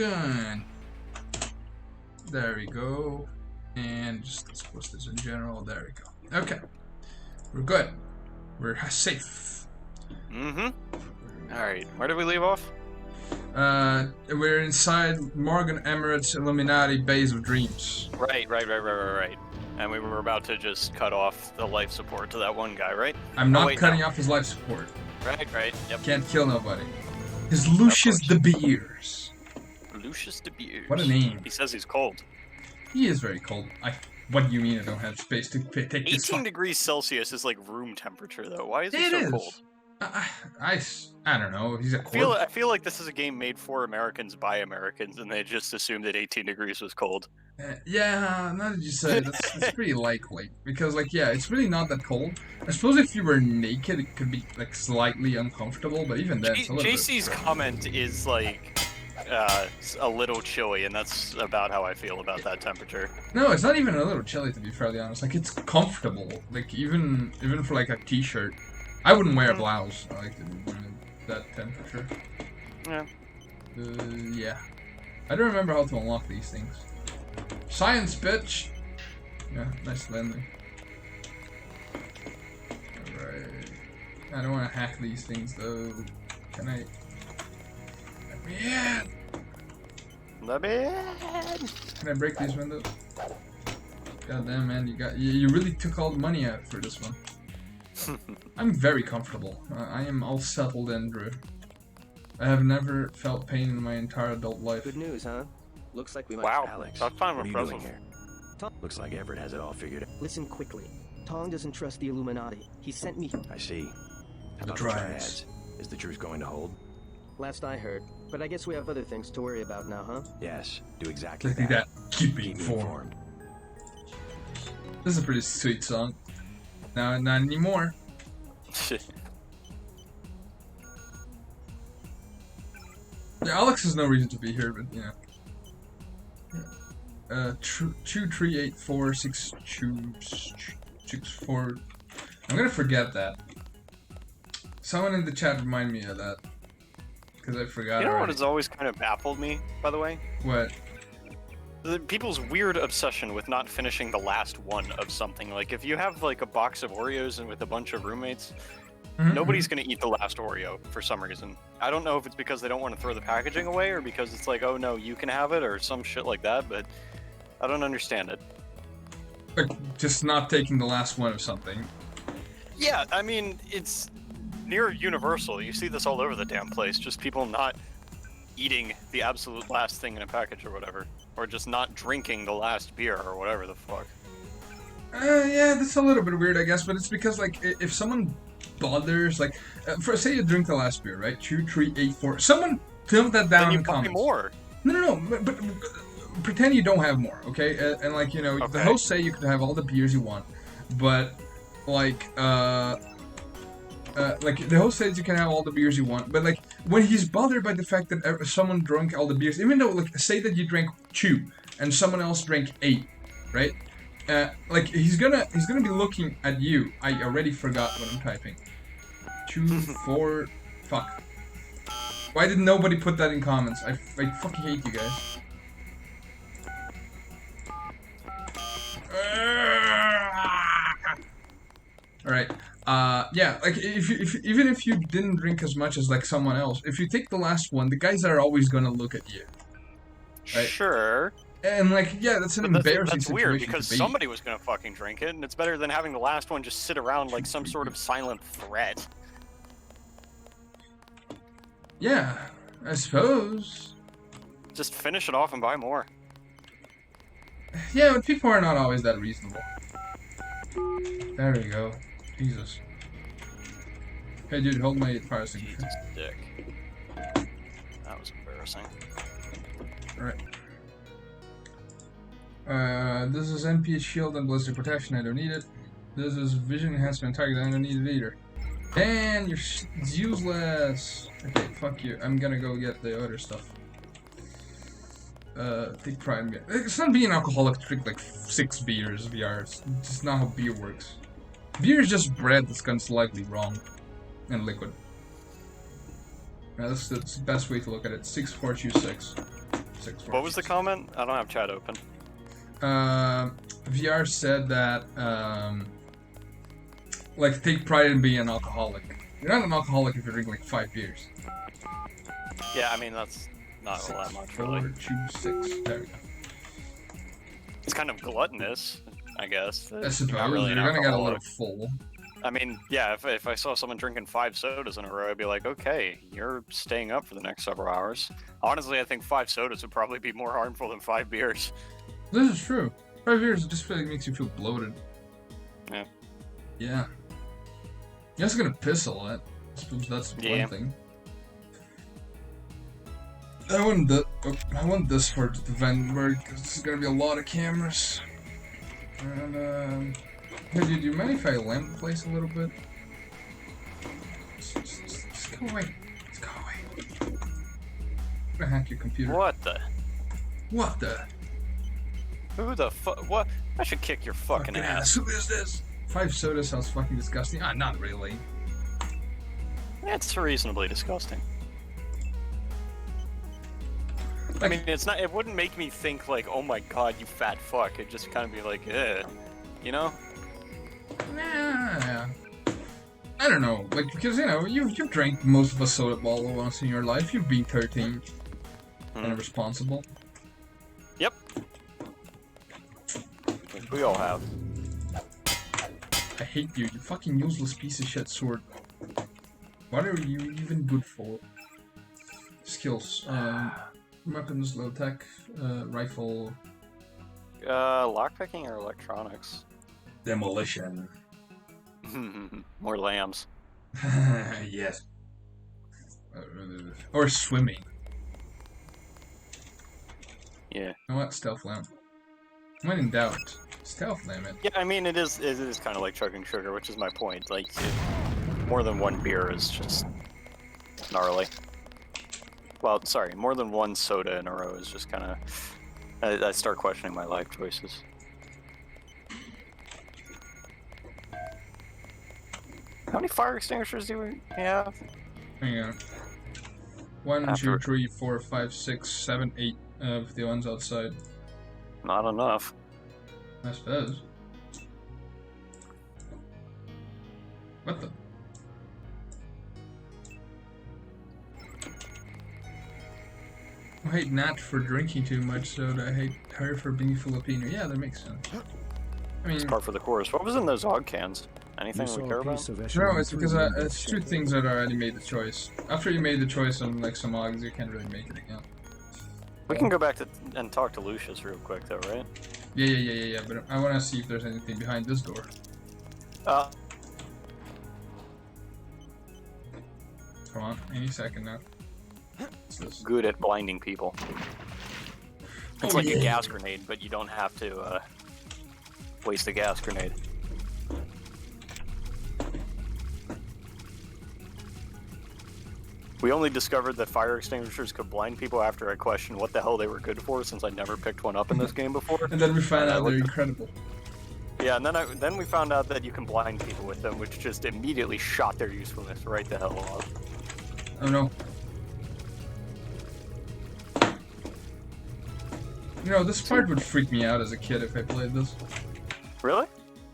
gun. There we go. And just let's post this in general. There we go. Okay. We're good. We're safe. Alright, where did we leave off? We're inside Morgan Emirates Illuminati Base of Dreams. Right. And we were about to just cut off the life support to that one guy, right? I'm not cutting off his life support. Right, yep. Can't kill nobody. His Lucius de Beers. Lucius de Beers. What a name. He says he's cold. He is very cold. What do you mean I don't have space to take this? 18 degrees Celsius is like room temperature, though. Why is he so cold? I don't know. He's a corpse. I feel like this is a game made for Americans by Americans, and they just assumed that 18 degrees was cold. Yeah, now that you say it, that's pretty likely. Because, like, yeah, it's really not that cold. I suppose if you were naked, it could be, like, slightly uncomfortable, but even then, it's a little JC's comment is, like, a little chilly, and that's about how I feel about that temperature. No, it's not even a little chilly, to be fairly honest. Like, it's comfortable. Like, even for, like, a t-shirt. I wouldn't wear a blouse, like, that temperature. Yeah. Yeah. I don't remember how to unlock these things. Science, bitch! Yeah, nice landing. Alright. I don't want to hack these things, though. Can I... Let me in! Let me in! Can I break these windows? God damn, man, you really took all the money out for this one. I'm very comfortable. I am all settled in, Drew. I have never felt pain in my entire adult life. Good news, huh? Looks like we might. Wow, Alex, that's kind of what impressive. are you doing here? Looks like Everett has it all figured out. Listen quickly. Tong doesn't trust the Illuminati. He sent me. I see. How about the triads? Is the truth going to hold? Last I heard. But I guess we have other things to worry about now, huh? Yes. Do exactly that. Keep me Keep me informed. This is a pretty sweet song. No, not anymore. Yeah, Alex has no reason to be here, but you know. 23846264. I'm gonna forget that. Someone in the chat remind me of that, because I forgot. You know what has always kind of baffled me, by the way? What? People's weird obsession with not finishing the last one of something. Like, if you have, like, a box of Oreos and with a bunch of roommates, nobody's gonna eat the last Oreo for some reason. I don't know if it's because they don't want to throw the packaging away, or because it's like, oh no, you can have it, or some shit like that, but I don't understand it. Like, just not taking the last one of something. Yeah, I mean, it's near universal. You see this all over the damn place. Just people not eating the absolute last thing in a package or whatever. Or just not drinking the last beer or whatever the fuck. Yeah, that's a little bit weird, I guess, but it's because, like, if someone bothers, like, say you drink the last beer, right? 2, 3, 8, 4. Someone film that down in the comments. More. No, but pretend you don't have more, okay? And like, you know, okay. The host say you can have all the beers you want, but like the host says you can have all the beers you want, but like when he's bothered by the fact that someone drank all the beers, even though, like, say that you drank 2 and someone else drank 8, right? Like, he's gonna be looking at you. I already forgot what I'm typing. 2, 4, fuck. Why did nobody put that in comments? I fucking hate you guys. Alright. Yeah, like, even if you didn't drink as much as, like, someone else, if you take the last one, the guys are always gonna look at you. Right? Sure. And, like, yeah, that's an embarrassing situation. That's weird, because somebody was gonna fucking drink it, and it's better than having the last one just sit around like some sort of silent threat. Yeah, I suppose. Just finish it off and buy more. Yeah, but people are not always that reasonable. There we go. Jesus. Hey, dude, hold my fire extinguisher. Jesus, dick. That was embarrassing. Alright. This is NPS shield and ballistic protection. I don't need it. This is vision enhancement target. I don't need it either. Dan, you're useless. Okay, fuck you. I'm gonna go get the other stuff. Take pride in it. It's not being alcoholic to drink like 6 beers, VR. It's just not how beer works. Beer is just bread that's gone slightly wrong. And liquid. Yeah, that's the best way to look at it. 6, 4, choose 6. 6 What was the comment? I don't have chat open. VR said that, like, take pride in being an alcoholic. You're not an alcoholic if you drink like 5 beers. Yeah, I mean, that's not all that much, 4, really. 2, 6. There we go. It's kind of gluttonous, I guess. I suppose Not really you're an gonna get a alcoholic. little full. I mean, yeah, if I saw someone drinking 5 sodas in a row, I'd be like, okay, you're staying up for the next several hours. Honestly, I think 5 sodas would probably be more harmful than 5 beers. This is true. 5 beers just feel like makes you feel bloated. Yeah. Yeah. You're also gonna piss a lot. I suppose that's one thing. I want this for the Vandenberg because this is gonna be a lot of cameras. And hey, dude, do you mind if I lamp the place a little bit? Just go away. Just go away. I'm gonna hack your computer. What the? What the? Who the fuck? What? I should kick your fucking ass. Who is this? 5 sodas sounds fucking disgusting. Ah, not really. That's reasonably disgusting. I mean, it's not. It wouldn't make me think like, "Oh my god, you fat fuck." It'd just kind of be like, "Eh," you know? Nah. I don't know, like, because, you know, you've drank most of a soda bottle once in your life. You've been 13 and responsible. Yep. We all have. I hate you, you fucking useless piece of shit sword. What are you even good for? Skills. Weapons, low tech, rifle. Lockpicking or electronics? Demolition. More lambs. Yes. Or swimming. Yeah. You know what? Stealth lamp. When in doubt, stealth lamp it. Yeah, I mean, it is kind of like chugging sugar, which is my point. Like, more than one beer is just gnarly. Well, sorry, more than one soda in a row is just kind of... I start questioning my life choices. How many fire extinguishers do we have? Hang on. 1, 2, 3, 4, 5, 6, 7, 8 of the ones outside. Not enough. I suppose. What the? I hate Nat for drinking too much soda. I hate her for being Filipino. Yeah, that makes sense. I mean, It's par for the course. What was in those Og cans? Anything we care about? no, it's because it's 2 things that I already made the choice. After you made the choice on like some Ogs, you can't really make it again. We can go back to and talk to Lucius real quick, though, right? Yeah. But I want to see if there's anything behind this door. Come on, any second now. What's this? Good at blinding people. It's like a gas grenade, but you don't have to waste a gas grenade. We only discovered that fire extinguishers could blind people after I questioned what the hell they were good for, since I never picked one up in this game before. And then we found out they're incredible. Yeah, and then we found out that you can blind people with them, which just immediately shot their usefulness right the hell off. Oh no. You know, this part would freak me out as a kid if I played this. Really?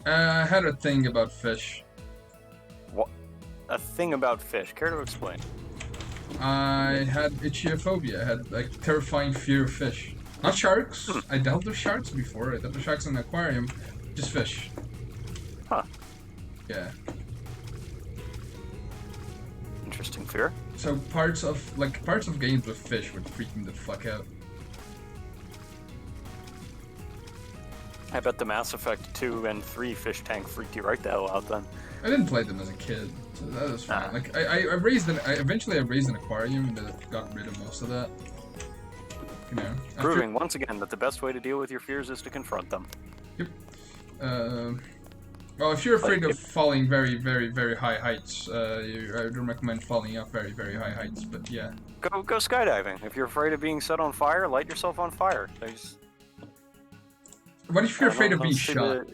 I had a thing about fish. What? A thing about fish? Care to explain? I had ichthyophobia. I had, like, terrifying fear of fish. Not sharks. I dealt with sharks before. I dealt with sharks in an aquarium. Just fish. Huh. Yeah. Interesting fear. So parts of games with fish would freak me the fuck out. I bet the Mass Effect 2 and 3 fish tank freaked you right the hell out then. I didn't play them as a kid, so that was fine. Like eventually I raised an aquarium that got rid of most of that. You know. Proving once again that the best way to deal with your fears is to confront them. Yep. Well, if you're afraid of falling very, very, very high heights, I don't recommend falling up very, very high heights. But yeah. Go skydiving. If you're afraid of being set on fire, light yourself on fire. What if you're afraid of being shot?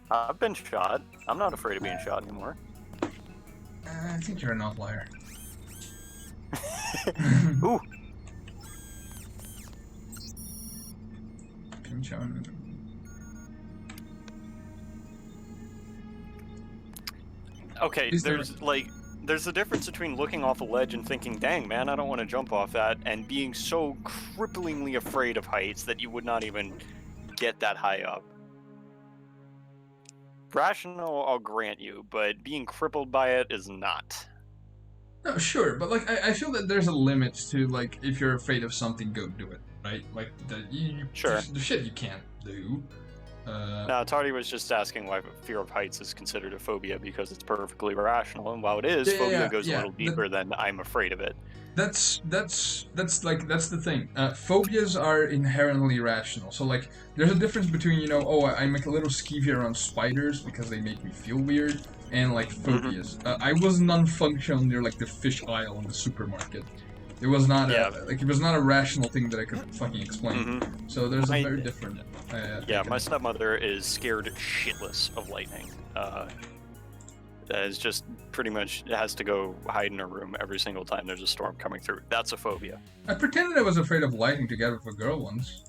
I've been shot. I'm not afraid of being shot anymore. I think you're an outlier. Ooh. Okay, Is there- there's a difference between looking off a ledge and thinking, dang, man, I don't want to jump off that, and being so cripplingly afraid of heights that you would not even get that high up. Rational, I'll grant you, but being crippled by it is not. No, sure, but like I feel that there's a limit to like if you're afraid of something, go do it, right? Like Sure. the shit you can't do. No, Tardy was just asking why fear of heights is considered a phobia because it's perfectly rational, and while it is, phobia goes a little deeper than I'm afraid of it. That's the thing. Phobias are inherently rational. So like, there's a difference between I'm like a little skeevy around spiders because they make me feel weird, and like phobias. I was non-functional near like the fish aisle in the supermarket. It was not it was not a rational thing that I could fucking explain. So there's a very different. My stepmother is scared shitless of lightning. Is just pretty much has to go hide in her room every single time there's a storm coming through. That's a phobia. I pretended I was afraid of lightning together with a girl once.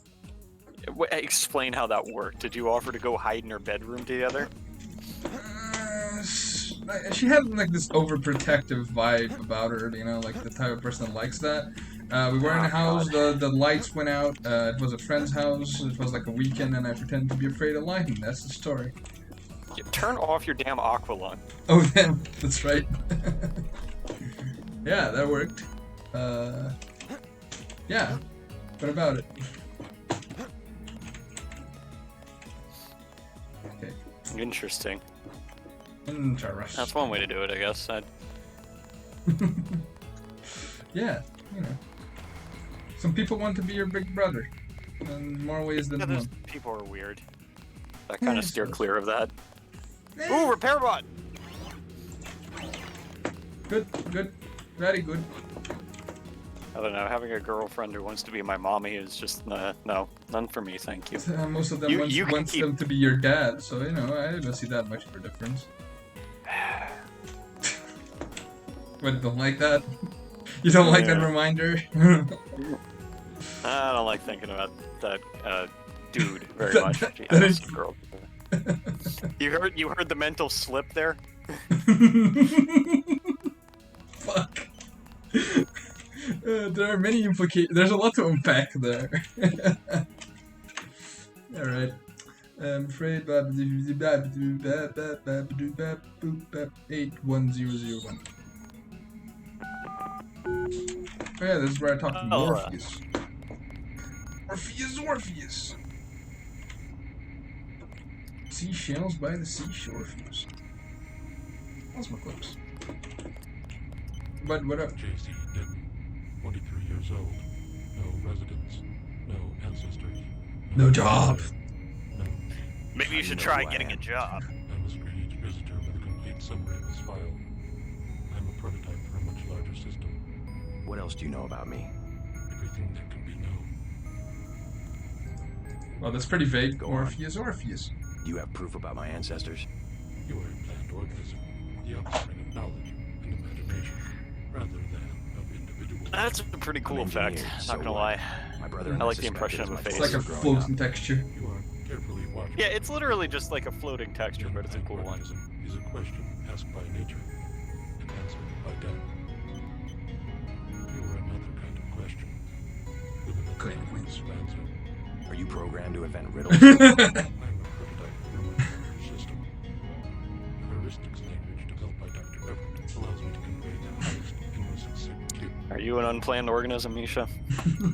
Explain how that worked. Did you offer to go hide in her bedroom together? She had like this overprotective vibe about her, like the type of person that likes that. We were in a house, the lights went out, it was a friend's house, it was like a weekend, and I pretended to be afraid of lightning. That's the story. Turn off your damn Aqualung. Oh, then, that's right. Yeah, that worked. Yeah, what about it? Okay. Interesting. Interesting. That's one way to do it, I guess. Yeah, some people want to be your big brother, in more ways than one. People are weird. I kind of steer clear of that. Ooh, repair bot! Good, very good. I don't know, having a girlfriend who wants to be my mommy is just, no, none for me, thank you. Most of them wants them to be your dad, so, I don't see that much of a difference. What, don't like that? You don't like that reminder? I don't like thinking about that, dude very much. That is girl. You heard the mental slip there? Fuck. There are many implications. There's a lot to unpack there. Alright. I'm afraid 81001. Oh yeah, this is where I talk to Morpheus. Morpheus! Seashells by the seashore fuse. That's my clips. But what up? JC Denton, 23 years old. No residence. No ancestors. No job. No. Maybe you should try getting a job. I'm a strange visitor with a complete summary of his file. I'm a prototype for a much larger system. What else do you know about me? Everything that can be known. Well, that's pretty vague. Go on. Orpheus. Do you have proof about my ancestors? You are a planned organism, the offspring of knowledge and imagination, rather than of individuals. That's a pretty cool I'm effect, engineered, not gonna lie. My brother I and like the suspect impression it of was a my face. It's like a growing floating up. texture. You are carefully watched. Yeah, it's literally just like a floating texture, but it's a cool one. Organism is a question asked by nature and answered by death. You are another kind of question with an obvious answer. Are you programmed to invent riddles? I'm a prototype for a much larger system. Heuristics language developed by Dr. Everett allows me to convey the highest and most succinct cue. Are you an unplanned organism, Misha?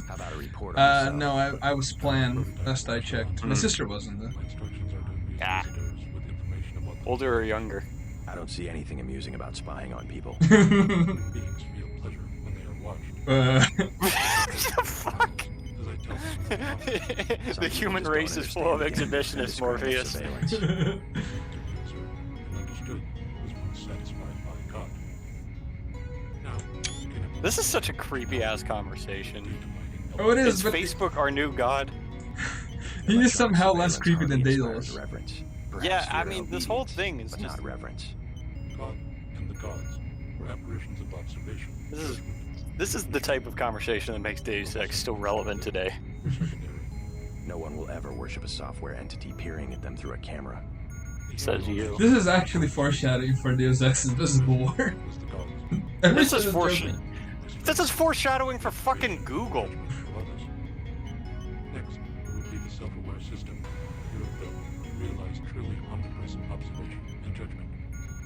How about a report on yourself? No, I was planned, last I checked. My sister wasn't, though. My instructions are to amuse visitors with information about the Older or younger? I don't see anything amusing about spying on people. human beings feel pleasure when they are watched. The fuck? As I tell them, The human race is full of exhibitionists, Morpheus. Surveillance. the user and understood was one satisfied by God. Now, you can have This is such a creepy ass conversation. Oh, it is, Is but Facebook our new god? he is somehow less Surveillance creepy than hardly Daedalus. inspires reverence. Yeah, Perhaps I fear mean, and this whole obedience, thing is but just- not reverence. God and the gods were apparitions of observation. This is the type of conversation that makes Deus Ex still relevant today. Secondary. No one will ever worship a software entity peering at them through a camera. Says you. This is actually foreshadowing for Deus Ex Invisible War. This is foreshadowing for fucking Google. Next would be the self-aware system you have built, realized truly omnipresent observation and judgment.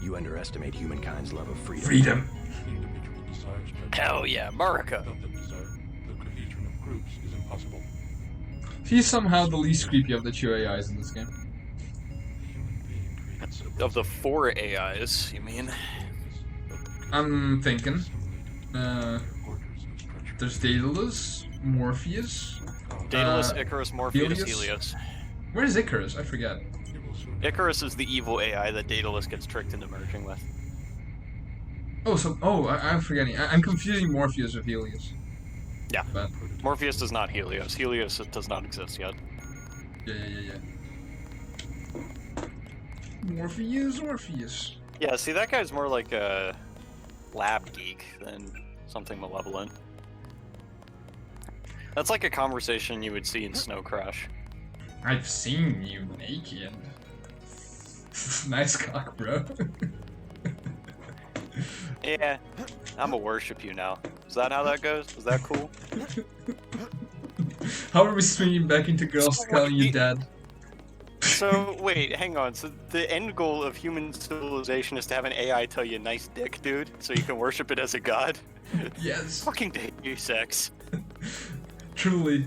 You underestimate humankind's love of freedom. Freedom. Individual desires judgment. Hell yeah, America. Without that desire, the cohesion of groups is impossible. He's somehow the least creepy of the two AIs in this game. The human being creates a Of the 4 AIs, you mean? I'm thinking. orders of structure. There's Daedalus, Morpheus. Daedalus, Icarus, Morpheus, Helios? Helios. Where's Icarus? I forget. Icarus is the evil AI that Daedalus gets tricked into merging with. I'm forgetting. I'm confusing Morpheus with Helios. Yeah. But Morpheus does not Helios. Helios does not exist yet. yeah. Morpheus. Yeah, see, that guy's more like a lab geek than something malevolent. That's like a conversation you would see in Snow Crash. I've seen you naked. Nice cock, bro. Yeah, I'ma worship you now. Is that how that goes? Is that cool? How are we swinging back into girls calling you dad? So, wait, hang on. So the end goal of human civilization is to have an AI tell you nice dick, dude, so you can worship it as a god? Yes. Fucking Deus Ex. Truly,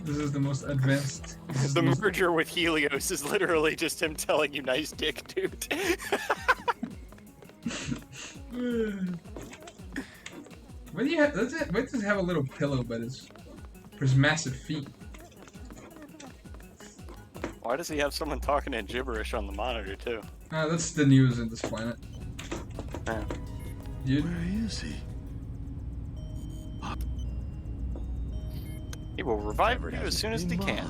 this is the most advanced. The merger with Helios is literally just him telling you nice dick, dude. Why does it have a little pillow for his massive feet? Why does he have someone talking in gibberish on the monitor, too? That's the news in this planet. Yeah. Dude. Where is he? He will revive you as soon as he can.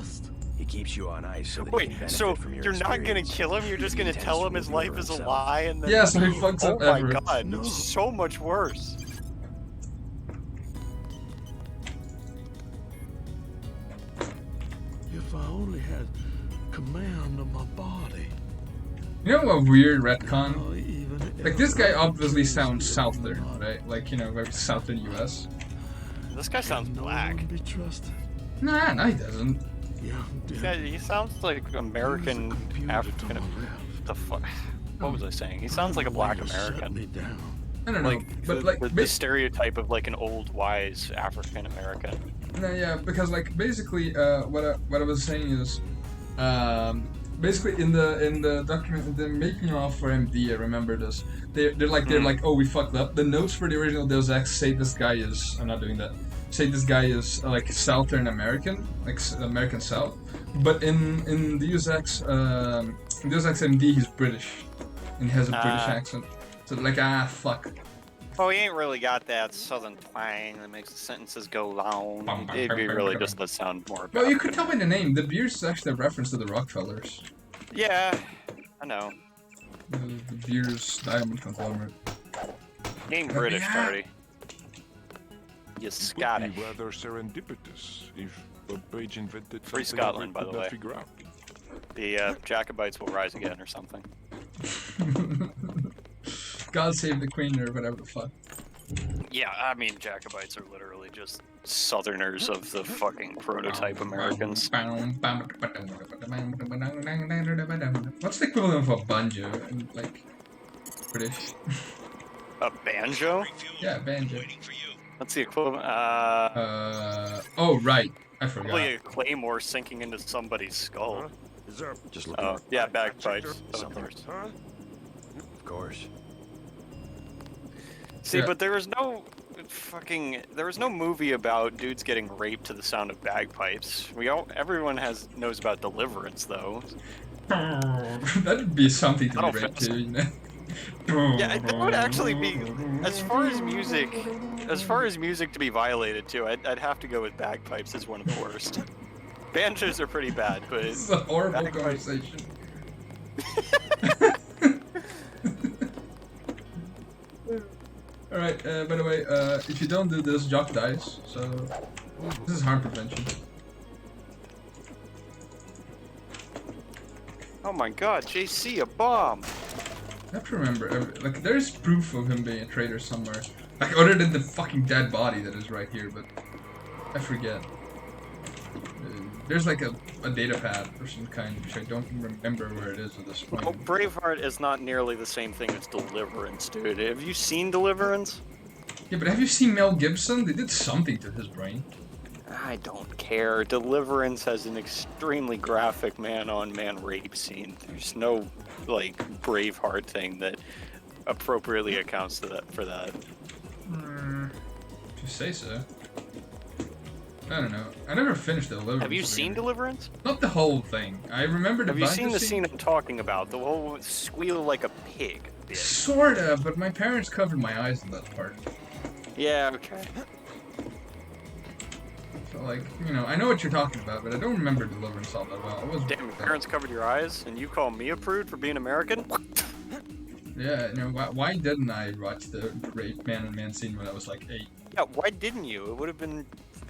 He keeps you on ice so that he Wait, can benefit so from your you're not gonna experience. kill him? You're just gonna He tell him intends his to life reveal is a himself. lie and then... Yeah, so he fucks up Oh my Everett. god, No. so much worse. If I only had command of my body. You know a weird retcon? or even Like, this guy ever obviously please sounds my Southern, body. right? Like, very Southern US. This guy sounds No black. one be trusted. Nah, no, he doesn't. Yeah, This guy, he sounds like American African. To The fuck? What was I saying? He sounds like a black American. Me down. I don't know, Like, but the, like, the stereotype of like an old, wise African American. no, yeah, because like basically, what I was saying is, basically in the document, the making of for MD, I remember this. They're like, oh, we fucked up. The notes for the original Deus Ex say this guy is. I'm not doing that. Say this guy is like Southern American, like American South. But in Deus Ex, Deus Ex MD, he's British, and he has a British accent. So like, fuck. Oh, he ain't really got that southern twang that makes the sentences go long. It really just does sound more. Well, you African. could tell by the name. The beer is actually a reference to the Rockefellers. Yeah, I know. The beer's diamond conglomerate. He ain't British, Yeah. Tardy. You Scottish. Would be rather serendipitous if a page invented Free something Scotland, that we by the could not way. figure out. The Jacobites will rise again or something. God save the Queen or whatever the fuck. Yeah, I mean, Jacobites are literally just Southerners of the fucking prototype Americans. What's the equivalent of a banjo in like British? A banjo? Yeah, banjo. That's the equivalent. Oh right, I Probably forgot. a claymore sinking into somebody's skull. Just look Oh, yeah, bagpipes, of course. of course. See, Yeah. but there was no movie about dudes getting raped to the sound of bagpipes. Everyone knows about Deliverance though. That'd be something to I be don't raped think to, you know. Yeah, that would actually be, as far as music to be violated too, I'd have to go with bagpipes as one of the worst. Banjos are pretty bad, but This is a horrible bagpipes- conversation. Alright, by the way, if you don't do this, Jock dies, so this is harm prevention. Oh my god, JC, a bomb! I have to remember, like, there's proof of him being a traitor somewhere. Like, other than the fucking dead body that is right here, but I forget. There's like a data pad or some kind, which I don't remember where it is at this point. Well, Braveheart is not nearly the same thing as Deliverance, dude. Have you seen Deliverance? Yeah, but have you seen Mel Gibson? They did something to his brain. I don't care. Deliverance has an extremely graphic man-on-man rape scene. There's no, like, Braveheart thing that appropriately accounts to that for that. If you say so. I don't know. I never finished Deliverance. Have you seen Deliverance? Not the whole thing. I remember the Have you bunch seen of the scene I'm talking about? The whole squeal like a pig bit. Sorta, but my parents covered my eyes in that part. Yeah, okay. So, like, you know, I know what you're talking about, but I don't remember Deliverance all that well. Damn, your parents covered your eyes, and you call me a prude for being American? Yeah, you know, why didn't I watch the rape man-on-man scene when I was like 8? Yeah, why didn't you? It would have been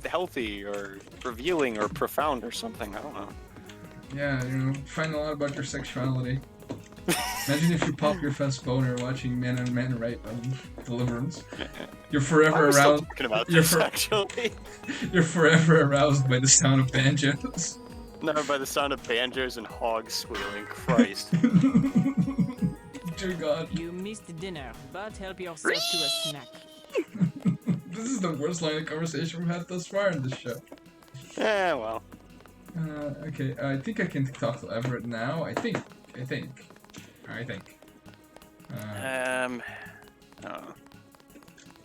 healthy or revealing or profound or something. I don't know. Yeah, you know, find a lot about your sexuality. Imagine if you pop your first boner watching man-on-man rape on Deliverance. You're forever aroused. Talking about this, actually. You're forever aroused by the sound of banjos. No, by the sound of banjos and hogs squealing. Christ. Dear God. You missed dinner, but help yourself to a snack. This is the worst line of conversation we've had thus far in this show. Eh, well. Okay, I think I can talk to Everett now. I think.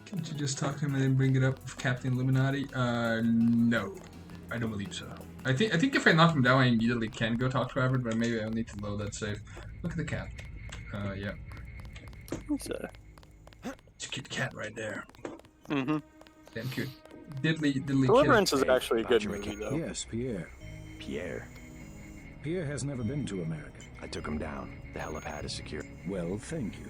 Can't you just talk to him and then bring it up with Captain Illuminati? No. I don't believe so. I think if I knock him down, I immediately can go talk to Everett, but maybe I'll need to load that save. Look at the cat. Yeah. It's a cute cat right there. Mm-hmm. Damn cute. Diddly Deliverance kid. is actually a good movie, though. Yes, Pierre. Pierre. Pierre has never been to America. I took him down. The helipad is secure. Well, thank you.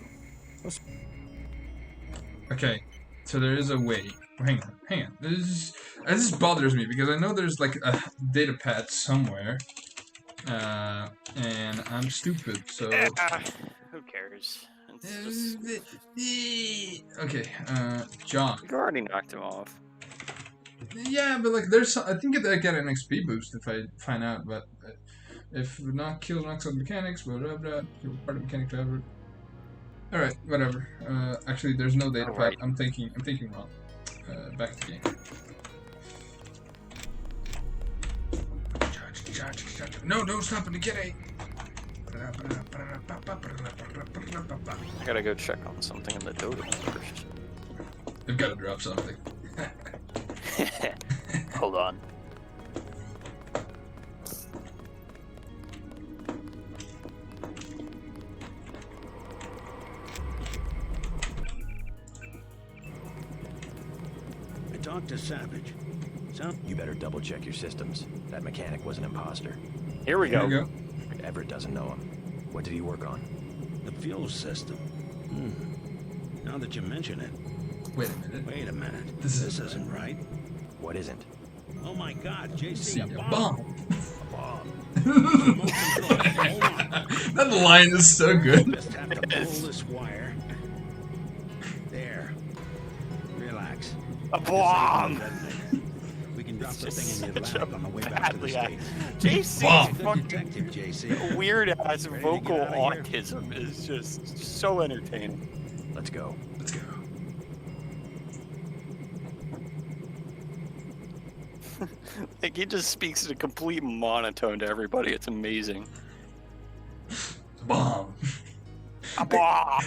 Okay, so there is a way. Hang on. This bothers me because I know there's like a data pad somewhere, and I'm stupid. So who cares? It's just... Okay, John. You already knocked him off. Yeah, but like there's I think I get an XP boost if I find out, but if not kills knocks out mechanics, blah blah blah. You're part of mechanic driver. All right, whatever. Actually, there's no data pad. I'm thinking wrong. Back to the game. No, don't stop in the kitty. I gotta go check on something in the dodo first. They've got to drop something. Hold on. I talked to Savage. You better double check your systems. That mechanic was an imposter. Here we go. Everett doesn't know him. What did he work on? The fuel system. Now that you mention it. Wait a minute. This isn't right. What isn't? Oh my God, JC, See a a bomb. bomb. Remote control. Hold on. That line is so good. Just have to pull this wire. There. Relax. A bomb! We can drop the thing in your Such a lap on the way back to the badly States. JC's Good fucking detective, JC. weird ass Ready to vocal get out of autism is just so entertaining. Let's go. Like, he just speaks in a complete monotone to everybody. It's amazing. Bomb. A bomb!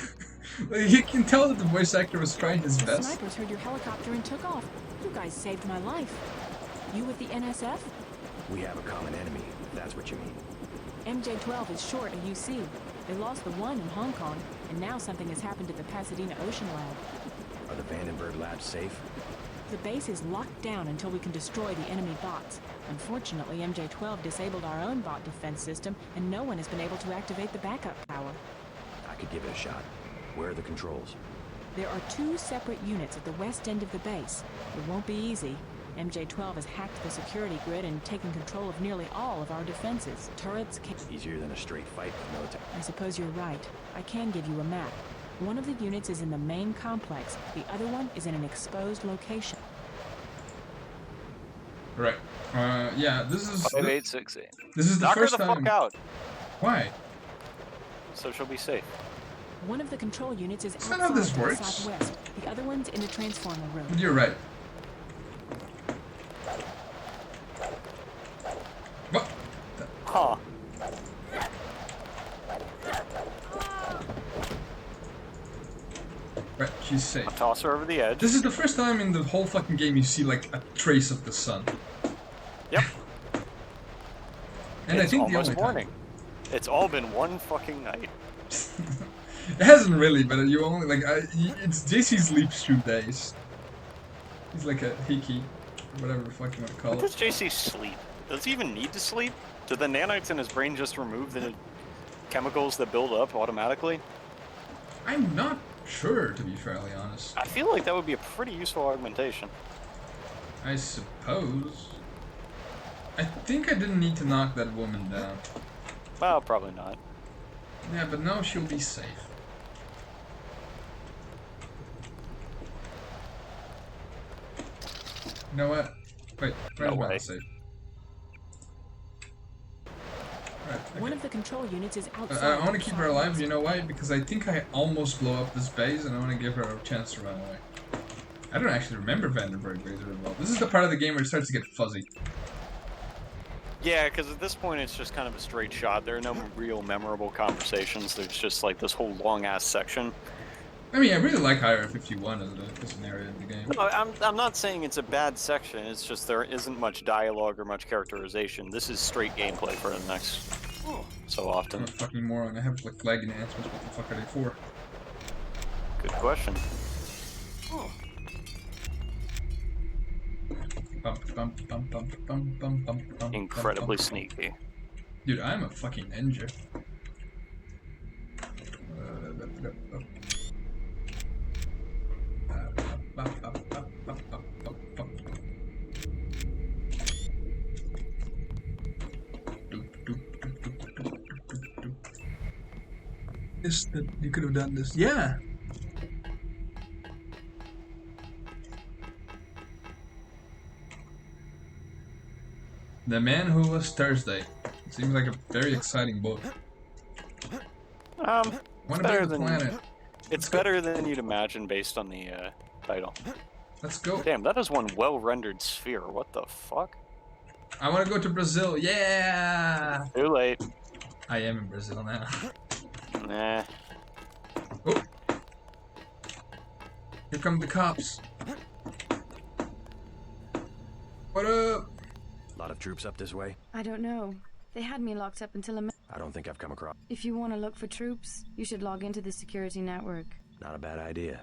You can tell that the voice actor was trying his The best. snipers heard your helicopter and took off. You guys saved my life. You with the NSF? We have a common enemy, if that's what you mean. MJ-12 is short of UC. They lost the one in Hong Kong, and now something has happened at the Pasadena Ocean Lab. Are the Vandenberg labs safe? The base is locked down until we can destroy the enemy bots. Unfortunately, MJ-12 disabled our own bot defense system, and no one has been able to activate the backup power. I could give it a shot. Where are the controls? There are 2 separate units at the west end of the base. It won't be easy. MJ-12 has hacked the security grid and taken control of nearly all of our defenses. Turrets can... Easier than a straight fight with military. I suppose you're right. I can give you a map. One of the units is in the main complex. The other one is in an exposed location. Right. Yeah, this is... 5868. This is the Knock her first the time... fuck out, Why? so she'll be safe. One of the control units is That's not outside how this to the works. southwest. The other one's in the transformer room. You're right. What? Huh. Right, she's safe. Toss her over the edge. This is the first time in the whole fucking game you see, like, a trace of the sun. Yep. And It's I think the almost only morning. It's all been one fucking night. time. It hasn't really, but you only, like, it's JC sleeps through days. He's like a hiki, whatever the fuck you want to call What does it. JC sleep? Does he even need to sleep? Do the nanites in his brain just remove the chemicals that build up automatically? I'm not sure, to be fairly honest. I feel like that would be a pretty useful augmentation. I suppose. I think I didn't need to knock that woman down. Well, probably not. Yeah, but now she'll be safe. You know what? Wait, where's No my way. safe? Right, okay. One of the control units is outside. I want to keep her alive, you know why? Because I think I almost blow up this base and I want to give her a chance to run away. I don't actually remember Vandenberg base very well. This is the part of the game where it starts to get fuzzy. Yeah, because at this point it's just kind of a straight shot. There are no real memorable conversations. There's just like this whole long-ass section. I mean, I really like Higher 51 as an area in the game. No, I'm not saying it's a bad section. It's just there isn't much dialogue or much characterization. This is straight gameplay for the next so I'm often. a fucking moron. I have like lag enhancements. What the fuck are they for? Good question. Incredibly sneaky. Dude, I'm a fucking ninja. This, that you could have done this. Yeah. The Man Who Was Thursday. Seems like a very exciting book. It's Wanna better build a than planet. it's better than you'd imagine based on the title. Let's go. Damn, that is one well-rendered sphere. What the fuck? I want to go to Brazil. Yeah. Too late. I am in Brazil now. Nah. Oh. Here come the cops. What up? A lot of troops up this way. I don't know. They had me locked up until I don't think I've come across. If you want to look for troops, you should log into the security network. Not a bad idea.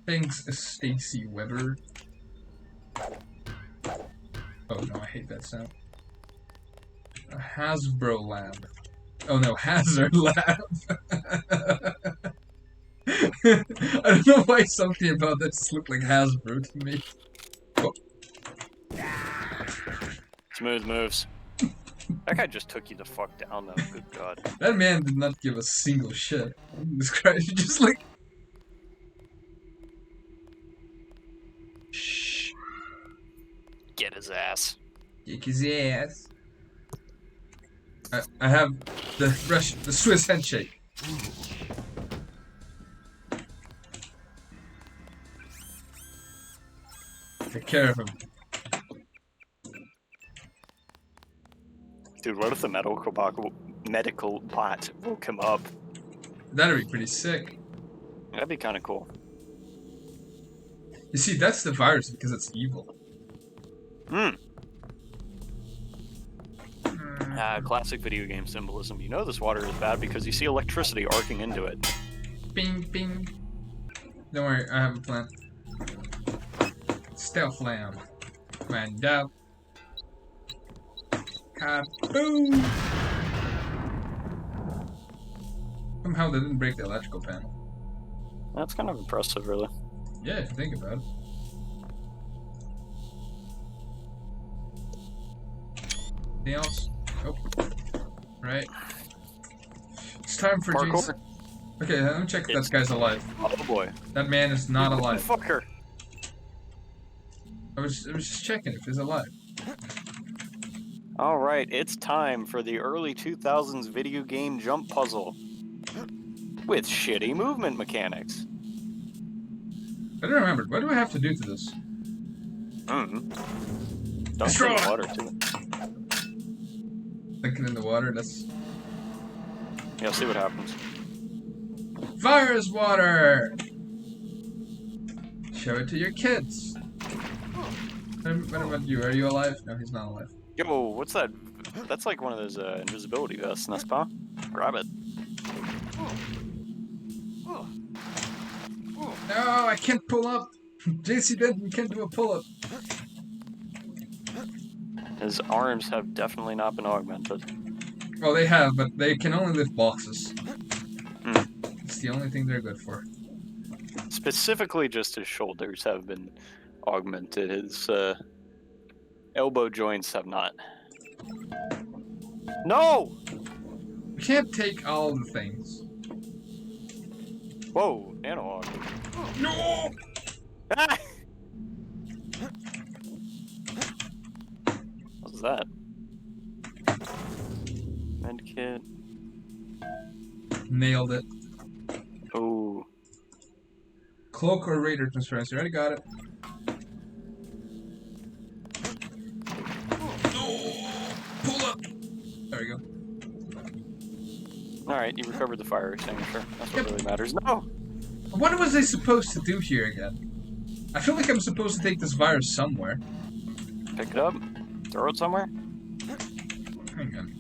Thanks, Stacy Weber. Oh no, I hate that sound. A Hasbro lab. Oh no, Hazard lab. I don't know why something about that just looked like Hasbro to me. Oh. Smooth moves. That guy just took you the fuck down though, good god. That man did not give a single shit. Jesus Christ, just like... Shh. Get his ass. Kick his ass. I have the Swiss handshake. Take care of him. Dude, what if the medical bot woke him up? That'd be pretty sick. That'd be kind of cool. You see, that's the virus because it's evil. Classic video game symbolism. You know this water is bad because you see electricity arcing into it. Bing, bing. Don't worry, I have a plan. Stealth lamb. Find out. Kaboom! Somehow they didn't break the electrical panel. That's kind of impressive, really. Yeah, if you think about it. Anything else? Nope. Right. It's time for Parkour. Jesus. Okay, let me check if that guy's alive. Oh boy. That man is not alive. Fucker. I was just checking if he's alive. Alright, it's time for the early 2000s video game jump puzzle. With shitty movement mechanics. I don't remember. What do I have to do to this? Don't Destroy put water to it. Thinking in the water, that's... Yeah, see what happens. Fire's water! Show it to your kids. What about you? Are you alive? No, he's not alive. Yo, what's that? That's like one of those invisibility vests, n'est-ce pas? Grab it. No, I can't pull up! JC Denton can't do a pull-up. His arms have definitely not been augmented. Well, they have, but they can only lift boxes. It's the only thing they're good for. Specifically, just his shoulders have been augmented. His elbow joints have not. No! We can't take all the things. Whoa, analog. No! Ah! What's that? Medkit. Nailed it. Oh. Cloak or Raider transparency. Already got it. Pull up! There we go. Alright, you recovered the fire extinguisher. That's what really matters. No! What was I supposed to do here again? I feel like I'm supposed to take this virus somewhere. Pick it up. Throw it somewhere. Hang on.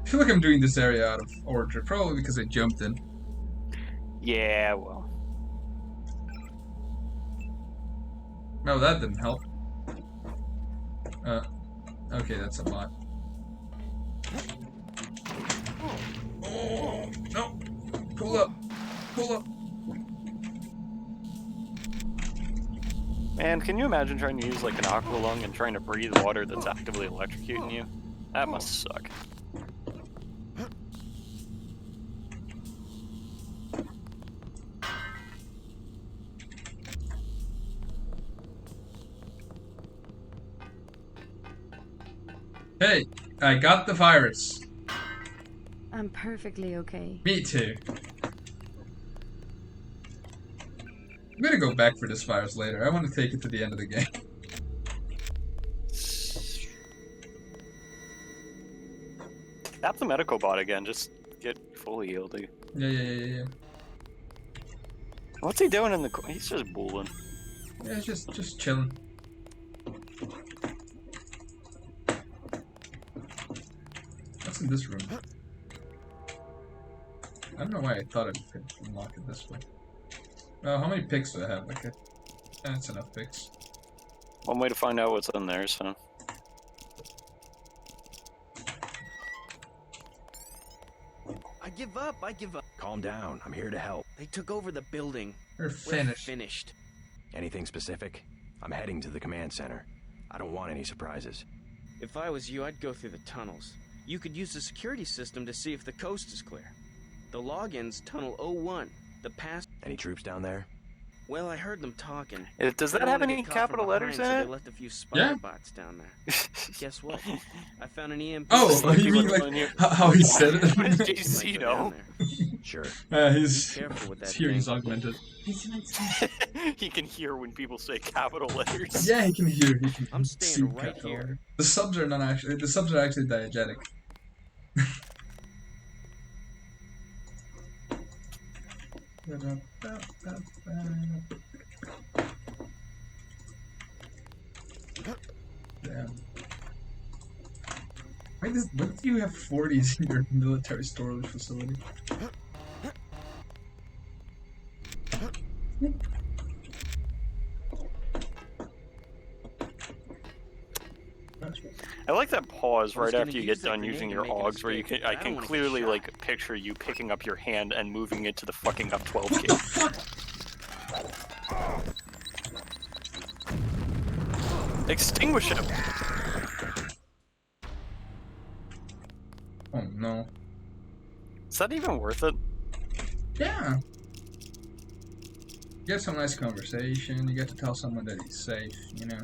I feel like I'm doing this area out of order, probably because I jumped in. Yeah, well. No, that didn't help. Okay, that's a lot. Oh, no! Pull up! Pull up! Man, can you imagine trying to use like an aqua lung and trying to breathe water that's actively electrocuting you? That must suck. Hey, I got the virus. I'm perfectly okay. Me too. I'm gonna go back for this virus later. I want to take it to the end of the game. Tap the medical bot again, just get fully healed. Yeah. What's he doing in the corner? He's just bulling. Yeah, it's just chilling. What's in this room? I don't know why I thought I could unlock it this way. How many picks do I have? Okay. That's enough picks. One way to find out what's in there, so. I give up. Calm down. I'm here to help. They took over the building. We're finished. Finished. Anything specific? I'm heading to the command center. I don't want any surprises. If I was you, I'd go through the tunnels. You could use the security system to see if the coast is clear. The login's Tunnel 01. The pass... Any troops down there? Well, I heard them talking. Does that have any capital letters in so it? They left a few spider Yeah. bots down there. Guess what? I found an EMP. Oh, you mean like how he said it? What does JC know? Sure. His Careful with that hearing's thing. augmented. He can hear when people say capital letters. Yeah, he can hear. He can I'm see staying right capital here. letter. The subs are not actually. The subs are actually diegetic. Damn. Why do you have 40s in your military storage facility? I like that pause I was right gonna after you use get that done grenade using to your make an augs, where you escape, can, I but I can don't wanna get clearly shot. like picture you picking up your hand and moving it to the fucking F12 key. Extinguish him. Oh no. Is that even worth it? Yeah. You get some nice conversation. You get to tell someone that he's safe. You know.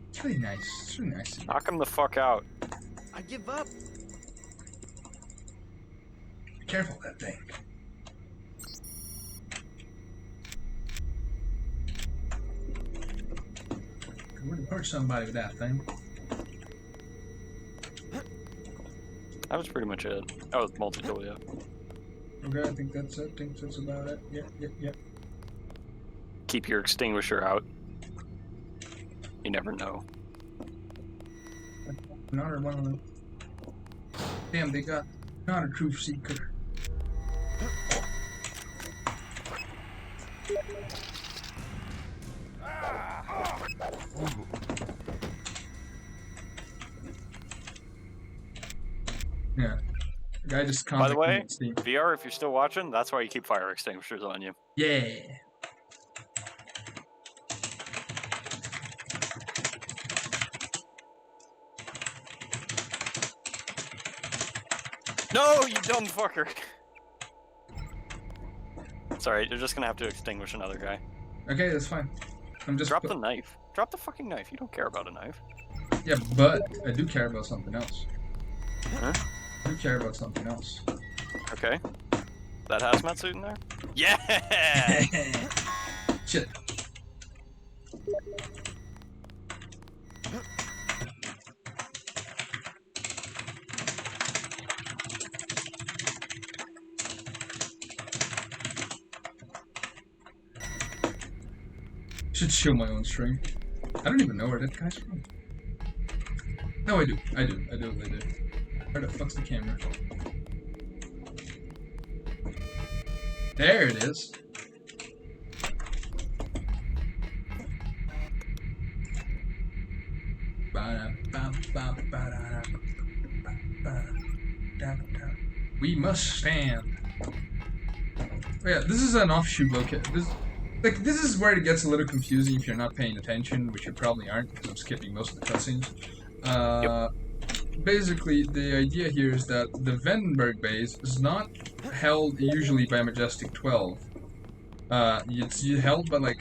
It's really nice. It's really nice. Knock him the fuck out. I give up. Be careful of that thing. You wouldn't hurt somebody with that thing. That was pretty much it. Oh, it's multi-tool, yeah. Okay, I think that's it. I think that's about it. Yep. Keep your extinguisher out. You never know. Another one of them. Damn, they got not a truth seeker. Yeah. The guy just By the way, contacted me. VR, if you're still watching, that's why you keep fire extinguishers on you. Yeah. No, you dumb fucker! Sorry, you're just gonna have to extinguish another guy. Okay, that's fine. I'm just Drop the knife. Drop the fucking knife. You don't care about a knife. Yeah, but I do care about something else. Huh? I do care about something else. Okay. That hazmat suit in there? Yeah! Shit. Should show my own stream. I don't even know where that guy's from. No, I do. I do. Where the fuck's the camera? There it is. We must stand. Oh yeah, this is an offshoot location. This is where it gets a little confusing if you're not paying attention, which you probably aren't because I'm skipping most of the cutscenes. Basically, the idea here is that the Vandenberg base is not held usually by Majestic 12. It's held by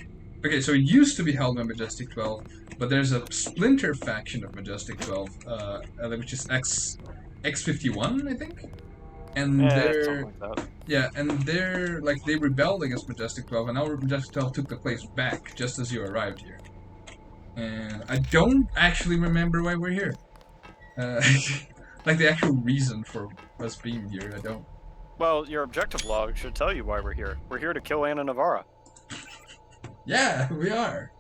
okay, so it used to be held by Majestic 12, but there's a splinter faction of Majestic 12, which is X51, I think. And they're they rebelled against Majestic 12, and now Majestic 12 took the place back just as you arrived here. And I don't actually remember why we're here. The actual reason for us being here, I don't. Well, your objective log should tell you why we're here. We're here to kill Anna Navarra. Yeah, we are.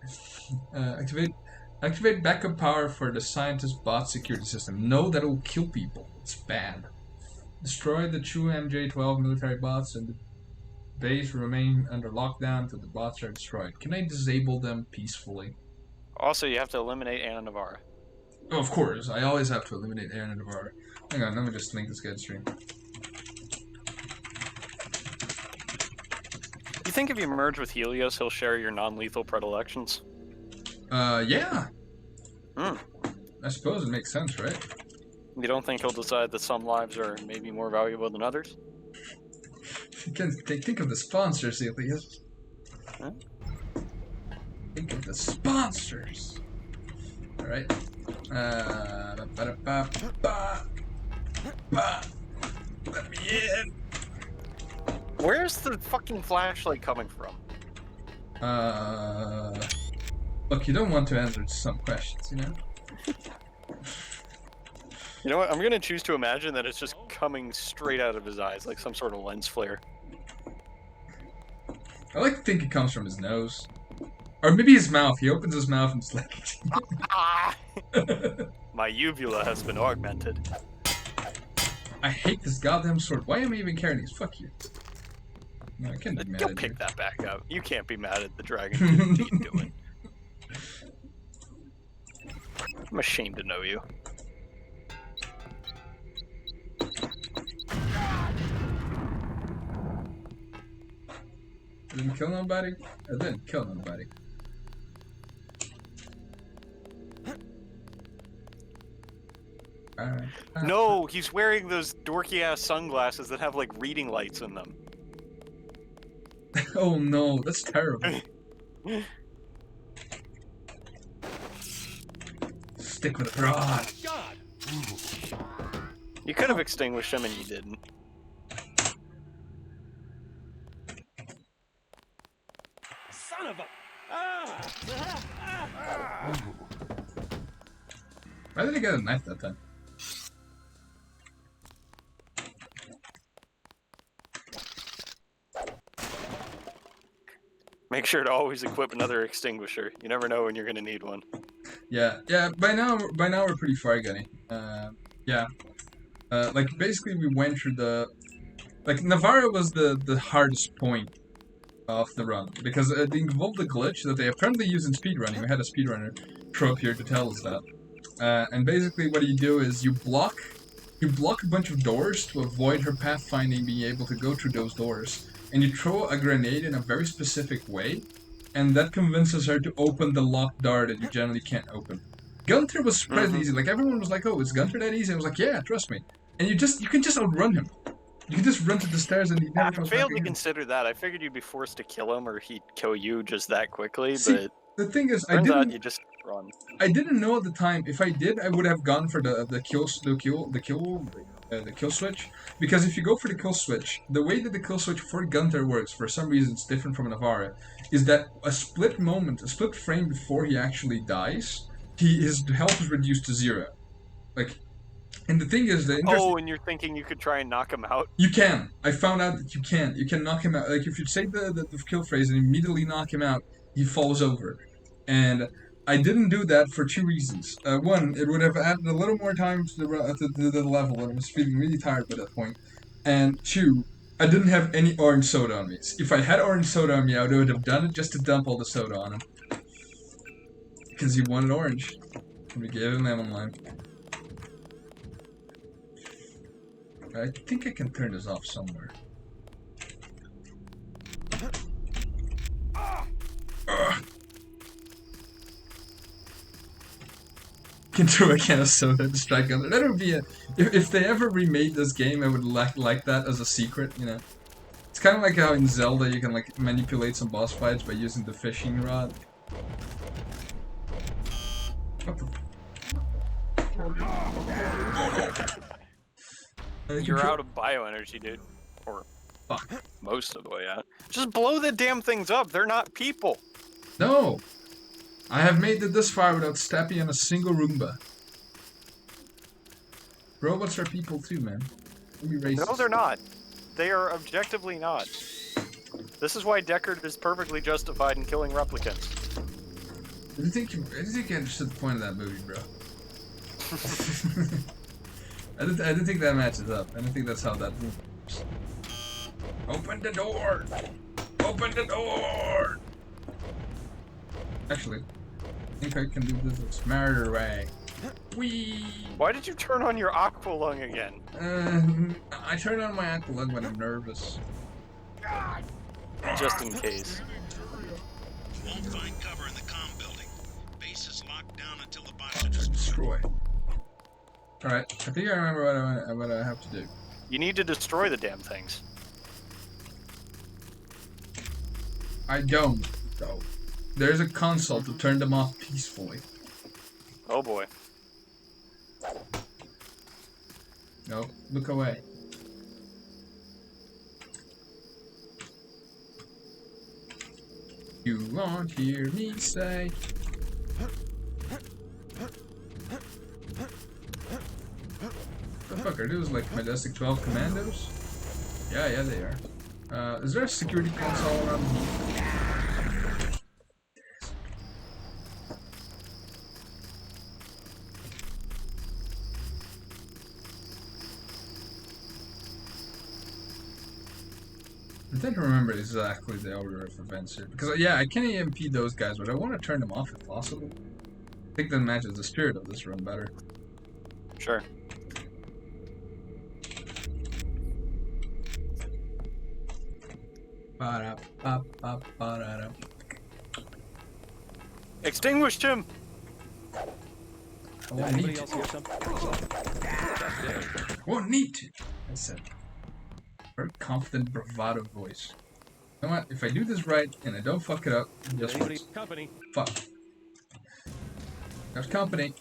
Activate backup power for the scientist bot security system. No, that'll kill people. It's bad. Destroy the true MJ-12 military bots and the base remain under lockdown until the bots are destroyed. Can I disable them peacefully? Also, you have to eliminate Anna Navarra. Oh, of course. I always have to eliminate Anna Navarra. Hang on, let me just link this guy's stream. You think if you merge with Helios, he'll share your non-lethal predilections? Yeah. Hmm. I suppose it makes sense, right? You don't think he'll decide that some lives are maybe more valuable than others? Think of the sponsors, Helios. Huh? Think of the sponsors. Alright. Let me in. Where's the fucking flashlight coming from? Look, you don't want to answer some questions, you know? You know what? I'm gonna choose to imagine that it's just coming straight out of his eyes, like some sort of lens flare. I like to think it comes from his nose. Or maybe his mouth. He opens his mouth and it's like... My uvula has been augmented. I hate this goddamn sword. Why am I even carrying these? Fuck you. No, I can't be mad You'll at pick you. that back up. You can't be mad at the dragon. What are you doing? I'm ashamed to know you. I didn't kill nobody? I didn't kill nobody. No, he's wearing those dorky ass sunglasses that have like reading lights in them. Oh no, that's terrible. Stick with the rod. God! You could have extinguished him and you didn't. Son of a... Why did he get a knife that time? Make sure to always equip another extinguisher. You never know when you're gonna need one. Yeah. By now we're pretty far, Gunny. Yeah. Like basically we went through the, like Navarro was the hardest point of the run because it involved a glitch that they apparently use in speedrunning. We had a speedrunner trope here to tell us that. And basically what you do is you block a bunch of doors to avoid her pathfinding being able to go through those doors. And you throw a grenade in a very specific way, and that convinces her to open the locked door that you generally can't open. Gunter was surprisingly easy. Like everyone was like, "Oh, is Gunter that easy?" I was like, "Yeah, trust me." And you can just outrun him. You can just run to the stairs and he never comes back I failed to again. consider that. I figured you'd be forced to kill him or he'd kill you just that quickly, See, but the thing is, turns out you just run. I didn't know at the time. If I did, I would have gone for the kill switch, because if you go for the kill switch, the way that the kill switch for Gunter works, for some reason it's different from Navarre, is that a split frame before he actually dies, his health is reduced to 0. Like, and the thing is, Oh, and you're thinking you could try and knock him out? You can. I found out that you can. You can knock him out. Like if you say the kill phrase and immediately knock him out, he falls over, and I didn't do that for 2 reasons. One, it would have added a little more time to the level, and I was feeling really tired by that point. And 2, I didn't have any orange soda on me. If I had orange soda on me, I would have done it just to dump all the soda on him. Because he wanted orange. And we gave him lemon lime. I think I can turn this off somewhere. Can throw a can of soda to strike Gunter. That would be if they ever remade this game, I would like that as a secret, you know. It's kind of like how in Zelda you can like manipulate some boss fights by using the fishing rod. What the? You're out of bioenergy, dude. Or fuck. Most of the way out. Just blow the damn things up. They're not people. No. I have made it this far without stepping on a single Roomba. Robots are people too, man. Don't be racist. No, they're not. They are objectively not. This is why Deckard is perfectly justified in killing replicants. I didn't think you understood the point of that movie, bro. I didn't think that matches up. I didn't think that's how that moves. Open the door! Open the door! Actually, I think I can do this a smarter way. Whee! Why did you turn on your aqua lung again? I turn on my aqua lung when I'm nervous. Just in case. Won't find cover in the comm building. Base is locked down until the bots are destroyed. Destroy. Alright, I think I remember what I have to do. You need to destroy the damn things. I don't, though. There's a console to turn them off peacefully. Oh boy. No, look away. You won't hear me say. What the fuck are those, like Majestic 12 Commandos? Yeah, they are. Is there a security console around here? I think I remember exactly the order of events here. Because, yeah, I can't EMP those guys, but I want to turn them off if possible. I think that matches the spirit of this run better. Sure. Extinguished him! I won't need to. Won't need to. I said. Very confident, bravado voice. You know what? If I do this right and I don't fuck it up, just Company. fuck. There's company.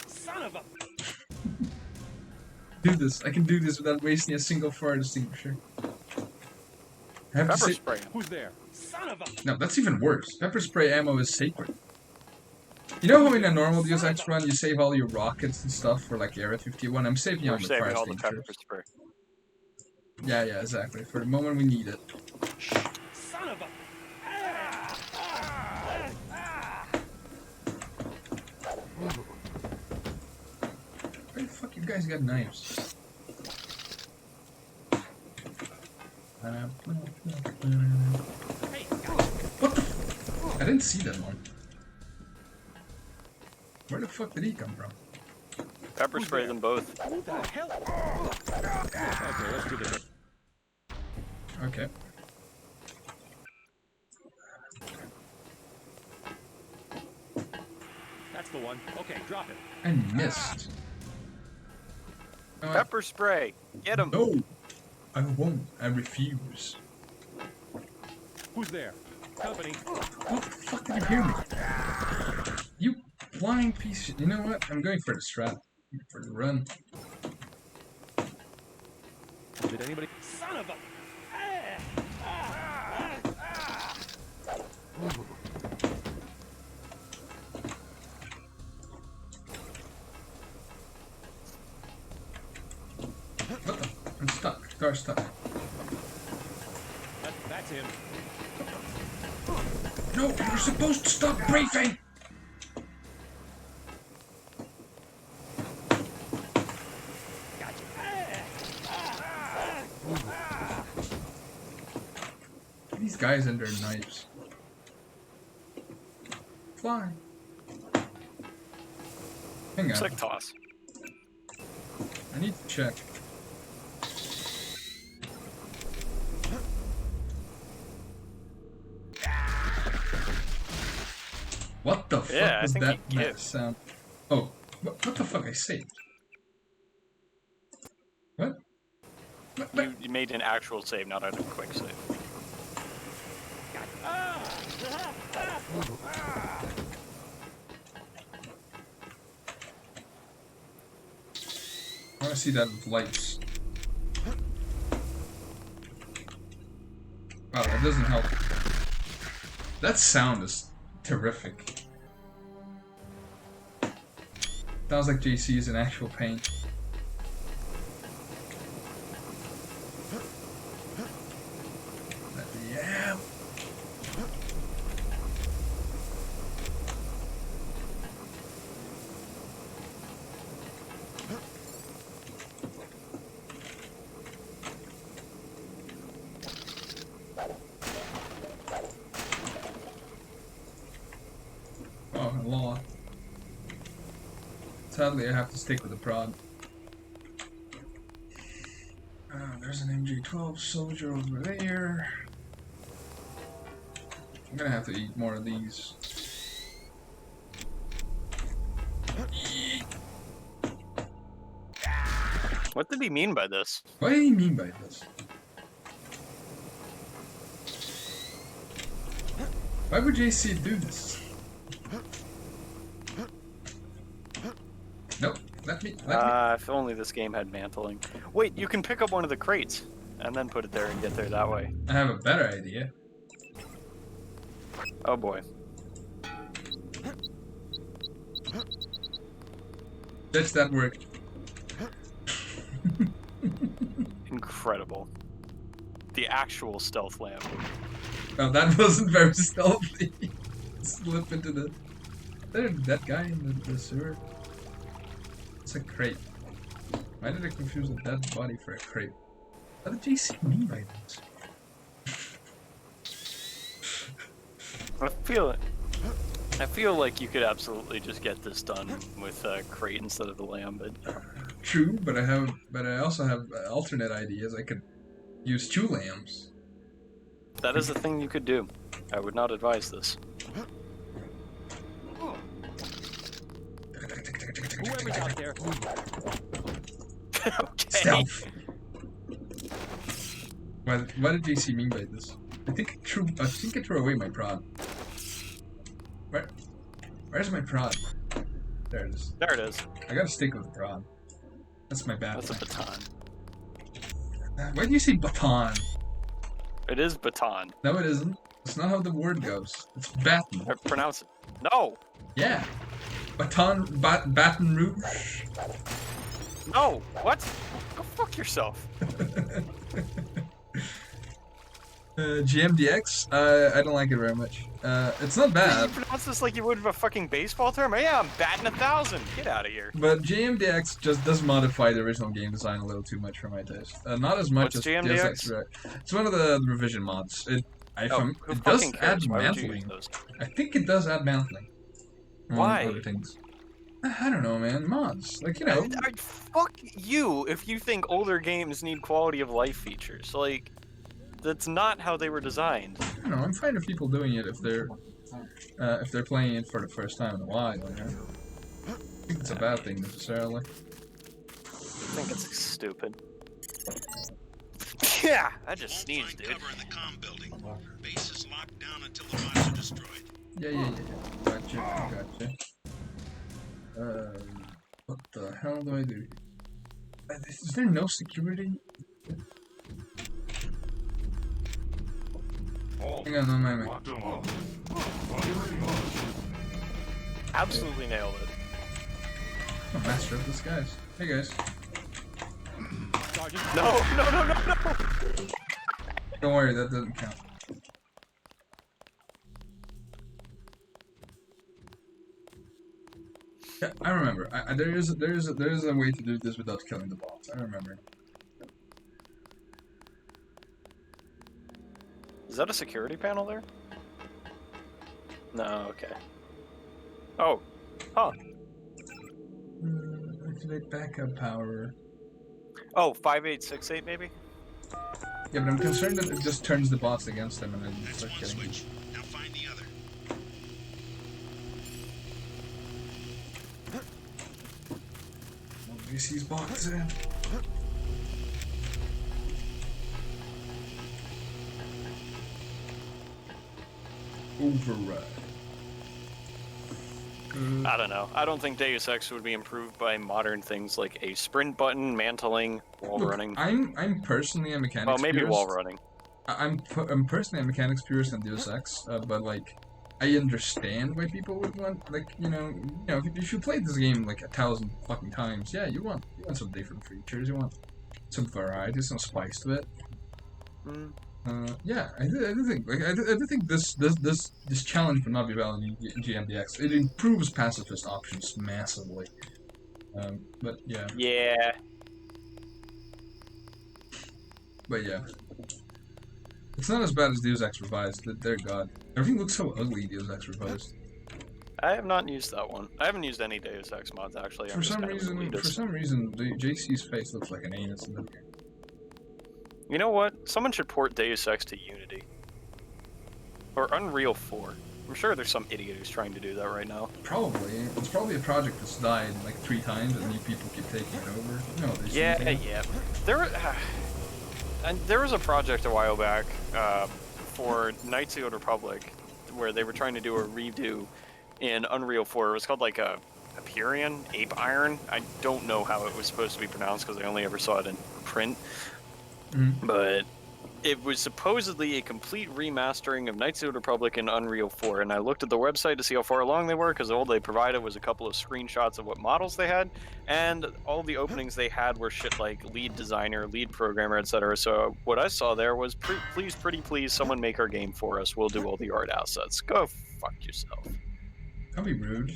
Son of a. Do this. I can do this without wasting a single fire extinguisher. I have to Pepper say, spray. Who's there? Son of a. no, that's even worse. Pepper spray ammo is sacred. You know how in a normal Deus Ex run you save all your rockets and stuff for like Area 51? I'm saving all We're the saving fire all the pepper extinguishers. spray. Yeah, exactly. For the moment we need it. Son of a. Where the fuck you guys got knives? What the f- I didn't see that one. Where the fuck did he come from? Pepper spray them both. Who the hell? Okay, let's do this. Okay. That's the one. Okay, drop it. I missed. No, Pepper spray. Get him. no! I won't. I refuse. Who's there? Company. What the fuck did you hear me? You blind piece of shit. You know what? I'm going for the strat. For the run. Did anybody? Son of a. What the? I'm stuck. Car's stuck. That's him. No, you're supposed to stop briefing! These guys and their knives. Fly. Hang on. Sick toss. I need to check. What the Yeah, fuck I was think that you give. sound? Oh, what the fuck I saved? What? You made an actual save, not a quick save. I want to see that with lights. Wow, that doesn't help. That sound is terrific. Sounds like JC is in actual pain. Yeah. Oh, law. Sadly, I have to stick with the prod. There's an MG12 soldier over there. I'm gonna have to eat more of these. What did he mean by this? What do you mean by this? Why would JC do this? Nope. Let me. If only this game had mantling. Wait, you can pick up one of the crates and then put it there and get there that way. I have a better idea. Oh boy. Does that work? Incredible. The actual stealth lamp. Oh, that wasn't very stealthy. Slip into the. There's that guy in the sewer. It's a crate. Why did I confuse a dead body for a crate? What did JC mean by this? I feel like you could absolutely just get this done with a crate instead of the lamb, but True, but I also have alternate ideas. I could use 2 lambs. that is a thing you could do. I would not advise this. Whoever's out there. Okay. Stealth. What did JC mean by this? I think I threw away my prod. Where's my prod? There it is. There it is. I gotta stick with the prod. That's my bad. That's a baton. Why do you say baton? It is baton. No, it isn't. That's not how the word goes. It's baton. Pronounce it. No! Yeah. Baton, Baton Rouge. No! What? Go fuck yourself. GMDX? I don't like it very much. It's not You bad. pronounce this like you would a fucking baseball term? Yeah, I'm batting 1,000. Get out of here. But GMDX just does modify the original game design a little too much for my taste. Not as much What's as GMDX? Deus Ex Rex. It's one of the revision mods. Who It does fucking add cares? Why would you use mantling. those? I think it does add mantling. among Why? Other things. I don't know, man. Mods. Like, you know. Fuck you if you think older games need quality of life features. Like, that's not how they were designed. I don't know. I'm fine with people doing it if they're playing it for the first time in a while. You know? I think it's a bad thing necessarily. I think it's stupid. Yeah, I just sneezed, dude. Cover in the comm building. Base is locked down until the bots are destroyed. Yeah. Gotcha. What the hell do I do? Is there no security? Hang on, no, my. Absolutely nailed it. I'm a master of disguise. Hey guys. No. Don't worry, that doesn't count. Yeah, I remember. There is a way to do this without killing the bots. I remember. Is that a security panel there? No, okay. Oh. Huh. Activate backup power. Oh, 5868 maybe? Yeah, but I'm concerned that it just turns the bots against them and then That's start one killing switch. Now find the other. Nobody sees bots in. Override. I don't know. I don't think Deus Ex would be improved by modern things like a sprint button, mantling, wall Look, running. I'm personally a mechanics Well, maybe purist. wall running. I'm personally a mechanics purist in Deus Ex, but like, I understand why people would want, like, you know, if you played this game like 1,000 fucking times, yeah, you want some different features, you want some variety, some spice to it. Yeah, I do think, like, I do think this challenge would not be valid in GMDX. It improves pacifist options massively. But yeah. Yeah. But yeah. It's not as bad as Deus Ex Revised. Dear God. Everything looks so ugly, Deus Ex Revised. I have not used that one. I haven't used any Deus Ex mods actually. For some reason, the JC's face looks like an anus in the game. You know what? Someone should port Deus Ex to Unity. Or Unreal 4. I'm sure there's some idiot who's trying to do that right now. Probably. It's probably a project that's died like 3 times and new people keep taking it over. You know, Yeah. There was a project a while back for Knights of the Old Republic where they were trying to do a redo in Unreal 4. It was called like a Aperion? Ape Iron? I don't know how it was supposed to be pronounced because I only ever saw it in print. But it was supposedly a complete remastering of Knights of the Republic in Unreal 4, and I looked at the website to see how far along they were, because all they provided was a couple of screenshots of what models they had, and all the openings they had were shit like lead designer, lead programmer, etc. So what I saw there was, please, someone make our game for us. We'll do all the art assets. Go fuck yourself. That'd be rude.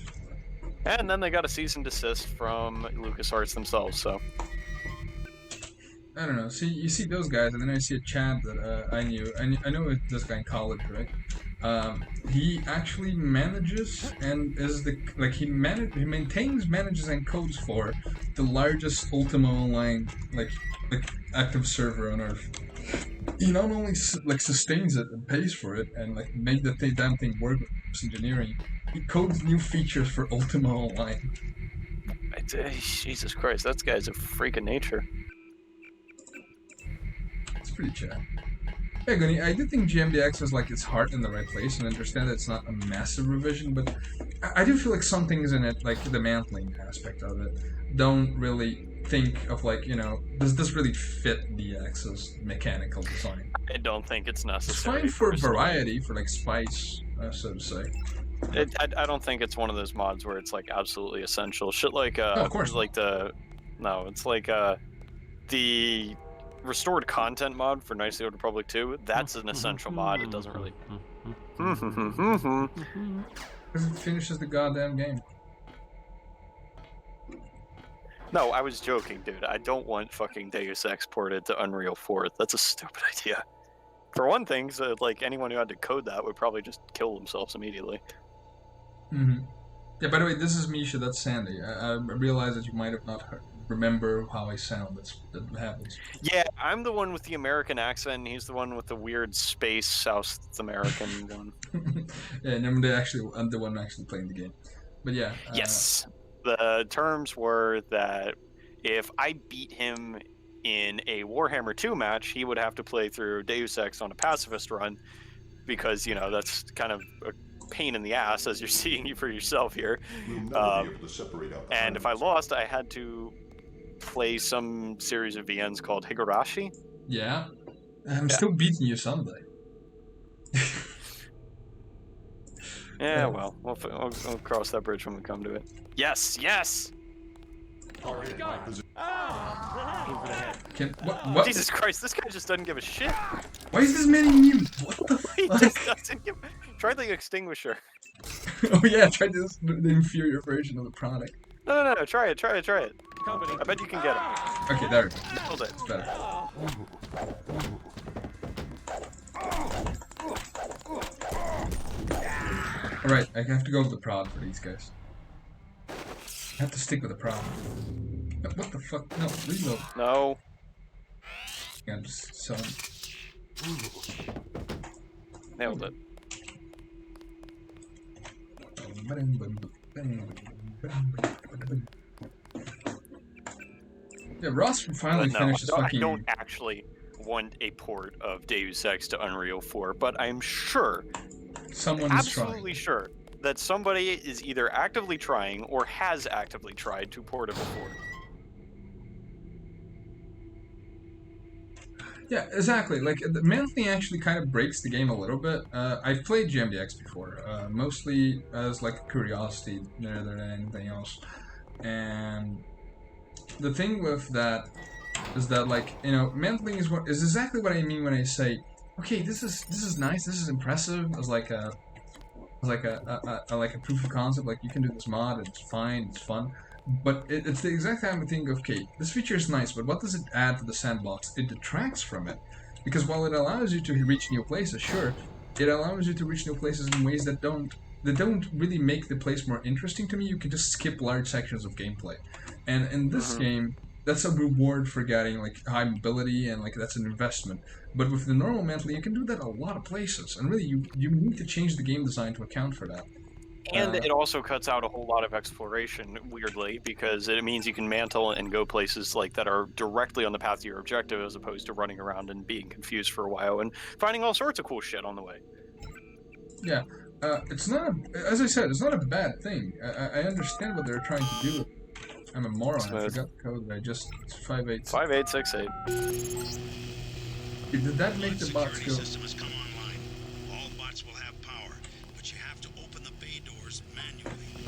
And then they got a cease and desist from LucasArts themselves, so... I don't know. See, you see those guys, and then I see a Chad that I knew. I know this guy in college, right? He actually manages and is he maintains, manages, and codes for the largest Ultima Online like active server on Earth. he not only like sustains it and pays for it and like make the damn thing work with engineering, he codes new features for Ultima Online. Jesus Christ, that guy's a freak of nature. It's pretty chat. Yeah, Gunny, I do think GMDX has like its heart in the right place, and understand that it's not a massive revision, but I do feel like some things in it, like the mantling aspect of it, don't really think of like, you know, does this really fit DX's mechanical design? I don't think it's It's necessary. fine for variety, for like spice, so to say. I don't think it's one of those mods where it's like absolutely essential. Shit like No, of course like it's like the restored content mod for Knights of the Old Republic 2. That's an essential mod. It doesn't really. Because it finishes the goddamn game. No, I was joking, dude. I don't want fucking Deus Ex ported to Unreal 4. That's a stupid idea. For one thing, so like anyone who had to code that would probably just kill themselves immediately. Yeah, by the way, this is Misha, that's Sandy. I realize that you might have not remember how I sound. That happens. Yeah, I'm the one with the American accent, and he's the one with the weird space South American one. Yeah, and I'm the one actually playing the game. But yeah. Yes. The terms were that if I beat him in a Warhammer 2 match, he would have to play through Deus Ex on a pacifist run, because, you know, that's kind of a pain in the ass, as you're seeing for yourself here. And if I lost, I had to play some series of VNs called Higurashi. Yeah. I'm still beating you someday. Yeah, well, we'll cross that bridge when we come to it. Yes, yes! Oh my god! What? Jesus Christ, this guy just doesn't give a shit. Why is this man mute? What the fuck? He just doesn't give... Try the extinguisher. Oh yeah, try this, the inferior version of the product. No, try it. I bet you can get it. Okay, there we go. Hold it. It's better. Alright, I have to go with the prod for these guys. I have to stick with the prod. What the fuck? No, reload. No. Yeah, I'm just selling. Nailed it. Yeah, Ross finally finished his fucking... I don't actually want a port of Deus Ex to Unreal 4, but I'm sure, absolutely sure, that somebody is either actively trying or has actively tried to port it before. Yeah, exactly. Like, the mantling actually kind of breaks the game a little bit. I've played GMDX before, mostly as like a curiosity rather than anything else. And the thing with that is that, like, you know, mantling is exactly what I mean when I say, okay, this is nice, this is impressive as like a proof of concept. Like, you can do this mod, it's fine, it's fun. But it's the exact time I think, okay, this feature is nice, but what does it add to the sandbox? It detracts from it. Because while it allows you to reach new places, sure, it allows you to reach new places in ways that don't really make the place more interesting to me. You can just skip large sections of gameplay. And in this game, that's a reward for getting like high mobility, and like that's an investment. But with the normal mantling, you can do that a lot of places. And really, you need to change the game design to account for that. And it also cuts out a whole lot of exploration, weirdly, because it means you can mantle and go places like that are directly on the path to your objective, as opposed to running around and being confused for a while and finding all sorts of cool shit on the way. Yeah, it's not, as I said, it's not a bad thing. I understand what they're trying to do. I'm a moron. I forgot the code. It's 58. 5868. Did that make the bots go?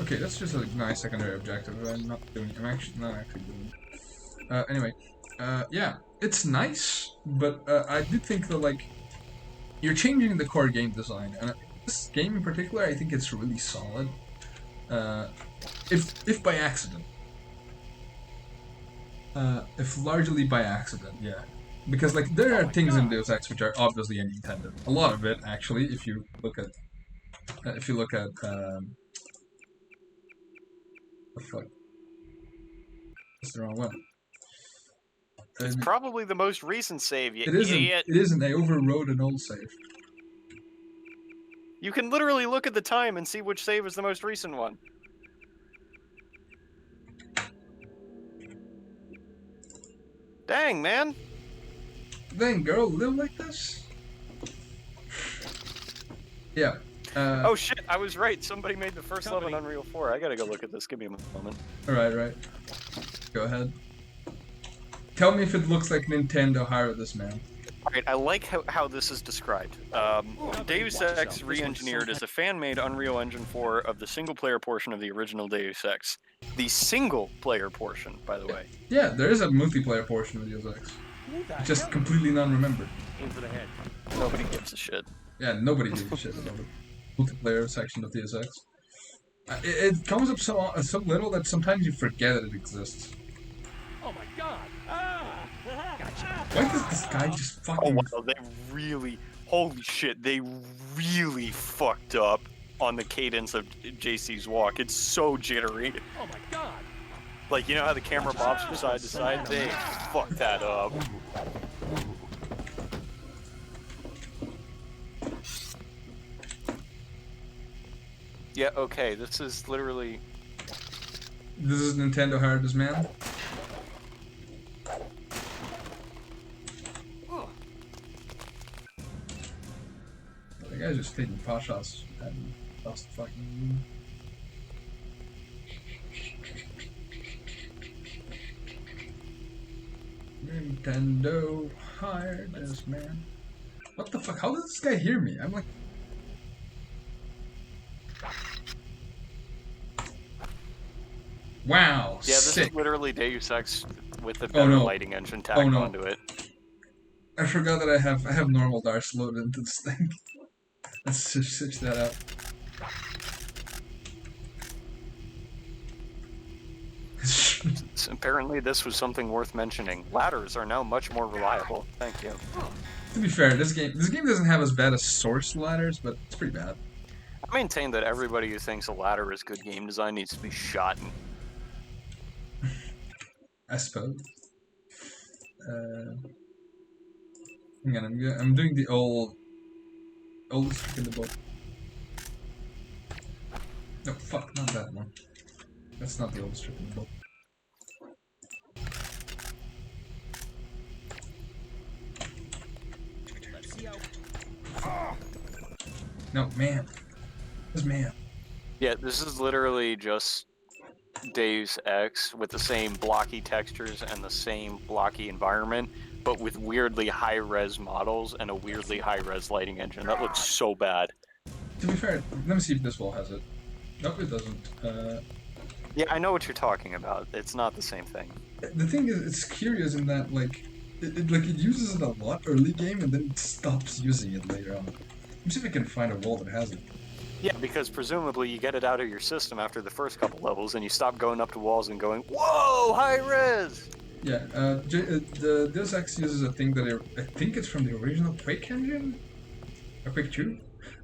Okay, that's just a nice secondary objective. I'm not actually doing it. Anyway, yeah, it's nice, but I do think that, like, you're changing the core game design, and this game in particular, I think it's really solid. If by accident. If largely by accident, yeah. Because, like, there are things in Deus Ex which are obviously unintended. A lot of it, actually, if you look at the fuck? That's the wrong one. It's probably the most recent save, you It isn't. idiot. It isn't. They overrode an old save. You can literally look at the time and see which save is the most recent one. Dang, man. Dang, girl, live like this? Yeah. Oh shit, I was right. Somebody made the first level in Unreal 4. I gotta go look at this. Give me a moment. Right. Go ahead. Tell me if it looks like Nintendo hired this man. Alright, I like how this is described. Deus Ex re-engineered is a fan-made Unreal Engine 4 of the single-player portion of the original Deus Ex. The single-player portion, by the way. Yeah, there is a multiplayer portion of Deus Ex. Just completely non-remembered. Aim for the head. Nobody gives a shit. Yeah, nobody gives a shit about the multiplayer section of Deus Ex. It comes up so little that sometimes you forget that it exists. Oh my god! Gotcha. Why does this guy just fucking... Oh wow, they really... Holy shit, they really fucked up on the cadence of JC's walk. It's so jittery. Oh my god! Like, you know how the camera bobs from side to side? They fucked that up. Yeah, okay, this is literally... This is Nintendo hired this man? The guy's just taking pot shots and lost the fucking... Nintendo hired this man. What the fuck? How does this guy hear me? I'm like... Wow, yeah, this sick. is literally Deus Ex with a better lighting engine tacked onto it. I forgot that I have normal darts loaded into this thing. Let's just switch that up. Apparently this was something worth mentioning. Ladders are now much more reliable. Thank you. To be fair, this game doesn't have as bad as Source ladders, but it's pretty bad. I maintain that everybody who thinks a ladder is good game design needs to be shot. I suppose. Hang on, I'm doing the oldest trick in the book. No, fuck, not that one. That's not the oldest trick in the book. No, man. This man. Yeah, this is literally just Deus Ex with the same blocky textures and the same blocky environment, but with weirdly high-res models and a weirdly high-res lighting engine. That looks so bad. To be fair, let me see if this wall has it. Nope, it doesn't. Yeah, I know what you're talking about. It's not the same thing. The thing is, it's curious in that, like, it uses it a lot early game and then it stops using it later on. Let me see if I can find a wall that has it. Yeah, because presumably you get it out of your system after the first couple levels and you stop going up to walls and going, whoa, high res! Yeah, the Deus Ex uses a thing that I think it's from the original Quake engine? Or Quake 2?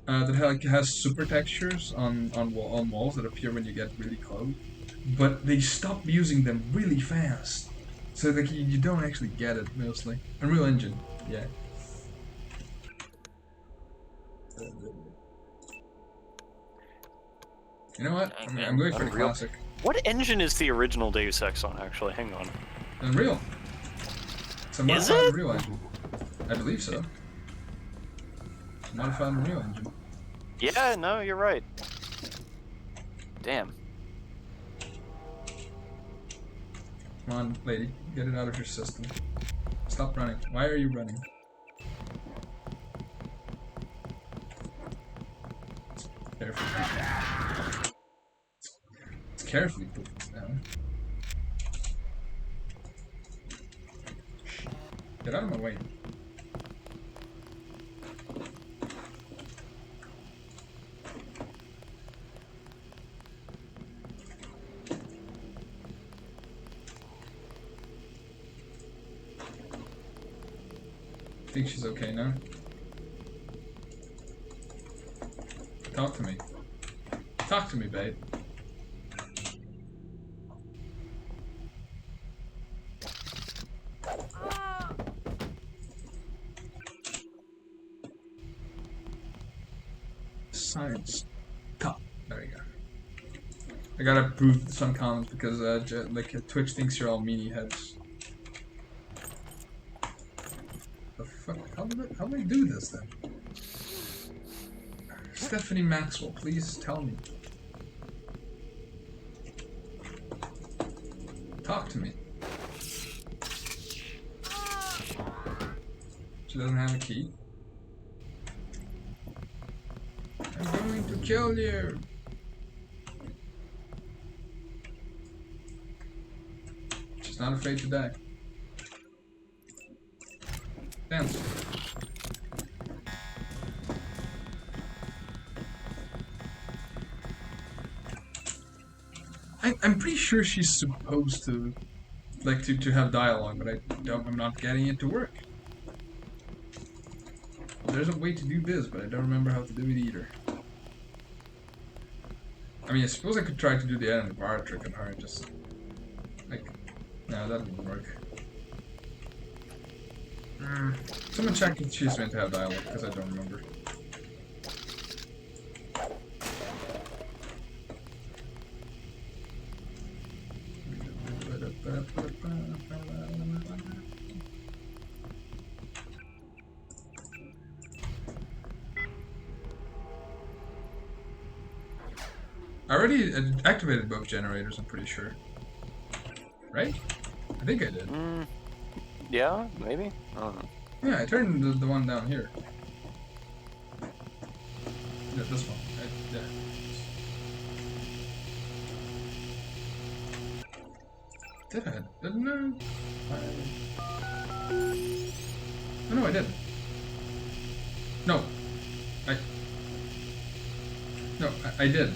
That has super textures on walls that appear when you get really close. But they stop using them really fast. So like you don't actually get it, mostly. Unreal Engine, yeah. You know what? I'm going for the classic. What engine is the original Deus Ex on, actually? Hang on. Unreal. It's a modified Unreal engine. I believe so. It's a modified Unreal engine. Yeah, no, you're right. Damn. Come on, lady. Get it out of your system. Stop running. Why are you running? Carefully. Let's carefully put this down. Get out of my way. I think she's okay now. Talk to me. Talk to me, babe. Science. Top. There we go. I gotta approve some comments because Twitch thinks you're all meanie heads. The fuck? How do I do this then? Stephanie Maxwell, please tell me. Talk to me. She doesn't have a key. I'm going to kill you. She's not afraid to die. Dance. I'm pretty sure she's supposed to, like, to have dialogue, but I'm not getting it to work. There's a way to do this, but I don't remember how to do it either. I mean, I suppose I could try to do the enemy bar trick on her, just, like, no, that wouldn't work. Someone check if she's meant to have dialogue, because I don't remember. I already activated both generators, I'm pretty sure. Right? I think I did. Yeah, maybe? I don't know. Yeah, I turned the one down here. Yeah, this one. Yeah. Did I? Didn't I? Oh, no, I didn't. No. I did.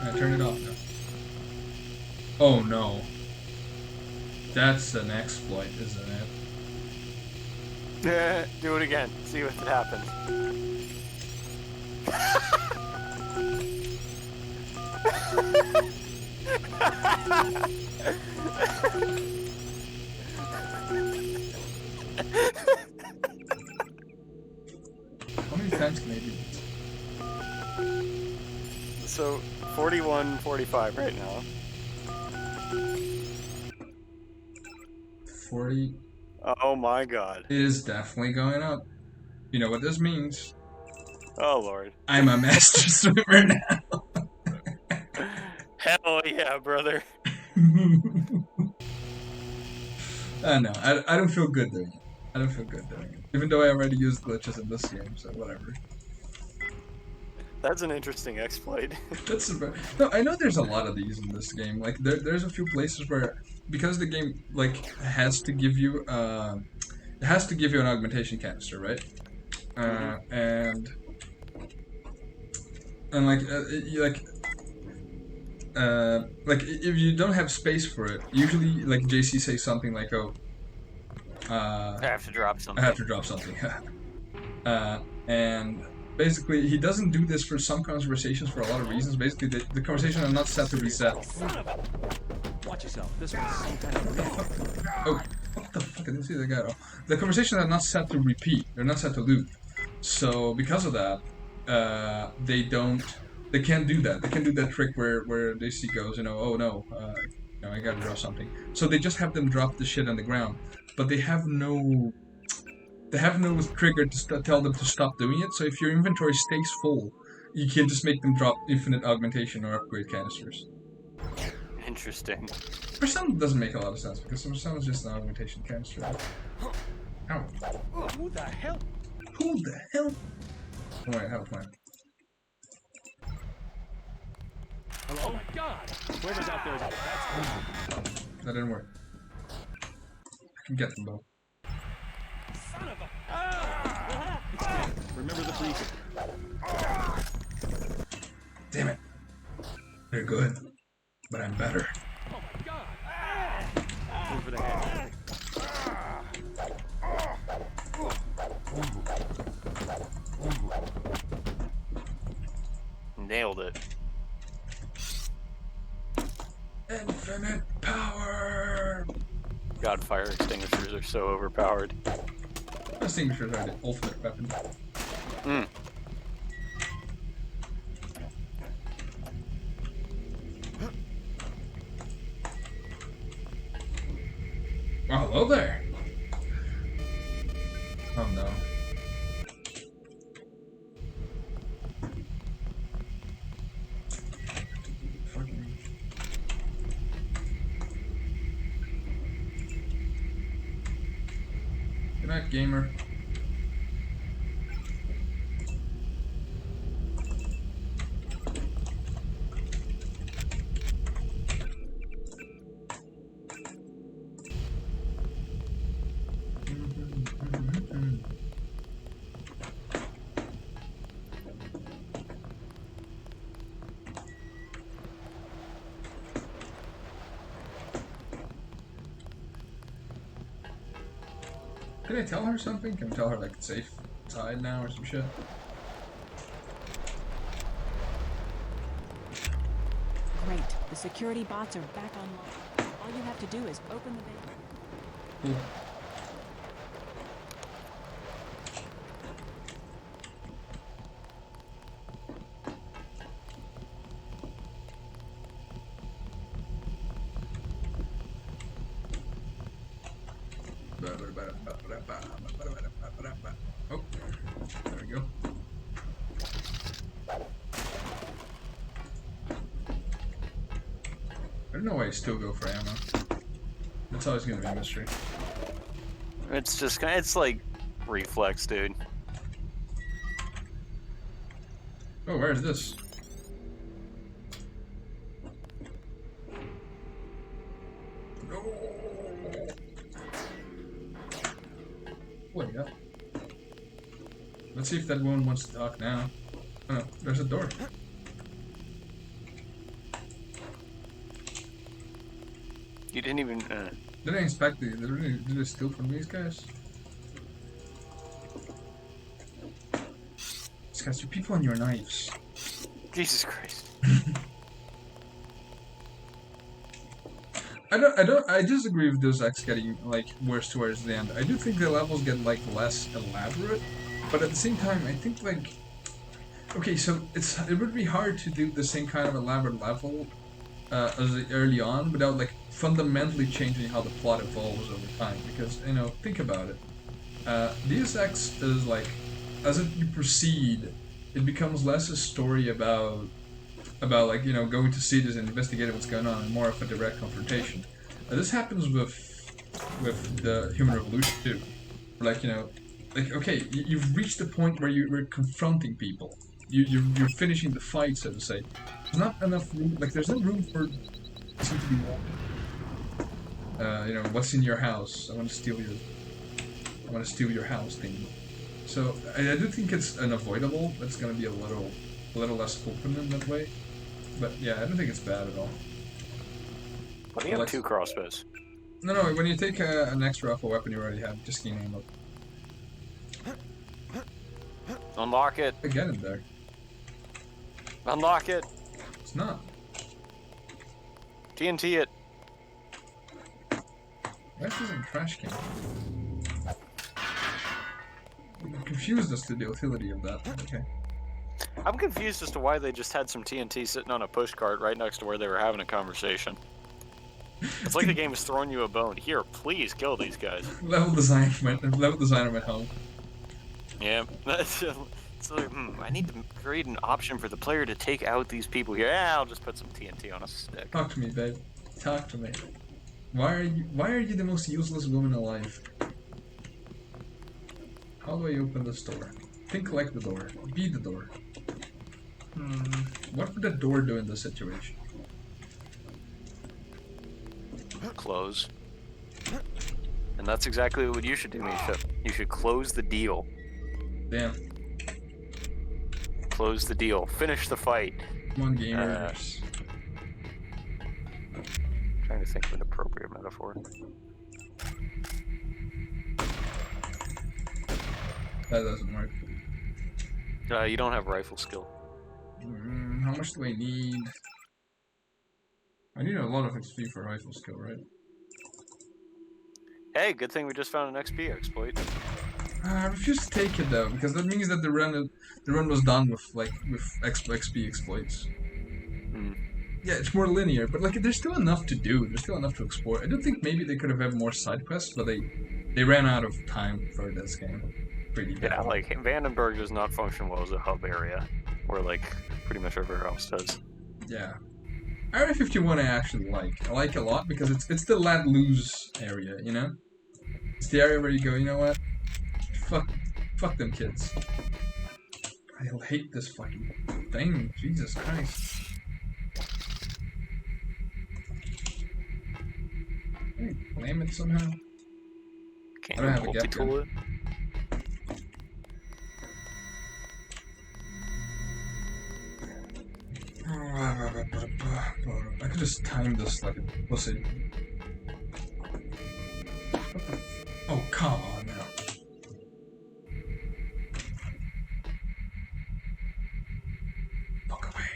I turned it off now. Oh no. That's an exploit, isn't it? Do it again. See what happens. How many times can I do this? So, 41-45 right now. 40. Oh my god. It is definitely going up. You know what this means? Oh lord. I'm a master swimmer now. Hell yeah, brother. No, I don't feel good doing it. I don't feel good doing it. Even though I already used glitches in this game, so whatever. That's an interesting exploit. No, I know there's a lot of these in this game. Like there's a few places where, because the game like has to give you an augmentation canister, right? And like if you don't have space for it, usually like JC says something like, "Oh, I have to drop something." I have to drop something. And basically, he doesn't do this for some conversations for a lot of reasons. Basically, the conversations are not set to reset. Watch yourself. This one's some kind of... Oh, what the fuck? I didn't see the guy. The conversations are not set to repeat. They're not set to loop. So because of that, they can't do that. They can't do that trick where DC goes, oh no, I gotta draw something. So they just have them drop the shit on the ground, but they have no trigger to tell them to stop doing it. So if your inventory stays full, you can just make them drop infinite augmentation or upgrade canisters. Interesting. For some, it doesn't make a lot of sense because for some, it's just an augmentation canister. Ow. Who the hell? Who the hell? Oh wait, I have a plan. Oh my god! Whoever's out there is out. That didn't work. I can get them though. Son of a... Remember the briefing. Damn it. They're good, but I'm better. Oh my god! Over the head. Nailed it. Infinite power! God, fire extinguishers are so overpowered. Extinguishers are the ultimate weapon. Hmm. Oh, hello there. Oh no. Fucking. Good night, gamer. Can I tell her something? Can we tell her like it's safe inside now or some shit? Great. The security bots are back online. All you have to do is open the bay. Cool. Oh, there we go. I don't know why I still go for ammo. That's always gonna be a mystery. It's just kind of, it's like reflex, dude. Oh, where's this? No. Wait up. Let's see if that woman wants to talk now. Oh no, there's a door. You didn't even. Did I inspect the? Did they steal from these guys? These guys, you people and your knives. Jesus Christ. I disagree with Deus Ex getting like worse towards the end. I do think the levels get like less elaborate, but at the same time, I think like, okay, so it would be hard to do the same kind of elaborate level as early on without like fundamentally changing how the plot evolves over time. Because you know, think about it. Deus Ex is like, as you proceed, it becomes less a story about like, you know, going to cities and investigating what's going on, and more of a direct confrontation. This happens with the Human Revolution too. Like, you know, like, okay, you've reached the point where you're confronting people. You're finishing the fight, so to say. There's not enough room. Like, there's no room for seem to be you know, what's in your house? I want to steal your house thing. So I do think it's unavoidable. It's gonna be a little less open in that way. But yeah, I don't think it's bad at all. But you have two crossbows. No, when you take an extra off a weapon you already have, just gain ammo. Unlock it. Get in there. Unlock it. It's not. TNT it. Why is this in a trash can? It confused us to the utility of that. Okay. I'm confused as to why they just had some TNT sitting on a pushcart right next to where they were having a conversation. It's like the game is throwing you a bone. Here, please kill these guys. Level designer went home. Yeah, it's like, I need to create an option for the player to take out these people here. Yeah, I'll just put some TNT on a stick. Talk to me, babe. Talk to me. Why are you the most useless woman alive? How do I open this door? Think like the door. Be the door. What would the door do in this situation? Close. And that's exactly what you should do, Misha. You should close the deal. Damn. Close the deal. Finish the fight. Come on, gamers. Trying to think of an appropriate metaphor. That doesn't work. You don't have rifle skill. How much do I need? I need a lot of XP for rifle skill, right? Hey, good thing we just found an XP exploit. I refuse to take it though, because that means that the run was done with XP exploits. Yeah, it's more linear, but like there's still enough to do. There's still enough to explore. I don't think maybe they could have had more side quests, but they ran out of time for this game. Pretty bad. Yeah, like Vandenberg does not function well as a hub area, where like pretty much everywhere else does. Yeah. Area 51 I actually like. I like a lot because it's the let loose area, you know? It's the area where you go, you know what? Fuck them kids. I hate this fucking thing. Jesus Christ. Can I name it somehow? Can't I don't have a gap multi-tool it. I could just time this like a pussy. Oh, come on now. Fuck away.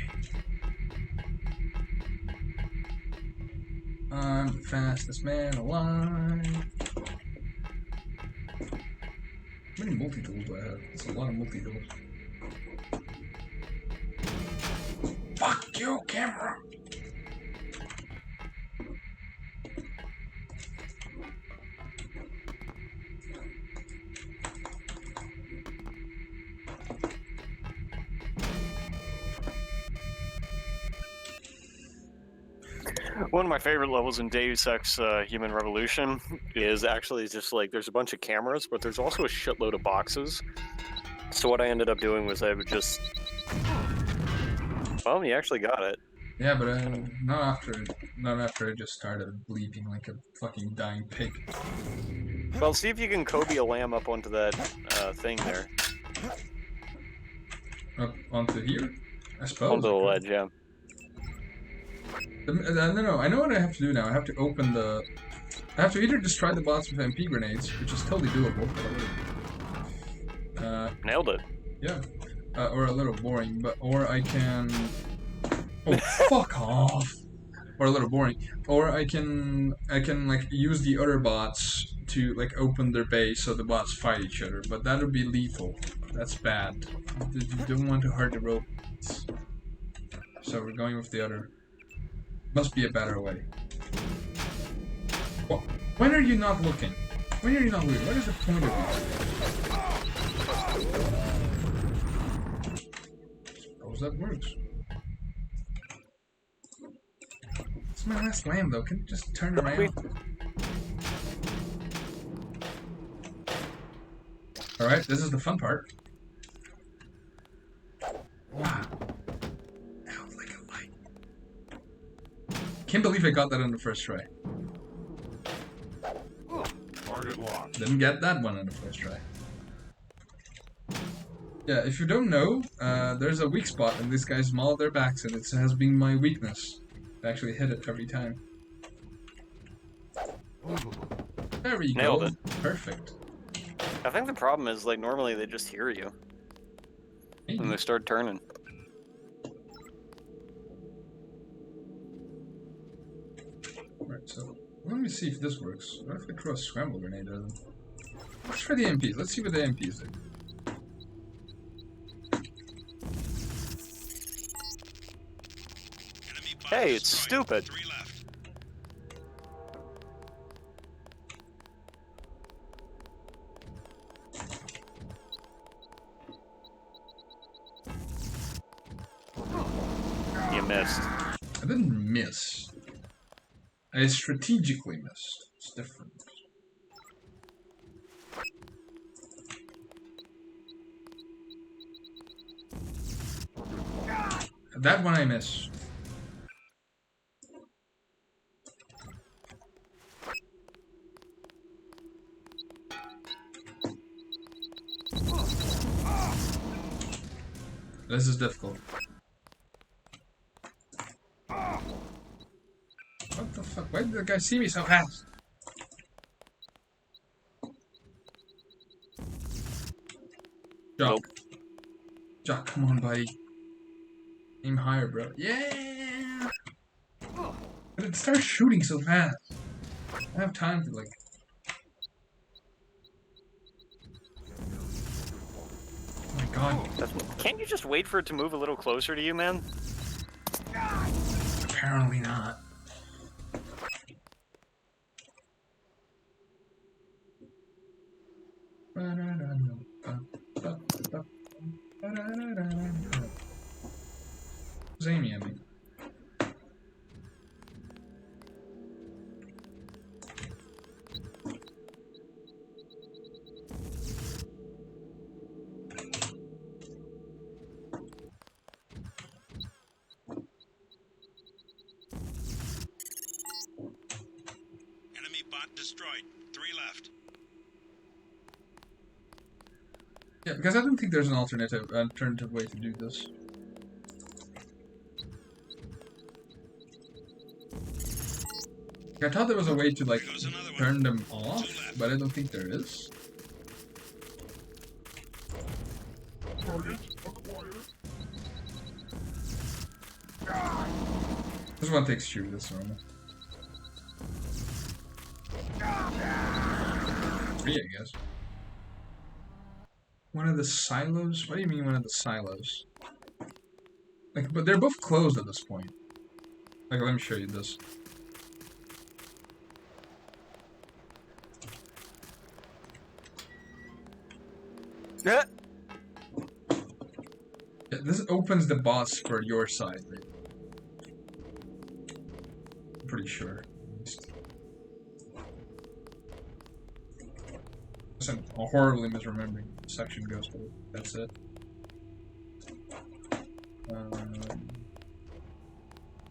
I'm the fastest man alive. How many multi-tools do I have? That's a lot of multi-tools. Fuck you, camera! One of my favorite levels in Deus Ex Human Revolution is actually just like there's a bunch of cameras, but there's also a shitload of boxes. So what I ended up doing was I would just... Well, you actually got it. Yeah, but not after I just started bleeping like a fucking dying pig. Well, see if you can Kobe a lamb up onto that thing there. Up onto here? I suppose. Onto the ledge, yeah. No, I know what I have to do now. I have to open the... I have to either destroy the bots with MP grenades, which is totally doable. Nailed it. Yeah. Or a little boring, but... Or I can... Oh, fuck off! Or a little boring. Or I can like, use the other bots to, like, open their base so the bots fight each other. But that would be lethal. That's bad. You don't want to hurt the robots. So we're going with the other... Must be a better way. Well, when are you not looking? When are you not looking? What is the point of this? Suppose that works. It's my last lamb though, can you just turn around? Alright, this is the fun part. Wow. Can't believe I got that on the first try. Target locked. Didn't get that one on the first try. Yeah, if you don't know, there's a weak spot and these guys maul their backs and it has been my weakness. I actually hit it every time. There we Nailed go. it. Perfect. I think the problem is, like, normally they just hear you. And they start turning. Alright, so let me see if this works. What if I throw a scramble grenade at them? Let's try the MPs. Let's see what the MPs do. Hey, it's stupid. You missed. I didn't miss. I strategically missed. It's different. That one I missed. This is difficult. What the fuck? Why did the guy see me so fast? Jock. Nope. Jock, come on, buddy. Aim higher, bro. Yeah! But it starts shooting so fast. I don't have time to, like... God. Can't you just wait for it to move a little closer to you, man? Apparently not. Who's aiming at me? Enemy bot destroyed. 3 left. Yeah, because I don't think there's an alternative way to do this. I thought there was a way to like turn them off, but I don't think there is. This one takes two, this normal. 3, I guess. One of the silos? What do you mean one of the silos? Like, but they're both closed at this point. Like, let me show you this. Yeah. Yeah, this opens the boss for your side, right? I'm pretty sure. I'm horribly misremembering the section goes, but that's it.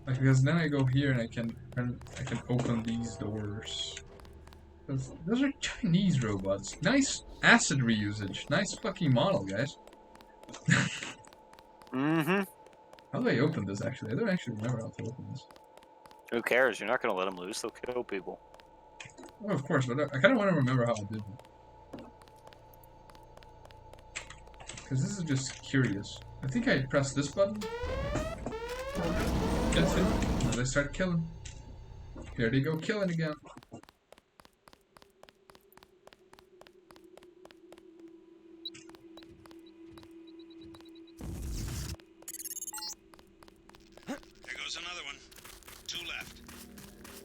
Like, because then I go here and I can open these doors. Those are Chinese robots. Nice acid reusage. Nice fucking model, guys. Mm-hmm. How do I open this, actually? I don't actually remember how to open this. Who cares? You're not gonna let them loose. They'll kill people. Oh, of course, but I kind of want to remember how I did it. Because this is just curious. I think I press this button. Gets it. And they start killing. Here they go killing again. There goes another one. 2 left.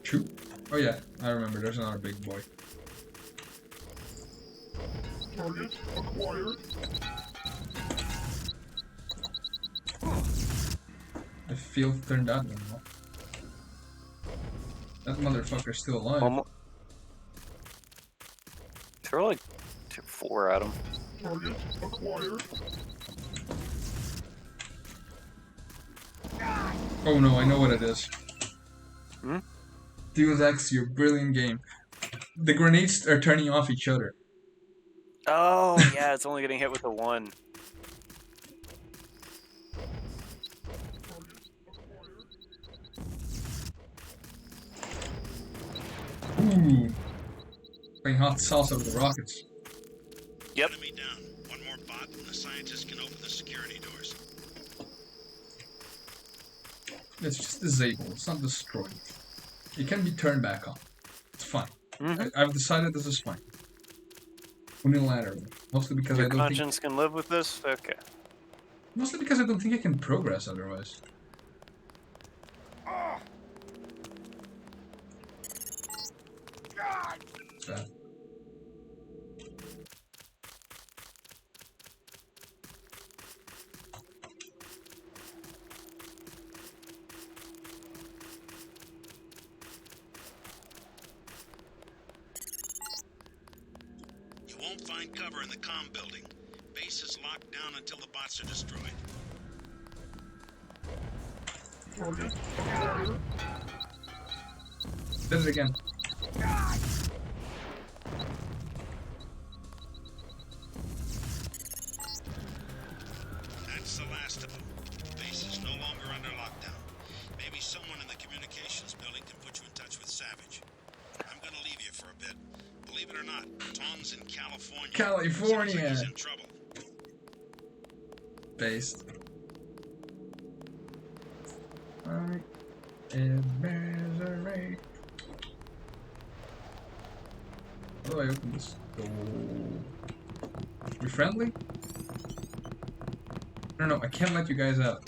2? Oh yeah, I remember. There's another big boy. Target acquired. The field turned out normal. That motherfucker's still alive. Throw like 4 at him. Target acquired. Oh no, I know what it is. Hmm? Deus Ex, your brilliant game. The grenades are turning off each other. Oh yeah, it's only getting hit with the 1. Ooh. Playing hot salsa with the rockets. Yep. Enemy down. 1 more bot and the scientists can open the security doors. It's just disabled, it's not destroyed. It can be turned back on. It's fine. Mm-hmm. I've decided this is fine. Unilaterally. Mostly because Your I don't conscience can live with this? Okay. Mostly because I don't think I can progress otherwise. Sad. You won't find cover in the comm building. Base is locked down until the bots are destroyed. Target acquired. Did it again. That's the last of them. Base is no longer under lockdown. Maybe someone in the communications building can put you in touch with Savage. I'm gonna leave you for a bit. Believe it or not, Tom's in California. California! Sounds like he's in trouble. Based. Alright. In misery. How do I open this door? Be friendly? No, I can't let you guys out.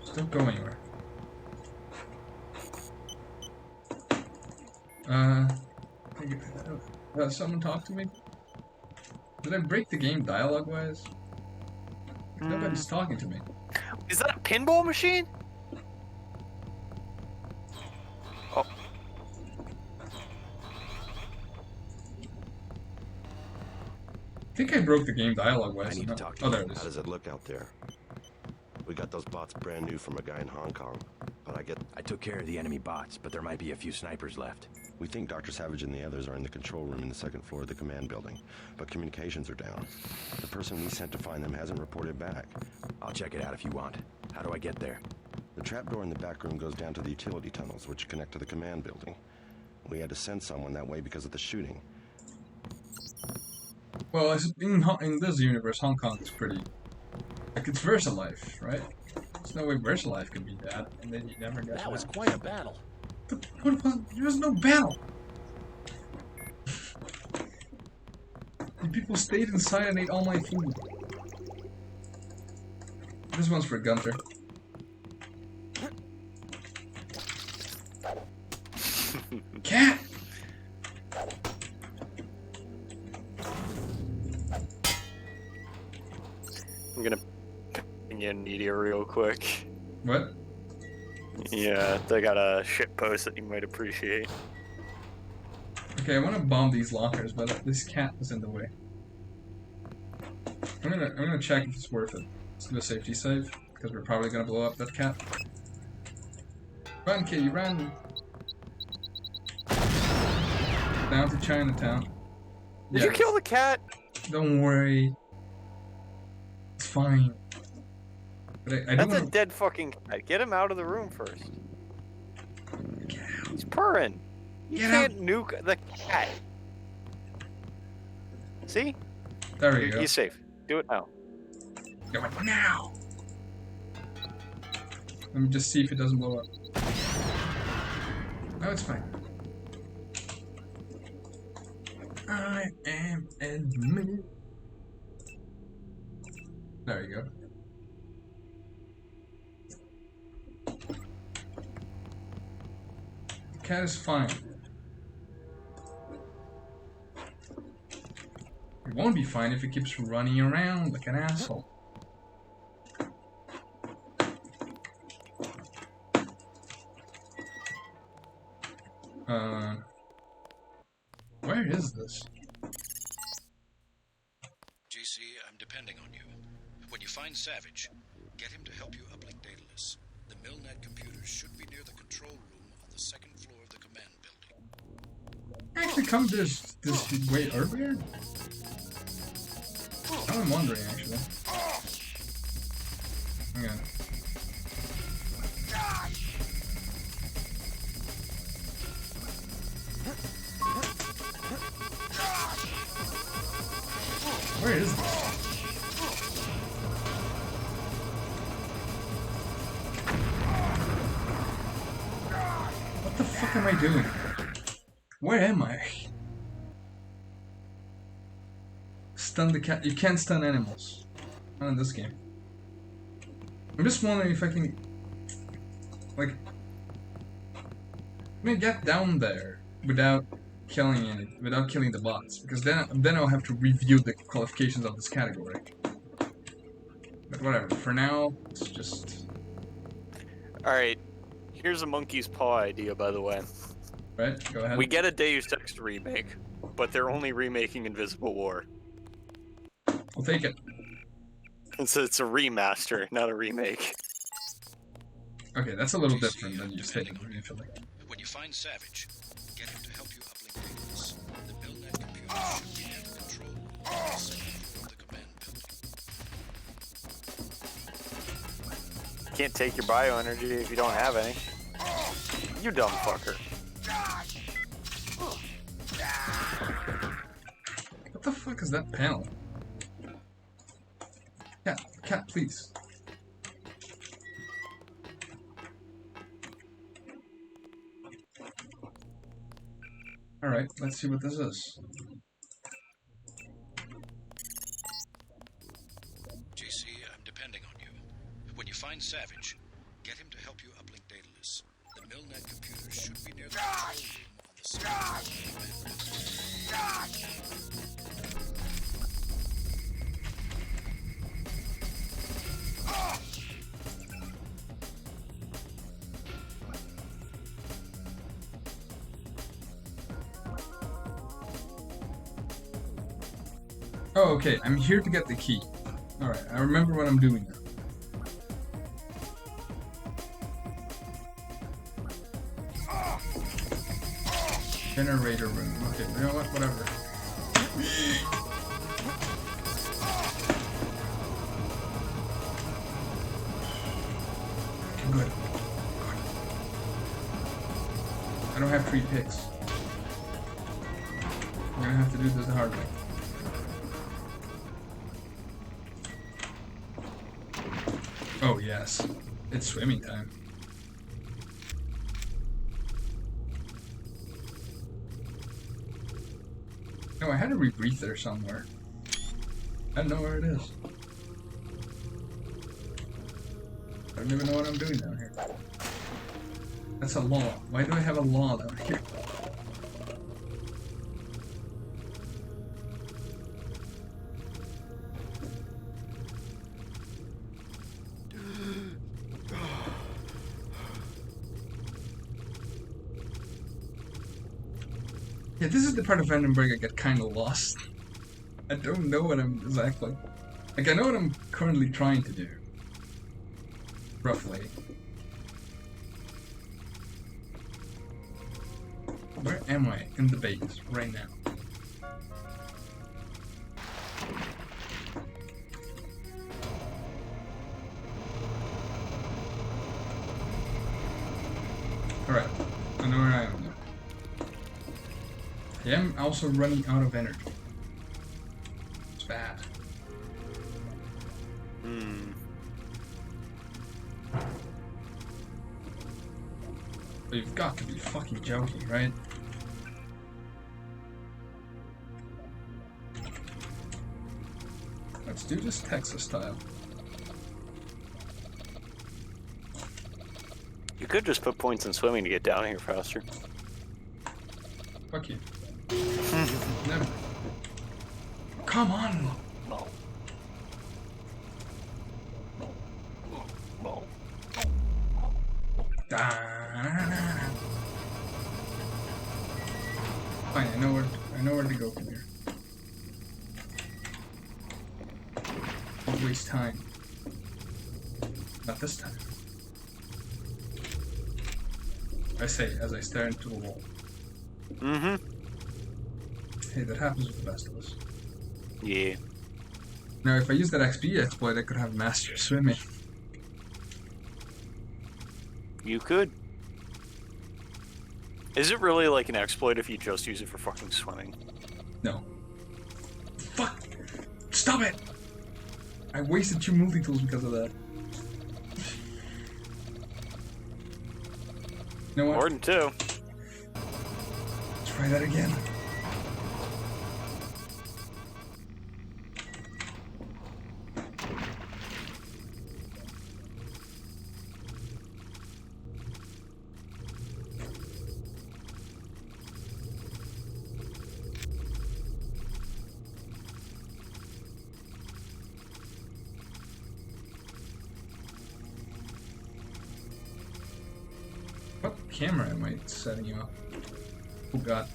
Just don't go anywhere. Someone talk to me? Did I break the game dialogue-wise? Nobody's talking to me. Is that a pinball machine? Oh. I think I broke the game dialogue-wise. I need to talk to Oh, you. there it is. How does it look out there? We got those bots brand new from a guy in Hong Kong, but I took care of the enemy bots, but there might be a few snipers left. we think Dr. Savage and the others are in the control room in the second floor of the command building, but communications are down. The person we sent to find them hasn't reported back. I'll check it out if you want. How do I get there? The trapdoor in the back room goes down to the utility tunnels, which connect to the command building. We had to send someone that way because of the shooting. Well, in this universe, Hong Kong is pretty... Like, it's VersaLife, right? There's no way VersaLife could be bad, and then you never get That was quite a battle. But there was no battle! The people stayed inside and ate all my food. This one's for Gunther. Cat! I'm gonna ping in media real quick. What? Yeah, they got a shit post that you might appreciate. Okay, I want to bomb these lockers, but this cat is in the way. I'm gonna check if it's worth it. Let's do a safety save, because we're probably gonna blow up that cat. Run, kitty, run! Down to Chinatown. Did you kill the cat? Don't worry. It's fine. But I That's don't a dead fucking cat. Get him out of the room first. He's purring. You can't nuke the cat. See? There we go. He's safe. Do it now. Do it now! Let me just see if it doesn't blow up. No, it's fine. I am admitted. There you go. The cat is fine. It won't be fine if it keeps running around like an asshole. Where is this? JC, I'm depending on you. When you find Savage, get him to help you uplink Daedalus. The Milnet computers should be near the control room on the second floor of the command building. Actually, come this way earlier? I'm wondering, actually. Okay. Where is this? What the fuck am I doing? Where am I? Stun the cat. You can't stun animals. Not in this game. I'm just wondering if I can... Like... I'm gonna get down there without killing any, without killing the bots, because then I'll have to review the qualifications of this category. But whatever. For now, it's just... Alright. Here's a monkey's paw idea, by the way. Right? Go ahead. We get a Deus Ex remake, but they're only remaking Invisible War. I'll take it. It's a remaster, not a remake. Okay, that's a little different than just taking it. When you find Savage, get him to help you uplink Daedalus. The Milnet computers should be near the control room on the second floor of the command building. Can't take your bioenergy if you don't have any. You dumb fucker. What the fuck is that panel? Cat, please. Alright, let's see what this is. JC, I'm depending on you. When you find Savage, get him to help you uplink Daedalus. The Milnet computers should be near the control room on the second Oh, okay, I'm here to get the key. Alright, I remember what I'm doing now. Generator room. Okay, you know what? Whatever. Okay, good. I don't have 3 picks. I'm gonna have to do this the hard way. Oh yes, it's swimming time. No, I had a rebreather somewhere. I don't know where it is. I don't even know what I'm doing down here. That's a law. Why do I have a law down here? Yeah, this is the part of Vandenberg I get kind of lost. I don't know what I'm exactly... Like, I know what I'm currently trying to do. Roughly. Where am I in the base right now? Alright, I know where I am now. I am also running out of energy. It's bad. But you've got to be fucking joking, right? Let's do this Texas style. You could just put points in swimming to get down here faster. Fuck you. Never. Come on! Fine, I know where to go from here. Don't waste time. Not this time. I say as I stare into a wall. Mm-hmm. Hey, that happens with the best of us. Yeah. Now, if I use that XP exploit, I could have master swimming. You could. Is it really like an exploit if you just use it for fucking swimming? No. Fuck! Stop it! I wasted 2 multi-tools because of that. You know what? More than 2. Let's try that again. What camera am I setting you up? Oh god.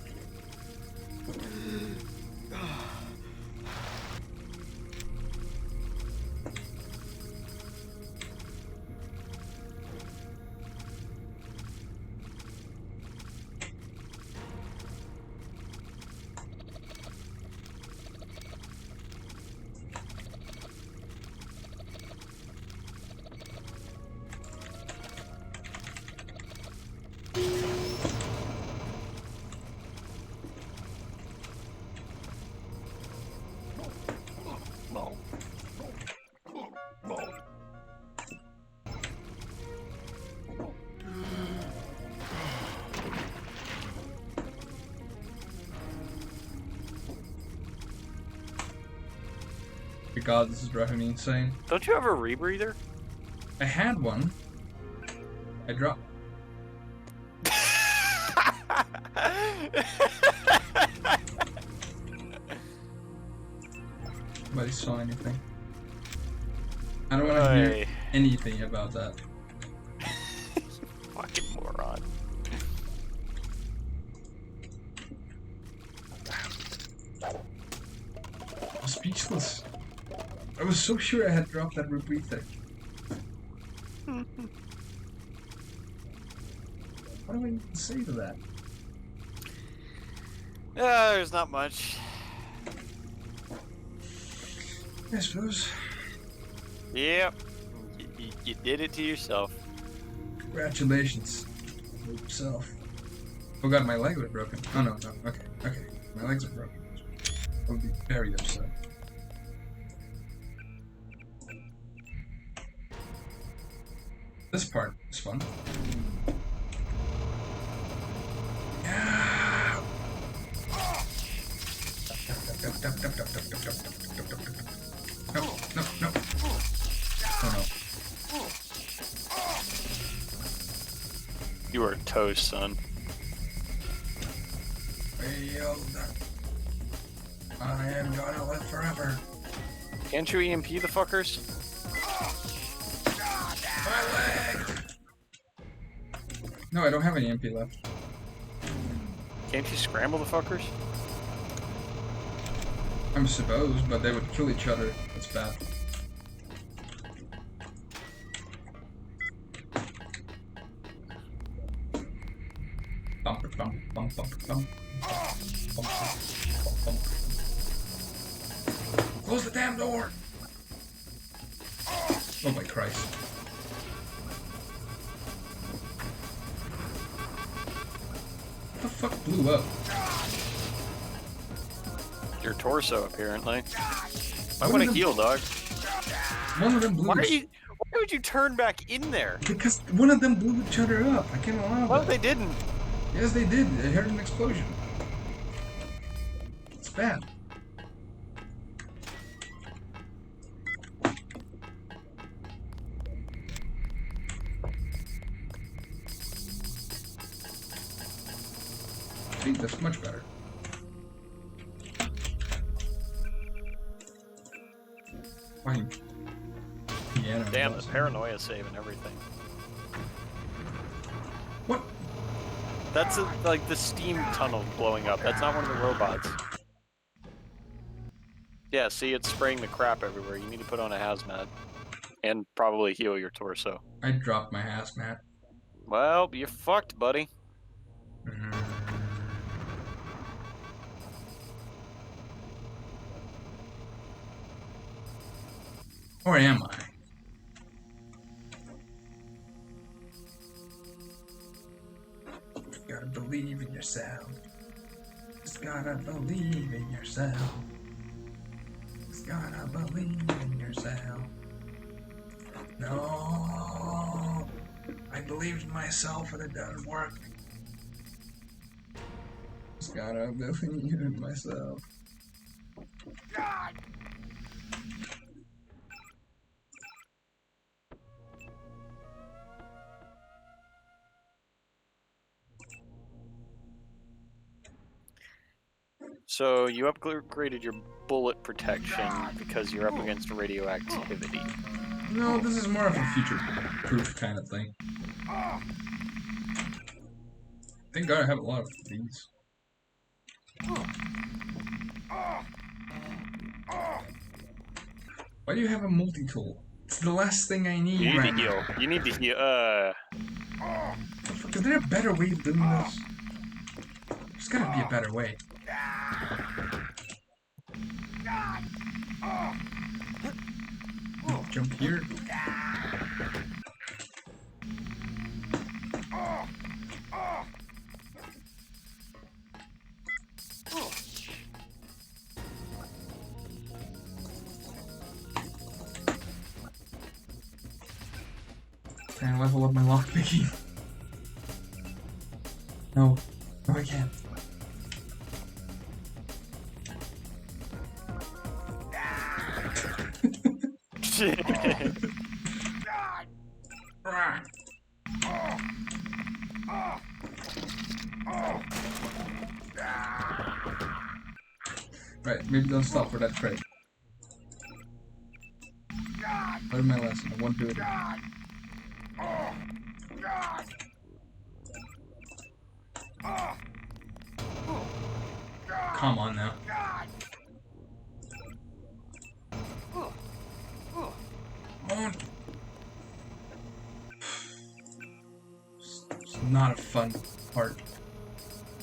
god, this is driving me insane. Don't you have a rebreather? I had one. I dropped. Nobody saw anything. I don't want to hear anything about that. Fucking moron. I'm speechless. I was so sure I had dropped that rebreather. What do I even say to that? There's not much. I suppose. Yep. You did it to yourself. Congratulations. Yourself. Oh god, my leg was broken. Oh no, no. Okay, okay. My legs are broken. I would be very upset. This part is fun. Yeah. No, no, no. Oh no. You are toast, son. I am gonna live forever. Can't you EMP the fuckers? My leg! No, I don't have any EMP left. Can't you scramble the fuckers? I'm supposed, but they would kill each other. That's bad. Bump, bump, bump, bump, bump. Bump, bump, bump. Close the damn door! Oh my Christ. What the fuck blew up? Your torso, apparently. I want to heal, dog. One of them blew. Why would you turn back in there? Because one of them blew each other up. I can't allow that. Well, they didn't. Yes, they did. I heard an explosion. It's bad. See, that's much better. Why? Yeah. Damn, the paranoia saving everything. What? That's like the steam tunnel blowing up. That's not one of the robots. Yeah, see, it's spraying the crap everywhere. You need to put on a hazmat. And probably heal your torso. I dropped my hazmat. Well, you're fucked, buddy. Or am I? You gotta believe in yourself. Just gotta believe in yourself. Just gotta believe in yourself. No, I believed in myself and it doesn't work. Just gotta believe in myself. God. So you upgraded your bullet protection because you're up against radioactivity. No, this is more of a future-proof kind of thing. Thank God I have a lot of these. Why do you have a multi-tool? It's the last thing I need. You need to heal. You need to heal. Is there a better way of doing this? There's gotta be a better way. Jump here. Trying to level up my lockpicking. No. No, I can't. Right, maybe don't stop for that crate. Learn my lesson. I won't do it again. Come on now. It's not a fun part.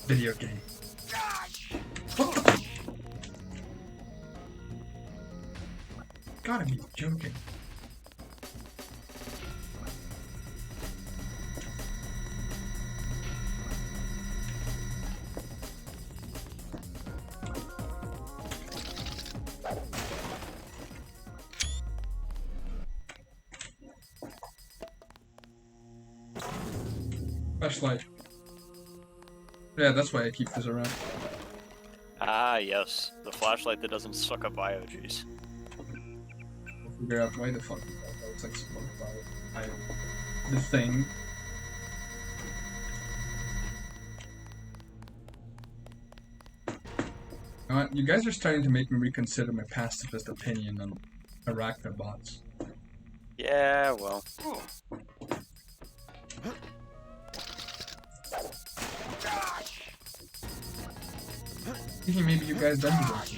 Video game. What the? Gotta be joking. Flashlight. Yeah, that's why I keep this around. Ah, yes. The flashlight that doesn't suck up bio juice. We'll figure out why the fuck that looks like some bio. The thing. You guys are starting to make me reconsider my pacifist opinion on arachnobots. Yeah, well. Thinking maybe you guys don't do that.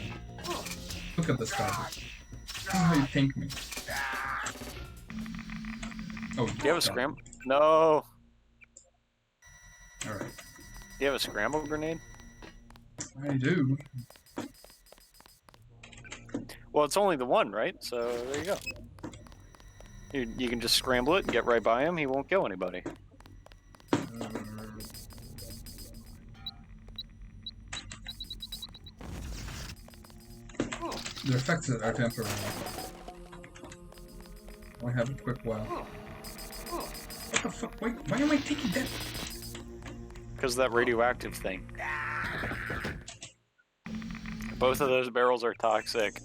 Look at this garbage. This is how you pink me. Oh, do you have a scramble? No. Alright. Do you have a scramble grenade? I do. Well, it's only the one, right? So there you go. You can just scramble it and get right by him. He won't kill anybody. The effects are temporary. I have a quick while. What the fuck? Why am I taking that? Because that radioactive thing. Both of those barrels are toxic.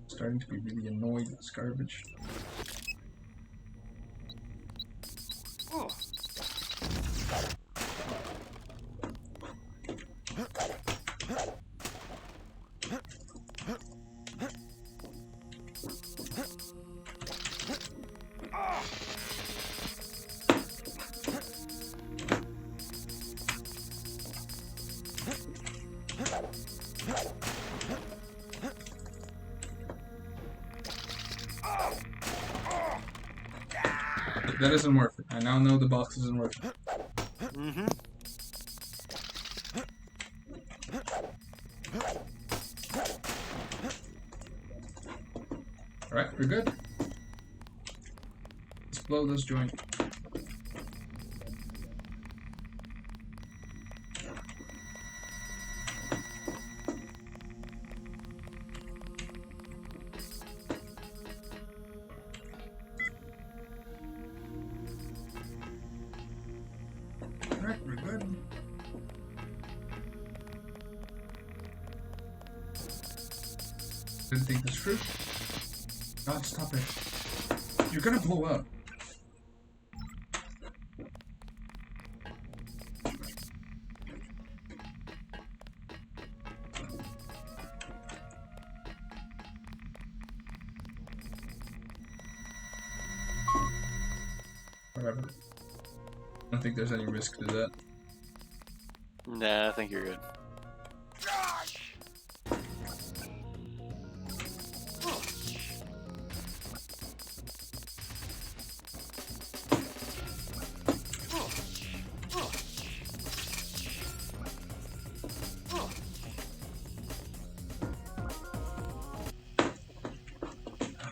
Starting to be really annoyed with this garbage. That isn't worth it. I now know the box isn't worth it. Mm-hmm. Alright, we're good. Let's blow this joint. Alright, we're good. Didn't think this through. God, stop it. You're gonna blow up. Whatever. I don't think there's any risk to that. Nah, I think you're good.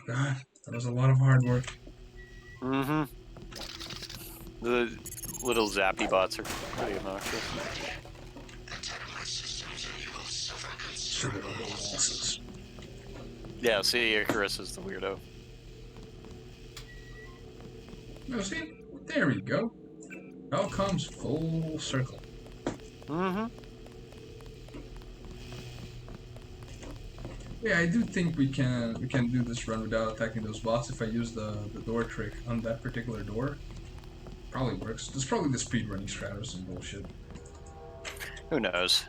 God, that was a lot of hard work. Mm-hmm. The little zappy bots are pretty obnoxious. Yeah, see, Icarus is the weirdo. No, see? There we go. It all comes full circle. Mm-hmm. Yeah, I do think we can do this run without attacking those bots if I use the door trick on that particular door. Probably works. That's probably the speedrunning strat or some bullshit. Who knows?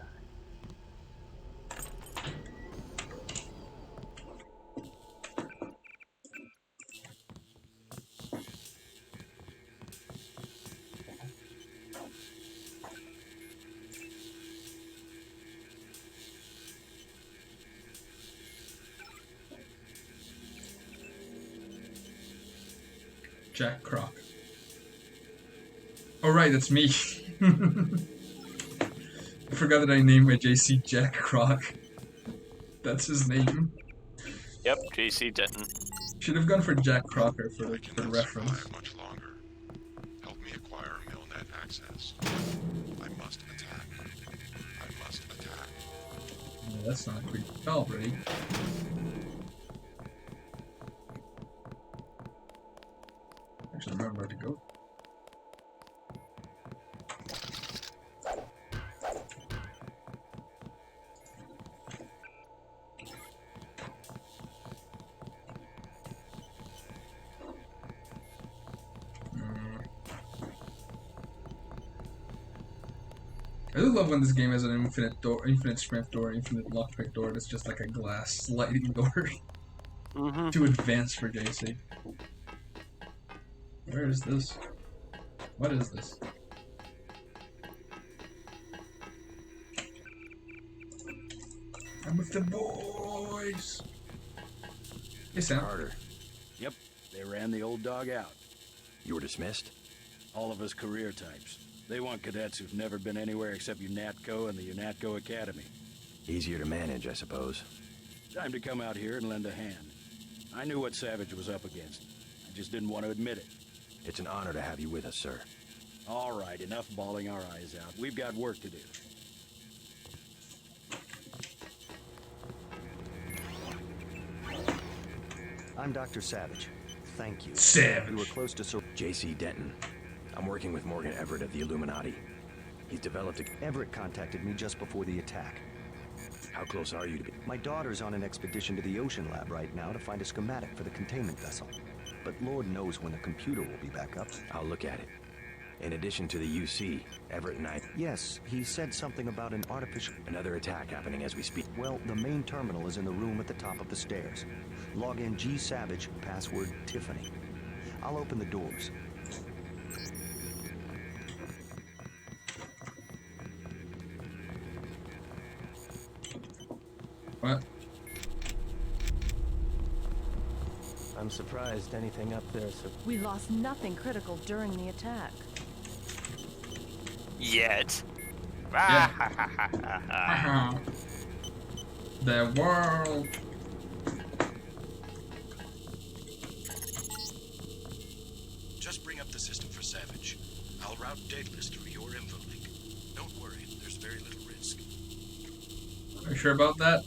Jack Croc. Oh right, that's me. I forgot that I named my JC Jack Croc. That's his name. Yep, JC Denton. Should have gone for Jack Crocker for I the cannot reference. survive much longer. Help me acquire MailNet access. I must attack. I must attack. Yeah, that's not a quick spell, buddy. Actually, remember where to go. I do love when this game has an infinite door, infinite strength door, infinite lockpick door that's just like a glass sliding door. Too advanced for JC. Where is this? What is this? I'm with the boys! Hey Sam. Carter, Yep, they ran the old dog out. you were dismissed? All of us career types. They want cadets who've never been anywhere except UNATCO and the UNATCO Academy. Easier to manage, I suppose. Time to come out here and lend a hand. I knew what Savage was up against. I just didn't want to admit it. It's an honor to have you with us, sir. All right, enough bawling our eyes out. We've got work to do. I'm Dr. Savage. Thank you. Savage. You were close to JC Denton. I'm working with Morgan Everett of the Illuminati. He's developed a... Everett contacted me just before the attack. How close are you to be... My daughter's on an expedition to the ocean lab right now to find a schematic for the containment vessel. But Lord knows when the computer will be back up. I'll look at it. In addition to the UC, Everett and I... Yes, he said something about an artificial... Another attack happening as we speak. Well, the main terminal is in the room at the top of the stairs. Log in G Savage, password Tiffany. I'll open the doors. What? I'm surprised anything up there so... We lost nothing critical during the attack. Yet. Yeah. The world. Just bring up the system for Savage. I'll route Daedalus through your info link. Don't worry, there's very little risk. Are you sure about that?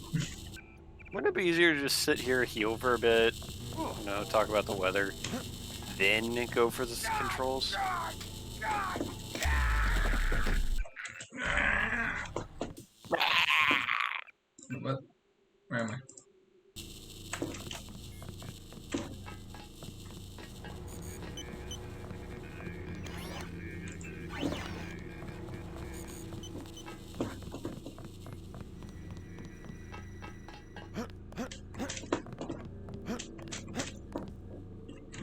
Wouldn't it be easier to just sit here, heal for a bit, you know, talk about the weather, then go for the controls? What? Where am I?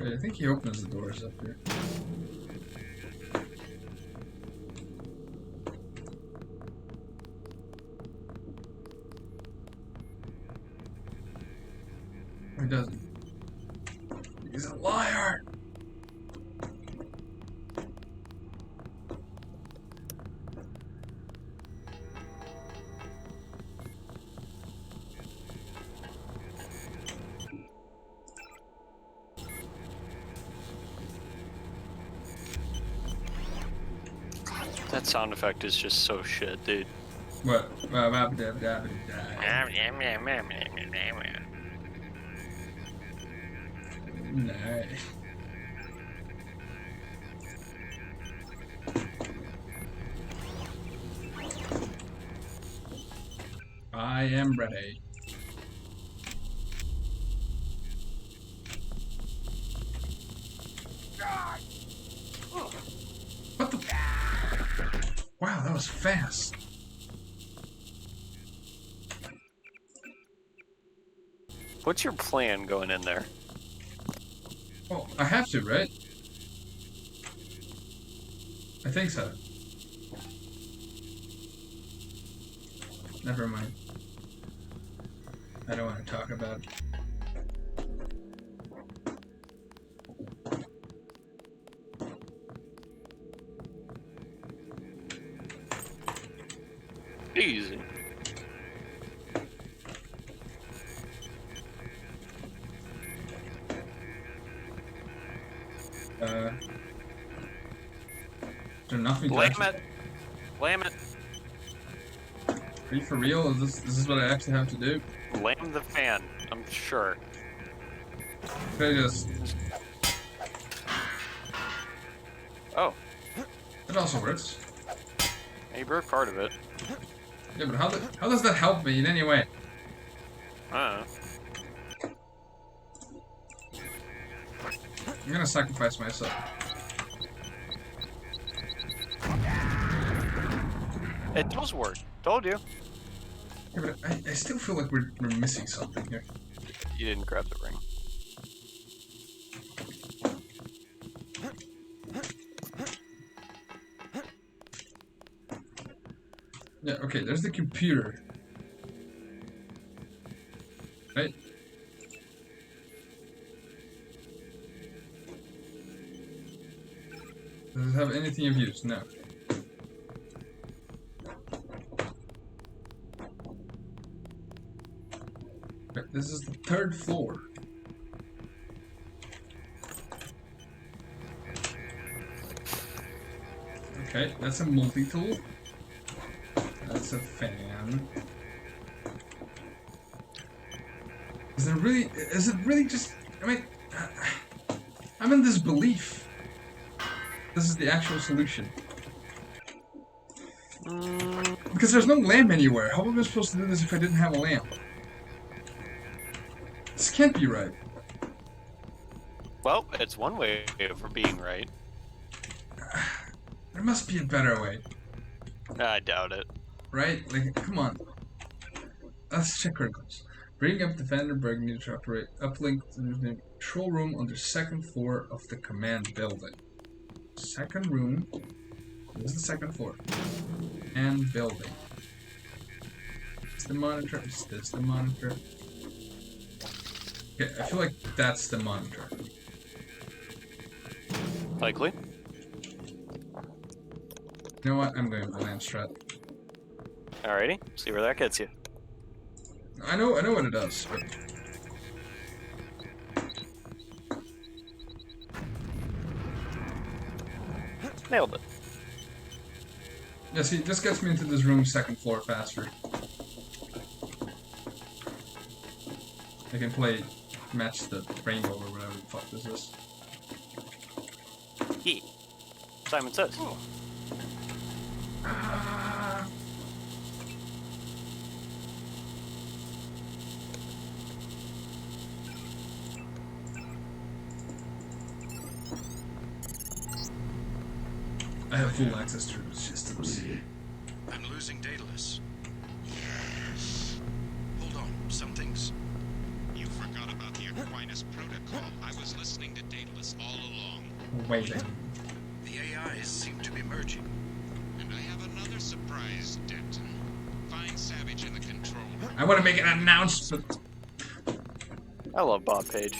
Wait, I think he opens the doors up here. He doesn't. He's a liar! That sound effect is just so shit, dude. What? Nah. I am ready. What the? Wow, that was fast. What's your plan going in there? Well, I have to, right? I think so. Never mind. I don't want to talk about it. Easy. Is there nothing to Lam actually... it. Lam it. Are you for real? Is this what I actually have to do? Lam the fan, I'm sure. Could I just... Oh. It also works. You broke part of it. Yeah, but how does that help me in any way? I don't know. I'm gonna sacrifice myself. It does work. Told you. Yeah, but I still feel like we're missing something here. You didn't grab the ring. Yeah, okay, there's the computer. Right? Does it have anything of use? No. Okay, this is the 3rd floor. Okay, that's a multi-tool. That's a fan. Is it really just, I mean, I'm in disbelief. This is the actual solution. Because there's no lamp anywhere. How am I supposed to do this if I didn't have a lamp? This can't be right. Well, it's one way for being right. There must be a better way. I doubt it. Right? Like, come on. Let's check criticals. Bring up the Vandenberg needed to operate uplink to the control room on the 2nd floor of the command building. 2nd room. This is the 2nd floor. And building. Is the monitor? Is this the monitor? Okay, I feel like that's the monitor. Likely. You know what? I'm going with the lamp strat. Alrighty, see where that gets you. I know what it does, but... Nailed it. Yeah, see, this gets me into this room 2nd floor faster. I can match the rainbow or whatever the fuck this is. Yeah. Simon says. I have full access to the systems. I'm losing Daedalus. Yes. Hold on, some things. You forgot about the Aquinas protocol. I was listening to Daedalus all along. Waiting. The AIs seem to be merging. And I have another surprise, Denton. Find Savage in the control room. I want to make an announcement. I love Bob Page.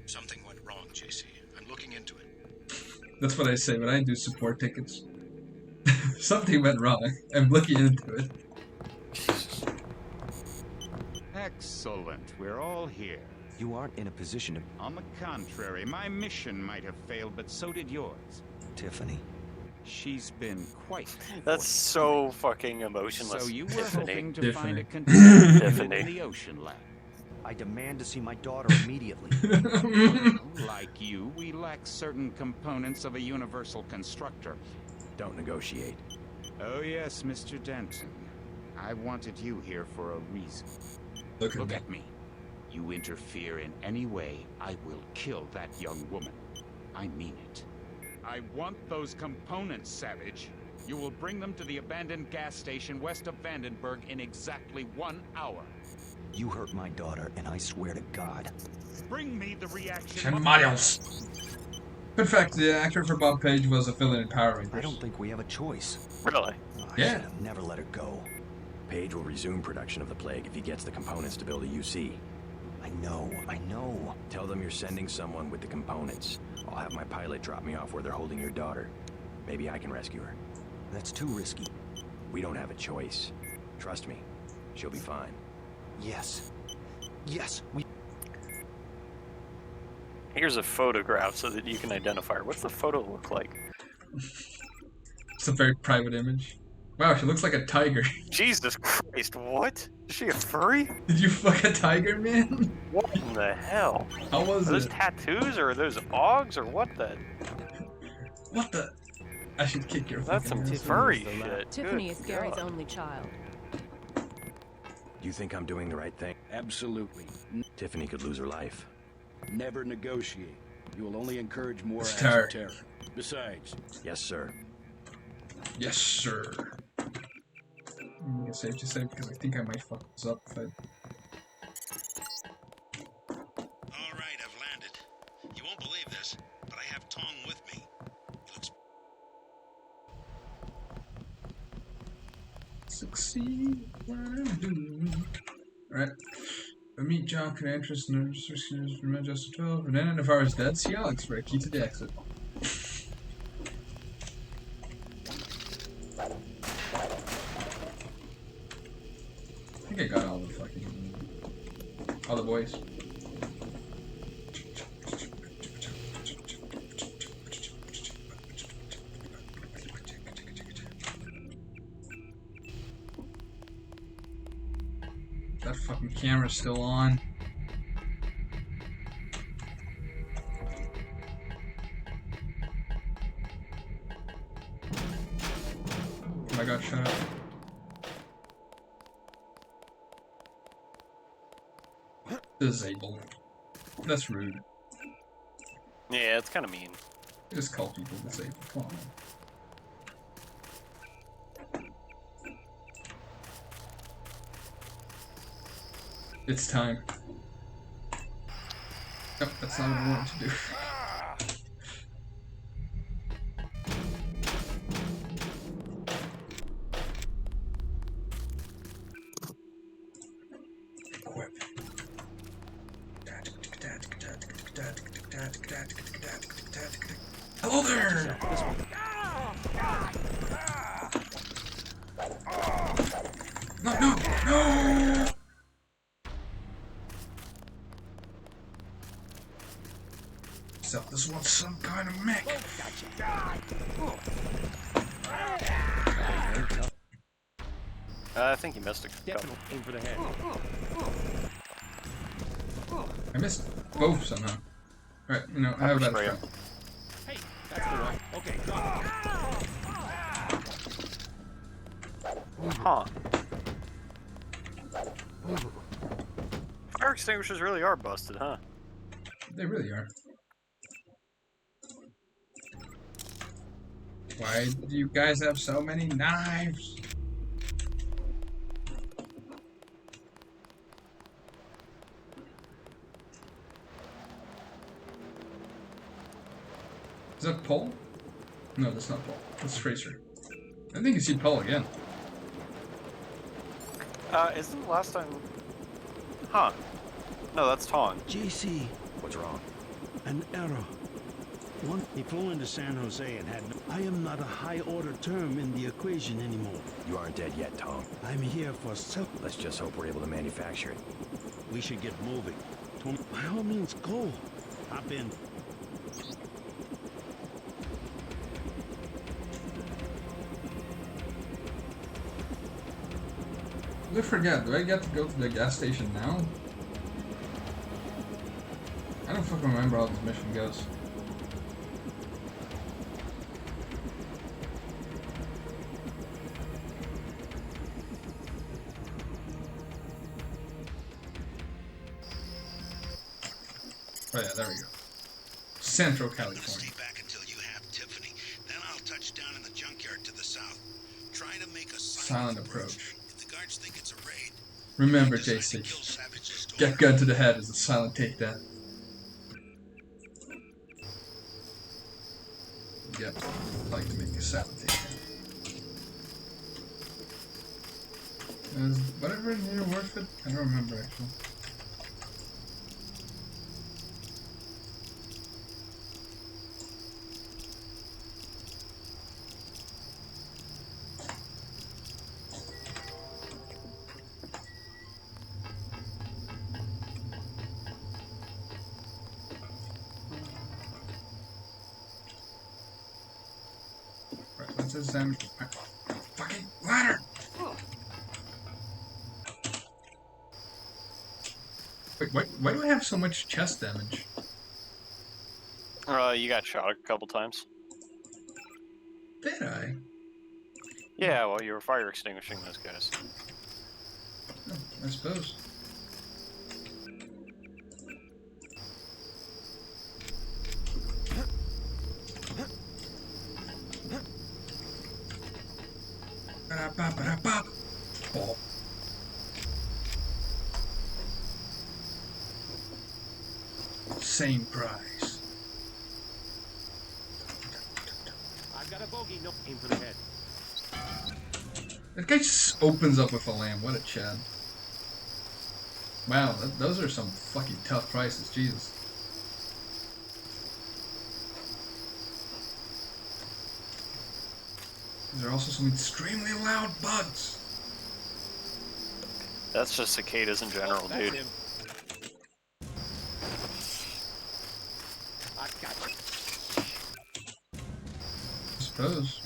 Something went wrong, JC. I'm looking into it. That's what I say when I do support tickets. Something went wrong. I'm looking into it. Excellent. We're all here. You aren't in a position to... On the contrary, my mission might have failed, but so did yours. Tiffany. She's been quite... That's so fucking emotionless. So you were Tiffany. hoping to Tiffany. find a container Tiffany. in the ocean lab. I demand to see my daughter immediately. Like you, we lack certain components of a universal constructor. Don't negotiate. Oh yes, Mr. Denton. I wanted you here for a reason. Look at me. You interfere in any way, I will kill that young woman. I mean it. I want those components, Savage. You will bring them to the abandoned gas station west of Vandenberg in exactly 1 hour. You hurt my daughter, and I swear to God. Bring me the reaction. In fact, the actor for Bob Page was a villain in Power Rangers. I don't think we have a choice. Really? I should have never let her go. Page will resume production of the plague if he gets the components to build a UC. I know. Tell them you're sending someone with the components. I'll have my pilot drop me off where they're holding your daughter. Maybe I can rescue her. That's too risky. We don't have a choice. Trust me, she'll be fine. Yes, we... Here's a photograph so that you can identify her. What's the photo look like? It's a very private image. Wow, she looks like a tiger. Jesus Christ, what? Is she a furry? Did you fuck a tiger, man? What in the hell? How was Are those it? tattoos or are those ogs or what the? What the? I should kick your That's some fucking furry shit. Tiffany Good is Gary's God. only child. You think I'm doing the right thing? Absolutely. Tiffany could lose her life. Never negotiate. You will only encourage more acts Star. of terror. Besides... Yes, sir. Yes, sir. I'm gonna save to save because I think I might fuck this up if I... Alright, I've landed. You won't believe this, but I have Tong with me. He looks... Succeed what I'm doing. Alright. I meet John Canantris and from Manchester 12. And then Navarro's dead. See Alex for a key to the exit. I think I got all the boys. That fucking camera's still on. Oh my god, shut up. Disabled. That's rude. Yeah, it's kind of mean. Just call people disabled. Come on. It's time. Nope, that's not what I wanted to do. Equip. Hello there! No! So this one's some kind of mech. I think you missed a couple. Aim for the head. I missed both somehow. Alright, you know, how about a try? Hey, that's the one. Okay, drop it. Huh. Fire extinguishers really are busted, huh? They really are. Why do you guys have so many knives? Is that Paul? No, that's not Paul. That's Tracer. I think you see Paul again. Isn't the last time... Huh. No, that's Tong. JC. What's wrong? An error. He flew into San Jose and had no... I am not a high-order term in the equation anymore. You aren't dead yet, Tom. I'm here for self... Let's just hope we're able to manufacture it. We should get moving. Tony, by all means, go. Hop in. I forget, do I get to go to the gas station now? I don't fucking remember how this mission goes. Oh yeah, there we go. Central I'm gonna California. stay back until you have Tiffany. Then I'll touch down in the junkyard to the south. Try to make a silent approach. If the guards think it's a raid, Remember, JC. Get gun to the head is a silent takedown. Yep, I'd like to make a silent takedown. Is whatever in here worth it? I don't remember actually. Right, let's examine. Fucking ladder! Wait, why do I have so much chest damage? You got shot a couple times. Did I? Yeah, well, you were fire extinguishing those guys. Oh, I suppose. Oh. Same price. I've got a bogey. No, aim for the head. That guy just opens up with a lamb. What a chad. Wow, those are some fucking tough prices. Jesus. These are also some extremely loud bugs. That's just cicadas in general, dude. Him. I got you. I suppose.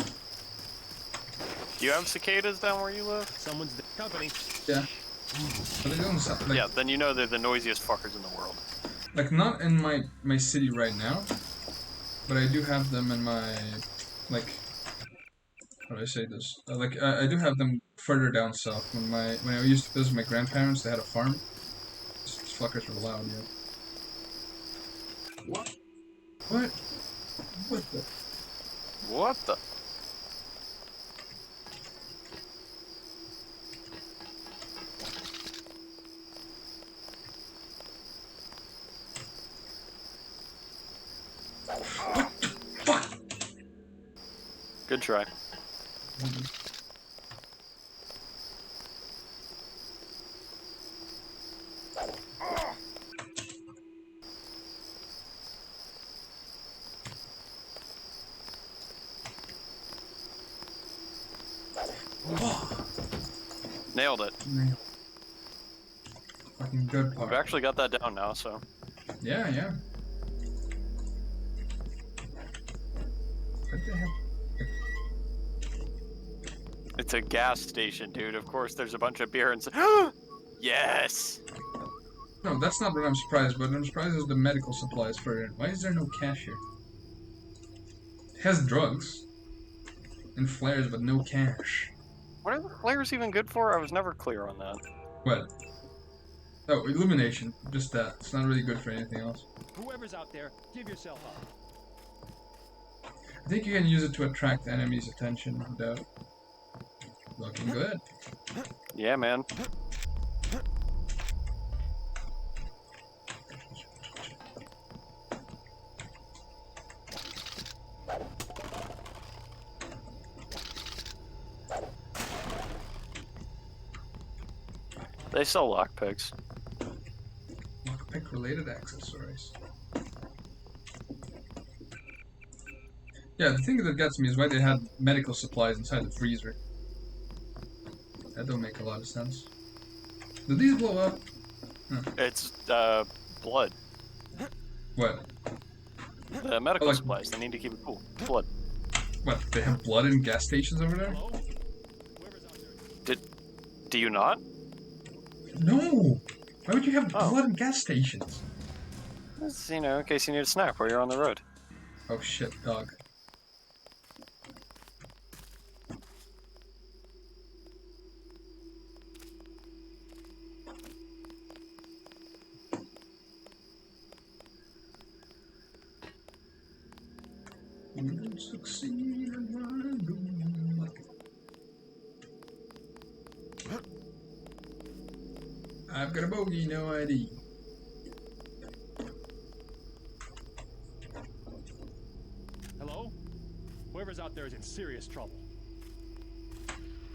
Do you have cicadas down where you live? Someone's the company. Yeah. But they don't sound like, Yeah, then you know they're the noisiest fuckers in the world. like not in my city right now, but I do have them in my, like, how do I say this? Like I do have them further down south. When I used to visit my grandparents, they had a farm. These fuckers were loud, yeah. What? What? What the? What the? What the fuck? Good try. Nailed it. Nailed. Fucking good part. We've actually got that down now, so. Yeah, yeah. What the hell? It's a gas station, dude. Of course, there's a bunch of beer and. Yes. No, that's not what I'm surprised, but I'm surprised is the medical supplies for it. Why is there no cash here? It has drugs and flares, but no cash. What are the flares even good for? I was never clear on that. What? Oh, illumination. Just that. It's not really good for anything else. Whoever's out there, give yourself up. I think you can use it to attract enemies' attention, no doubt. Looking good. Yeah, man. They sell lockpicks. Lockpick related accessories. Yeah, the thing that gets me is why they had medical supplies inside the freezer. That don't make a lot of sense. Did these blow up? Huh. It's, blood. What? The medical supplies. They need to keep it cool. Blood. What? They have blood in gas stations over there? Do you not? No! Why would you have blood in gas stations? It's, you know, in case you need a snack while you're on the road. Oh shit, dog. We'll succeed in one. I've got a bogey, no ID. Hello? Whoever's out there is in serious trouble.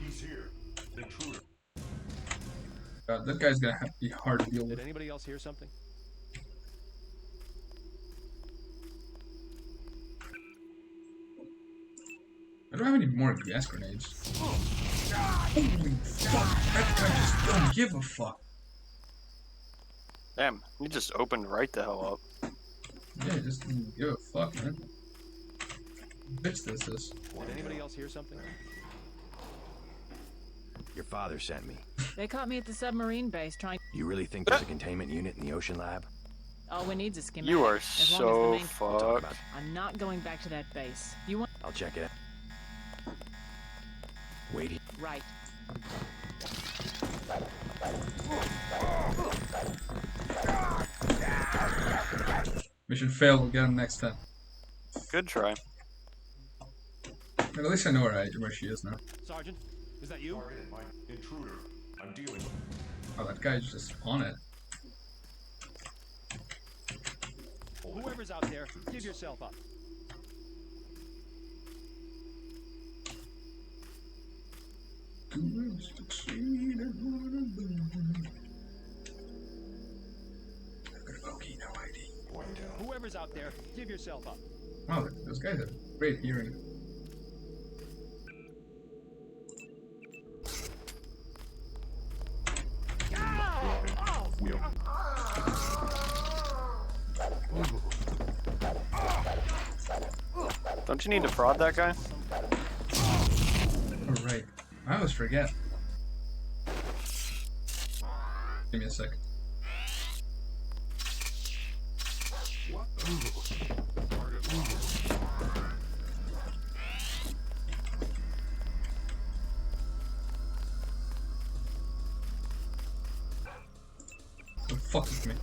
He's here. Intruder. God, that guy's gonna have to be hard to deal with. Did anybody else hear something? I don't have any more gas grenades. Holy fuck, that guy just don't give a fuck. Damn, you just opened right the hell up. Yeah, just didn't give a fuck, man. Bitch, this is. Did anybody else hear something? Your father sent me. They caught me at the submarine base trying. You really think there's a containment unit in the ocean lab? All we need's a schematic. You are as long so as the fucked. I'm not going back to that base. You want? I'll check it out. Wait here. Right. Mission failed, we'll get him next time. Good try. At least I know where she is now. Sergeant, is that you? Intruder. I'm dealing. Oh, that guy's just on it. Whoever's out there, give yourself up. Whoever's out there, give yourself up. Wow, those guys have great hearing. Don't you need to fraud that guy? Oh, right. I always forget. Give me a sec. Don't fuck with me.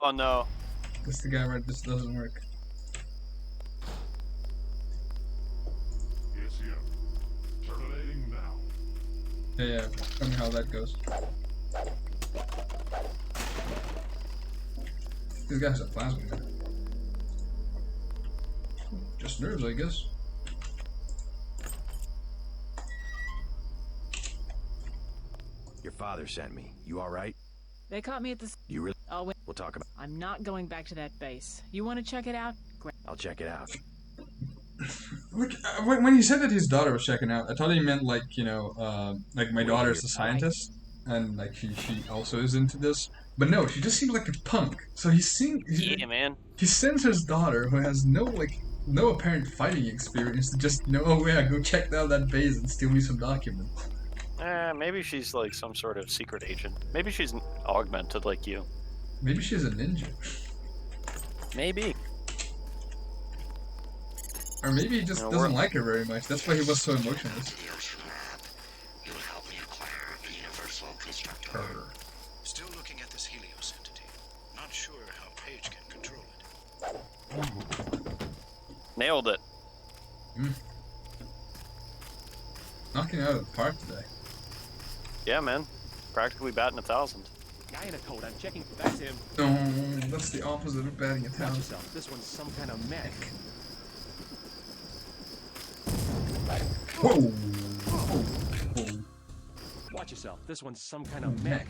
Oh no. That's the guy where this doesn't work. It's him. Terminating now. Yeah, tell me how that goes. This guy has a plasma gun. Just nerves, I guess. Your father sent me. You alright? They caught me at the. You really? Oh, We'll talk about. I'm not going back to that base. You want to check it out? Great. I'll check it out. Like, when he said that his daughter was checking out, I thought he meant like, you know, like my daughter's a scientist, and like she also is into this. But no, she just seems like a punk. So he man. He sends his daughter, who has no apparent fighting experience, to just oh yeah, go check out that base and steal me some documents. Maybe she's like some sort of secret agent. Maybe she's augmented like you. Maybe she's a ninja. Maybe. Or maybe he just doesn't like her very much. That's why he was so emotionless. Still looking at this Helios entity. Not sure how Paige can control it. Nailed it. Knocking it out of the park today. Yeah, man. Practically batting 1,000. Guy in a coat, I'm checking. That's him. No, that's the opposite of batting a Watch town. yourself. This one's some kind of mech. Whoa! Watch yourself. This one's some kind of mech.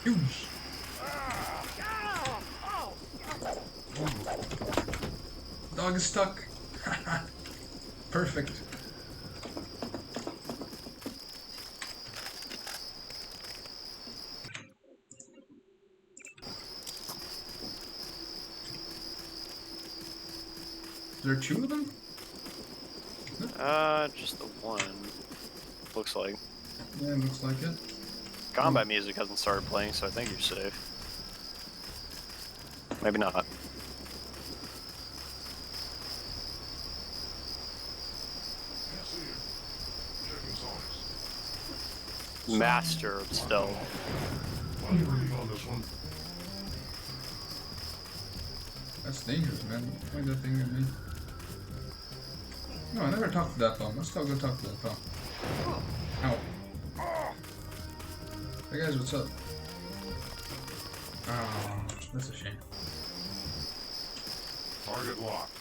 Huge. Dog is stuck. Perfect. Is there two of them? Just the one. Looks like. Yeah, looks like it. Combat music hasn't started playing, so I think you're safe. Maybe not. Master of stealth. Why do you read on this one? That's dangerous, man. Point that thing at me. No, I never talked to that bum. Let's still go talk to that bum. Ow. Hey guys, what's up? Oh, that's a shame. Target locked.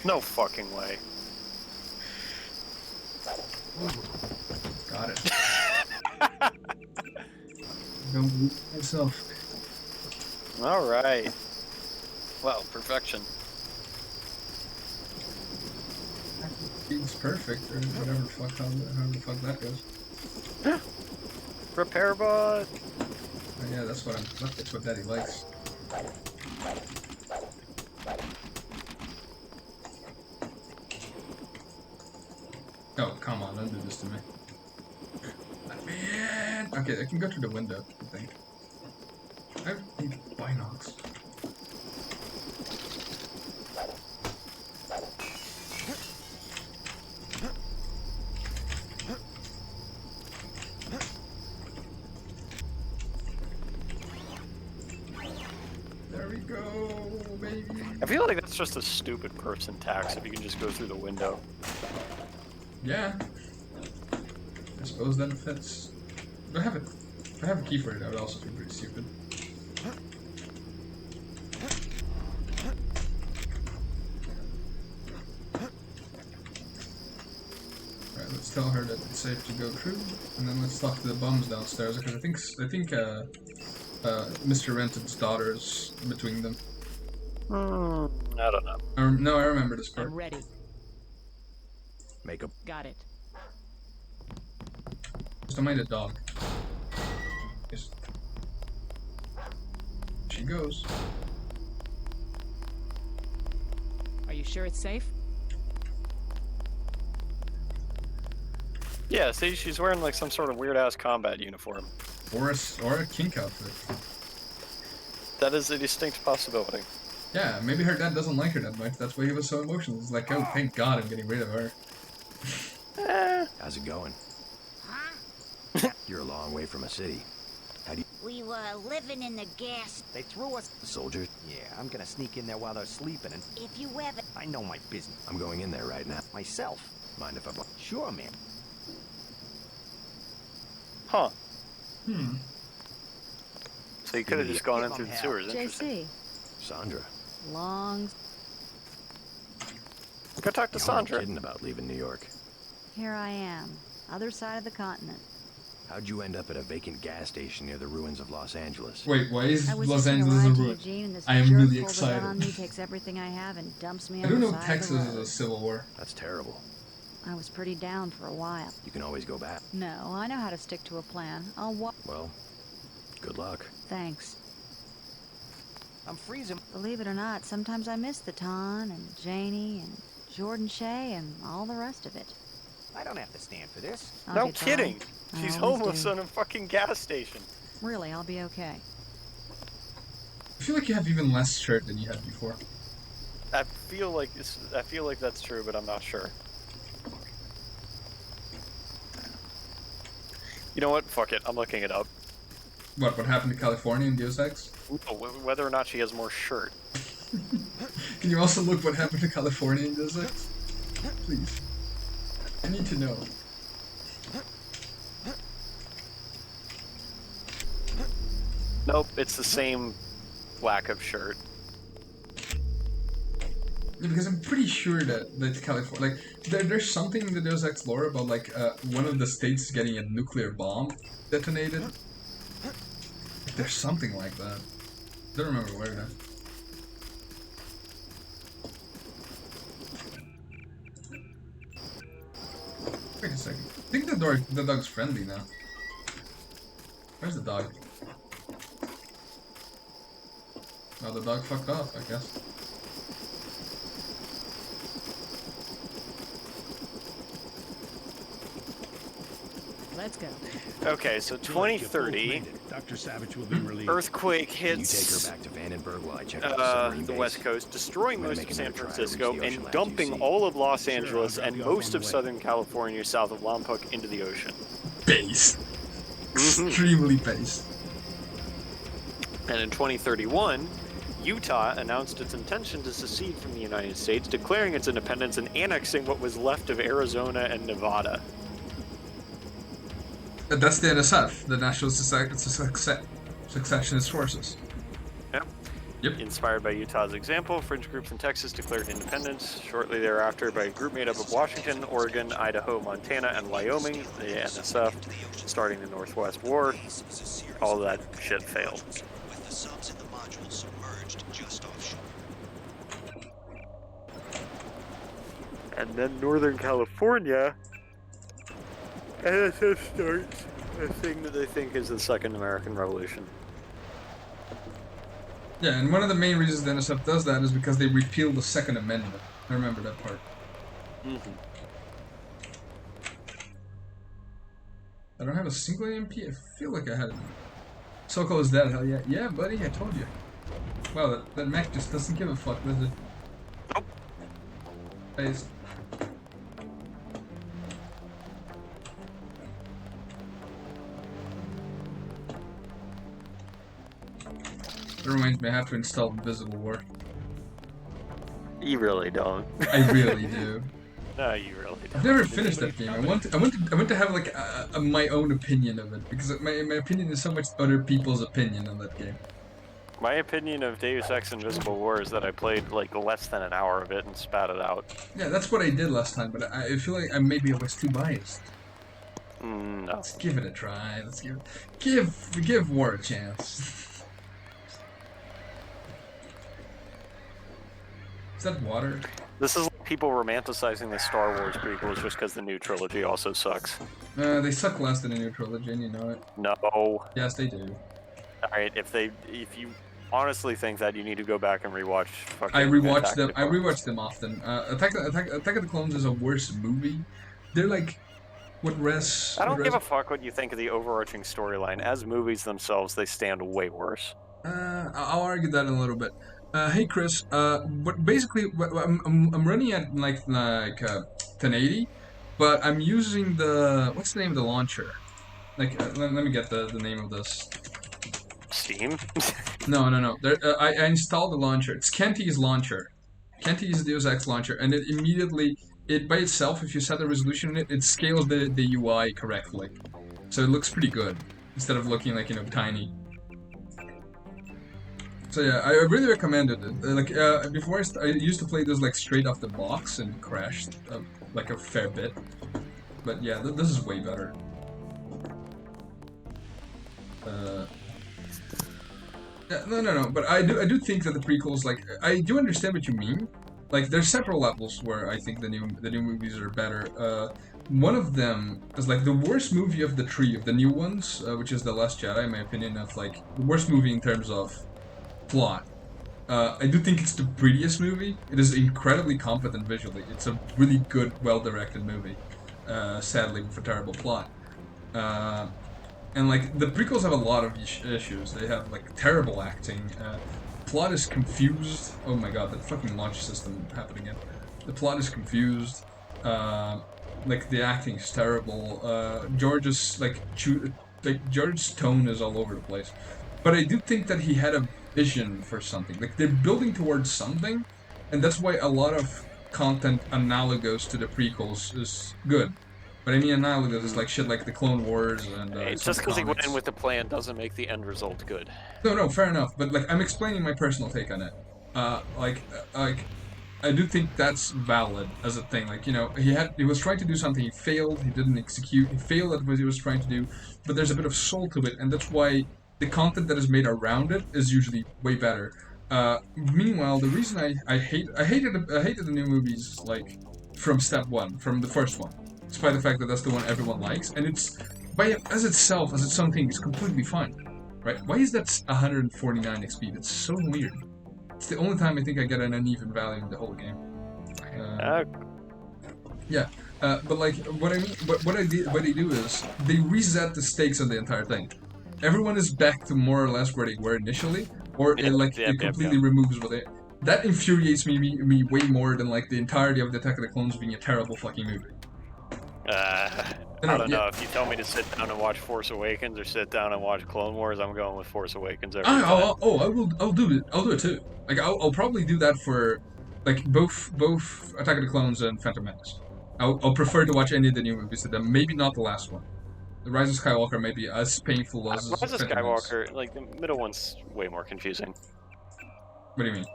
No fucking way. Got it. Don't believe myself. Alright. Well, perfection. It's perfect, or whatever the fuck, however the fuck that goes. Repair bot! Oh, yeah, that's what Daddy likes. Oh, come on, don't do this to me. Let me in! Okay, I can go through the window, I think. I need binocs. There we go, baby. I feel like that's just a stupid person tax if you can just go through the window. Yeah. I suppose that fits. If I have a key for it, that would also be pretty stupid. Right, let's tell her that it's safe to go through, and then let's talk to the bums downstairs, because I think Mr. Rented's daughter is between them. I don't know. No, I remember this part. I'm ready. Make a... Got it. Just don't mind the dog. Yes. She goes. Are you sure it's safe? Yeah, see, she's wearing like some sort of weird-ass combat uniform. Or a kink outfit. That is a distinct possibility. Yeah, maybe her dad doesn't like her that much. That's why he was so emotional. He's like, oh, thank God I'm getting rid of her. How's it going? You're a long way from a city. How do you... We were living in the gas. They threw us. The soldiers? Yeah, I'm gonna sneak in there while they're sleeping and... If you ever... I know my business. I'm going in there right now. Myself. Mind if I... Sure, man. Huh. Hmm. So you could have just gone in through the sewers. Interesting. JC. Sandra. Long. Go talk to Sandra. I'm kidding about leaving New York. Here I am. Other side of the continent. How'd you end up at a vacant gas station near the ruins of Los Angeles? Wait, why is I was Los hitching a Angeles a ride to ruin? Eugene, and this I am jerk really pulls a gun on excited. me, takes everything I have, and dumps me I on don't the know side of Texas the is road. a civil war. That's terrible. I was pretty down for a while. You can always go back. No, I know how to stick to a plan. I'll walk. Well, good luck. Thanks. I'm freezing. Believe it or not, sometimes I miss the Ton and Janie and Jordan Shea and all the rest of it. I don't have to stand for this. I'll No get by. kidding. I She's always homeless do. on a fucking gas station. Really, I'll be okay. I feel like you have even less shirt than you had before. I feel like that's true, but I'm not sure. You know what? Fuck it. I'm looking it up. What happened to California in Deus Ex? Whether or not she has more shirt. Can you also look what happened to California in Deus Ex? Please. I need to know. Nope, it's the same lack of shirt. Yeah, because I'm pretty sure that California, like, there's something in the Deus Ex lore about, like, one of the states getting a nuclear bomb detonated. There's something like that. Don't remember where though. Wait a second. I think the dog's friendly now. Where's the dog? Oh, the dog fucked off, I guess. Let's go. Okay, so 2030, Dr. Savage will be relieved. earthquake You take hits her back to Vandenberg while I check out the submarine the base. West Coast, destroying I'm gonna most make of another San try to Francisco reach the and ocean last dumping you see. all of Los Sure, Angeles I'll drop and you off most on of the way. Southern California south of Lompoc into the ocean. Base. Extremely base. And in 2031, Utah announced its intention to secede from the United States, declaring its independence and annexing what was left of Arizona and Nevada. That's the NSF, the National Successionist Forces. Yep. Inspired by Utah's example, fringe groups in Texas declared independence shortly thereafter by a group made up of Washington, Oregon, Idaho, Montana, and Wyoming, the NSF, starting the Northwest War. All that shit failed. With the subs in the module submerged just offshore. And then Northern California, NSF starts a thing that they think is the Second American Revolution. Yeah, and one of the main reasons the NSF does that is because they repealed the Second Amendment. I remember that part. I don't have a single AMP? I feel like I had it. Soko is dead, hell yeah. Yeah, buddy, I told you. Wow, that mech just doesn't give a fuck, does it? Nope. Face. It reminds me, I have to install Invisible War. You really don't. I really do. No, you really don't. I've never finished that game. I want to have like my own opinion of it because my opinion is so much other people's opinion on that game. My opinion of Deus Ex Invisible War is that I played like less than an hour of it and spat it out. Yeah, that's what I did last time, but I feel like maybe I was too biased. No. Let's give it a try. Let's give War a chance. Is that water? This is like people romanticizing the Star Wars prequels just because the new trilogy also sucks. They suck less than the new trilogy, and you know it. No. Yes, they do. Alright, if you honestly think that, you need to go back and rewatch fucking I rewatch them. I rewatch them often. Attack of the Clones is a worse movie. They're like what Res. I don't give a fuck what you think of the overarching storyline. As movies themselves, they stand way worse. I'll argue that in a little bit. Hey Chris, but basically I'm running at like 1080, but I'm using what's the name of the launcher? Like let me get the name of this. Steam? No. I installed the launcher. It's Kenty's launcher. Kenty's Deus Ex launcher, and it immediately by itself, if you set the resolution in it, it scales the UI correctly, so it looks pretty good instead of looking like tiny. So yeah, I really recommend it. Like before, I used to play this like straight off the box and crashed like a fair bit. But yeah, this is way better. Yeah, no. But I do think that the prequels, like, I do understand what you mean. Like, there's several levels where I think the new movies are better. One of them is like the worst movie of the three of the new ones, which is The Last Jedi, in my opinion. Of like the worst movie in terms of plot. I do think it's the prettiest movie. It is incredibly competent visually. It's a really good, well-directed movie. Sadly, with a terrible plot. And like the prequels have a lot of issues. They have like terrible acting. Plot is confused. Oh my god, that fucking launch system happened again. The plot is confused. Like the acting is terrible. George's George's tone is all over the place. But I do think that he had a vision for something. Like they're building towards something, and that's why a lot of content analogous to the prequels is good. But I mean analogous is like shit like the Clone Wars and just because he went in with the plan doesn't make the end result good. No, fair enough. But like I'm explaining my personal take on it. I do think that's valid as a thing. Like, he was trying to do something, he failed, he didn't execute, he failed at what he was trying to do, but there's a bit of soul to it, and that's why the content that is made around it is usually way better. Meanwhile, the reason I hated the new movies, like, from step one, from the first one, despite the fact that that's the one everyone likes, and it's, as its own thing, it's completely fine, right? Why is that 149 XP? That's so weird. It's the only time I think I get an uneven value in the whole game. Yeah. But like what I mean, what they do is they reset the stakes of the entire thing. Everyone is back to more or less where they were initially, or it completely removes what they. That infuriates me way more than like the entirety of the Attack of the Clones being a terrible fucking movie. I don't know. If you tell me to sit down and watch Force Awakens or sit down and watch Clone Wars, I'm going with Force Awakens every time. I'll do it too. Like I'll probably do that for like both Attack of the Clones and Phantom Menace. I'll prefer to watch any of the new movies to them. Maybe not the last one. The Rise of Skywalker may be as painful as Rise of Skywalker. Like the middle one's way more confusing. What do you mean?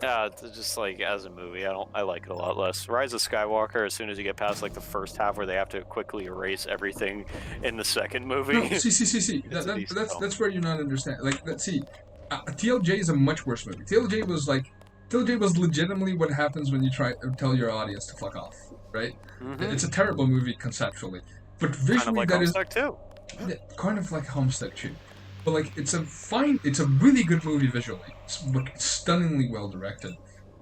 It's just like as a movie, I like it a lot less. Rise of Skywalker, as soon as you get past like the first half where they have to quickly erase everything in the second movie. No, see. That's where you're not understanding. Like, let's see. TLJ is a much worse movie. TLJ was legitimately what happens when you try to tell your audience to fuck off, right? It's a terrible movie conceptually, but visually kind of like Homestuck too. Yeah, kind of like Homestuck too. But like, it's a really good movie visually. It's stunningly well directed,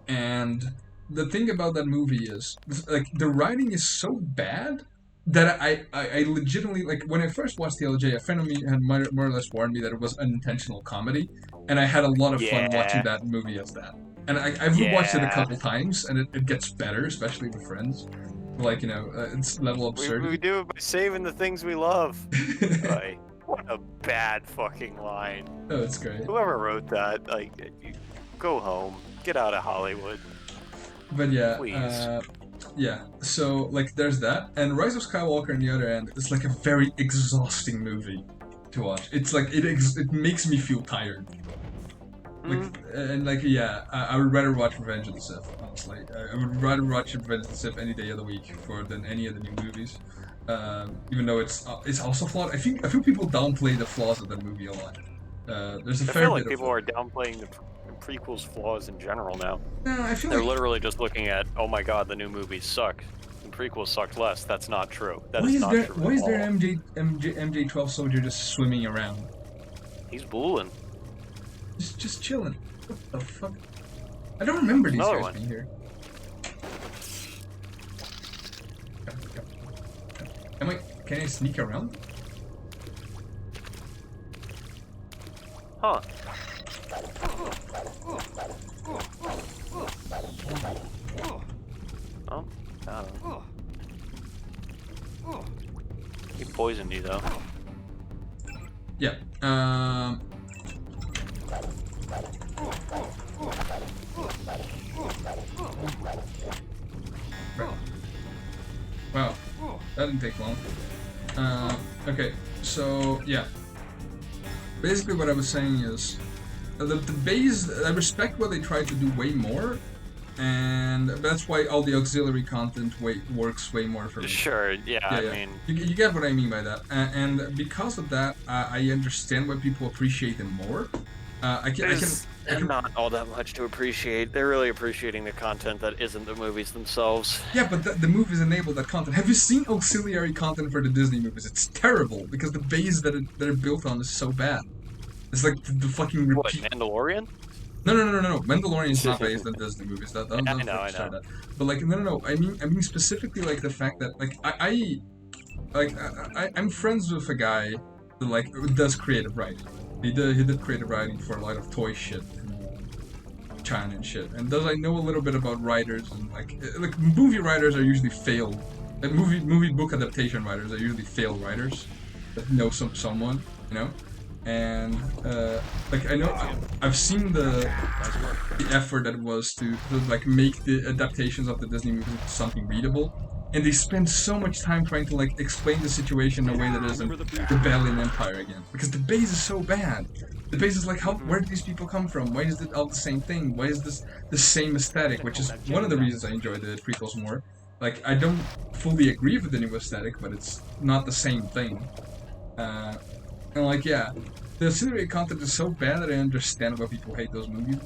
and the thing about that movie is like the writing is so bad that I legitimately, like, when I first watched TLJ, a friend of me had more or less warned me that it was unintentional comedy, and I had a lot of fun watching that movie as that. And I've rewatched it a couple times, and it gets better, especially with friends. Like, you know, it's level absurdity. We do it by saving the things we love. Like, what a bad fucking line. Oh, it's great. Whoever wrote that, like, go home. Get out of Hollywood. But yeah, please. Yeah, so, like, there's that. And Rise of Skywalker, on the other end, is, like, a very exhausting movie to watch. It's, like, it makes me feel tired. Like, and, like, yeah, I would rather watch Revenge of the Sith, honestly. I would rather watch Revenge of the Sith any day of the week than any of the new movies. Even though it's also flawed. I think people downplay the flaws of that movie a lot. There's a fair bit. I feel like people are downplaying the prequels' flaws in general now. No, I feel they're like literally just looking at, oh my god, the new movies suck. The prequels sucked less. That's not true. Why is there an MJ-12 soldier just swimming around? He's booling. Just chilling. What the fuck? I don't remember these guys being here. Can I sneak around? Huh. Oh, got him. He poisoned you though. Yeah. Right. Wow, that didn't take long. Okay, so yeah. Basically, what I was saying is the base. I respect what they tried to do way more, and that's why all the auxiliary content works way more for me. Sure, yeah. I mean, you get what I mean by that, and because of that, I understand why people appreciate them more. I can not all that much to appreciate. They're really appreciating the content that isn't the movies themselves. Yeah, but the movies enable that content. Have you seen auxiliary content for the Disney movies? It's terrible because the base that they're built on is so bad. It's like the fucking repeat. What, Mandalorian? No. Mandalorian is not based on Disney movies. I know. But like, no. I mean specifically like the fact that like I'm friends with a guy that like does creative writing. He did creative writing for a lot of toy shit and China and shit. And I know a little bit about writers and like movie writers are usually failed. Like movie book adaptation writers are usually failed writers that know someone, you know. And like I know I've seen the effort that it was to like make the adaptations of the Disney movies into something readable. And they spend so much time trying to like explain the situation in a way that isn't Rebellion Empire again. Because the base is so bad. The base is like, where did these people come from? Why is it all the same thing? Why is this the same aesthetic? Which is one of the reasons I enjoy the prequels more. Like, I don't fully agree with the new aesthetic, but it's not the same thing. And like, yeah, the auxiliary content is so bad that I understand why people hate those movies.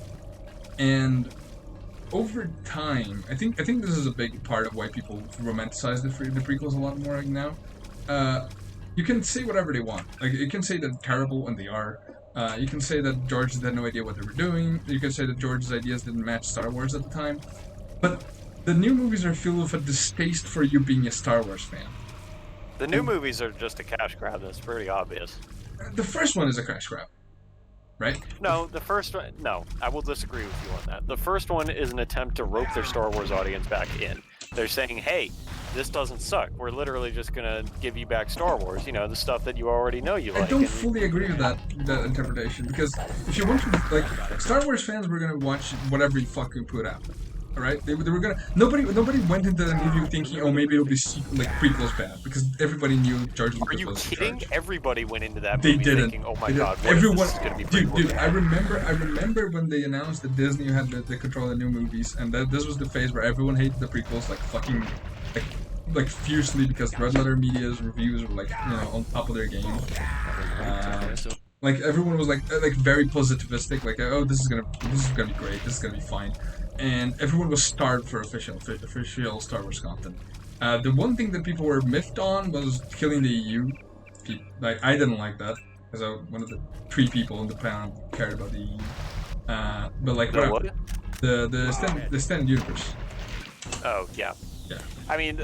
And over time, I think this is a big part of why people romanticize the prequels a lot more right now. You can say whatever they want. Like, you can say they're terrible, and they are. You can say that George had no idea what they were doing. You can say that George's ideas didn't match Star Wars at the time. But the new movies are filled with a distaste for you being a Star Wars fan. The new movies are just a cash grab. That's pretty obvious. The first one is a cash grab, right? No, the first one. No, I will disagree with you on that. The first one is an attempt to rope their Star Wars audience back in. They're saying, "Hey, this doesn't suck. We're literally just gonna give you back Star Wars. You know, the stuff that you already know you like." I don't fully agree with that interpretation, because if you want to, like, Star Wars fans were gonna watch whatever you fucking put out. Alright? They were gonna... Nobody went into the movie thinking, oh, maybe it'll be like prequels bad, because everybody knew George Lucas was in charge. Are you kidding? Everybody went into that They movie didn't. thinking, oh my god, what Everyone, if this is gonna be prequels? dude, I remember when they announced that Disney had the control of the new movies, and that this was the phase where everyone hated the prequels like fucking... like fiercely, because Red Letter Media's reviews were like, you know, on top of their game. Like everyone was like very positivistic, like, oh, this is gonna be great, this is gonna be fine, and everyone was starved for official Star Wars content. The one thing that people were miffed on was killing the EU. Like, I didn't like that, because I was one of the 3 people on the planet who cared about the EU. But like, the extended universe. Oh yeah. Yeah. I mean,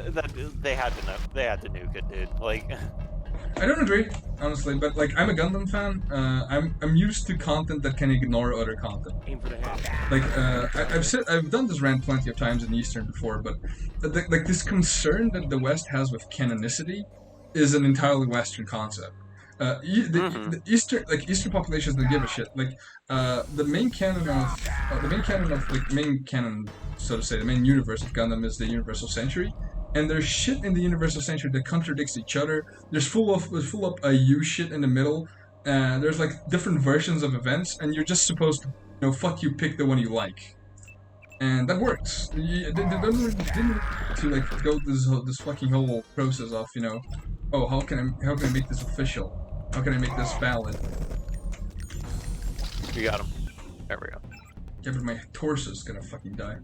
they had to know. They had to nuke it, dude. Like. I don't agree, honestly, but like, I'm a Gundam fan. I'm used to content that can ignore other content. Aim for the head. Like, I've done this rant plenty of times in Eastern before, but like this concern that the West has with canonicity is an entirely Western concept. The Eastern populations don't give a shit. Like, the main canon, so to say, the main universe of Gundam is the Universal Century. And there's shit in the Universal Century that contradicts each other. There's full up a U shit in the middle. There's like different versions of events, and you're just supposed to, you know, fuck you, pick the one you like, and that works. They didn't to like go this fucking whole process of, you know, oh, how can I make this official? How can I make this valid? You got him. There we go. Yeah, but my torso's gonna fucking die.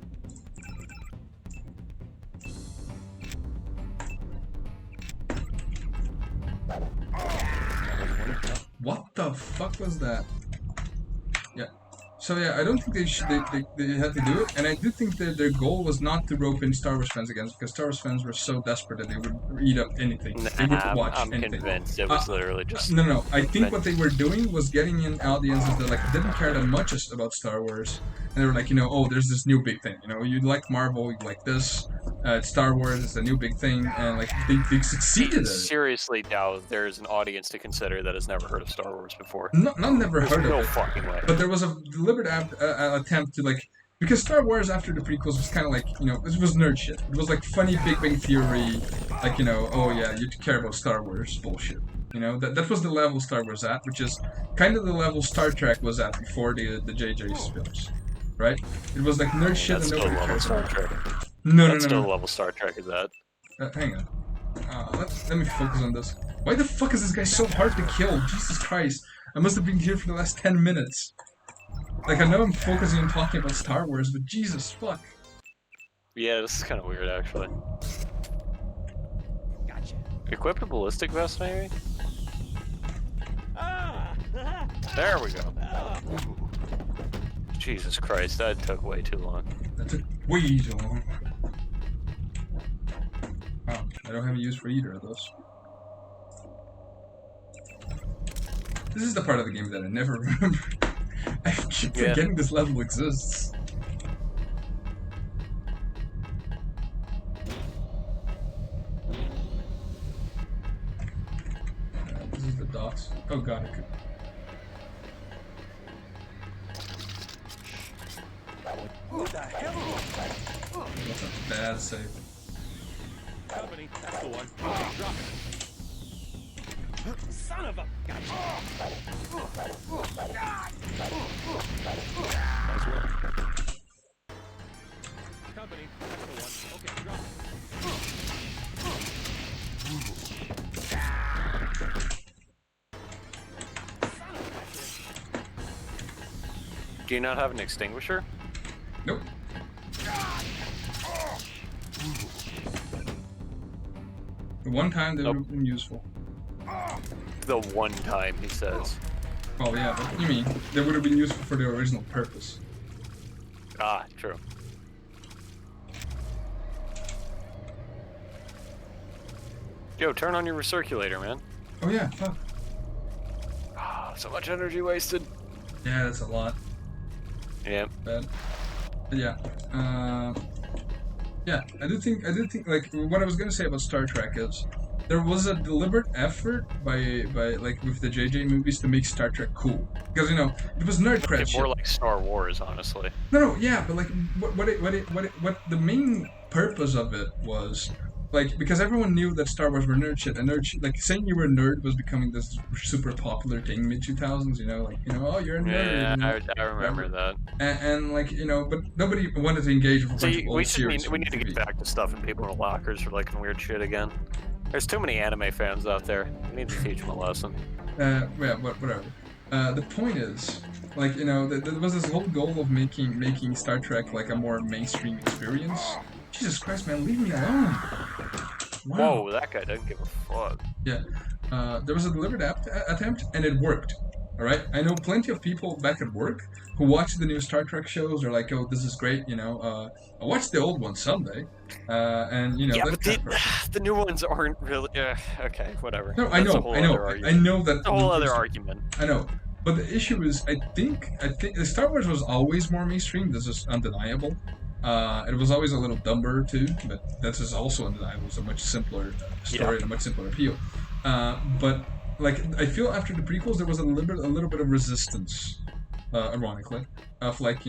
What the fuck was that? Yeah. So yeah, I don't think they had to do it, and I do think that their goal was not to rope in Star Wars fans again, because Star Wars fans were so desperate that they would eat up anything. They would watch anything. I'm convinced it was literally just... No. I think what they were doing was getting in audiences that like didn't care that much about Star Wars, and they were like, you know, oh, there's this new big thing. You know, you like Marvel, you like this. Star Wars is a new big thing, and like they succeeded at it. Seriously doubt there's an audience to consider that has never heard of Star Wars before. Not never heard of it. No fucking way. But there was a deliberate attempt to, like, because Star Wars after the prequels was kind of like, you know, it was nerd shit. It was like funny Big Bang Theory, like, you know, oh yeah, you care about Star Wars bullshit. You know, that was the level Star Wars at, which is kind of the level Star Trek was at before the JJ films, right? It was like nerd shit and nobody cares about it. No. Still level Star Trek is that. Hang on. Let me focus on this. Why the fuck is this guy so hard to kill? Jesus Christ. I must have been here for the last 10 minutes. Like, I know I'm focusing on talking about Star Wars, but Jesus fuck. Yeah, this is kind of weird, actually. Gotcha. Equipped a ballistic vest, maybe? There we go. Jesus Christ, that took way too long. That took way too long. Oh, I don't have a use for either of those. This is the part of the game that I never remember. I keep forgetting this level exists. This is the docks. Oh god, I could... Who the hell? That's a bad save. Company, that's the one. Okay, drop it. Son of a... Gotcha. Nice work. Company, that's the one. Okay, drop it. Do you not have an extinguisher? Nope. The one time they would have been useful. The one time, he says. Well, yeah, but you mean, they would have been useful for their original purpose. Ah, true. Yo, turn on your recirculator, man. Oh yeah, fuck. Oh, so much energy wasted. Yeah, that's a lot. Yeah. Bad. But yeah. Yeah, I do think like what I was gonna say about Star Trek is there was a deliberate effort by like with the JJ movies to make Star Trek cool, because it was nerd cred shit. More like Star Wars, honestly. No, yeah, but like what the main purpose of it was, like, because everyone knew that Star Wars were nerd shit, and nerd shit, like saying you were a nerd was becoming this super popular thing mid 2000s. Oh, you're a nerd. Yeah, I remember that. And like but nobody wanted to engage with a bunch of old series. We need to get back to stuffing people in lockers for liking weird shit again. There's too many anime fans out there. We need to teach them a lesson. Yeah, whatever. The point is, like, there was this whole goal of making Star Trek like a more mainstream experience. Jesus Christ, man, leave me alone. Wow. Whoa, that guy doesn't give a fuck. Yeah. There was a deliberate attempt, and it worked. All right. I know plenty of people back at work who watch the new Star Trek shows. They're like, "Oh, this is great." I'll watch the old one someday. And yeah, but the new ones aren't really. Okay, whatever. No, I know that. It's a whole other argument. I know, but the issue is, I think Star Wars was always more mainstream. This is undeniable. It was always a little dumber too, but that's just also undeniable. It's a much simpler story and a much simpler appeal. But like, I feel after the prequels there was a little bit of resistance, ironically, of like,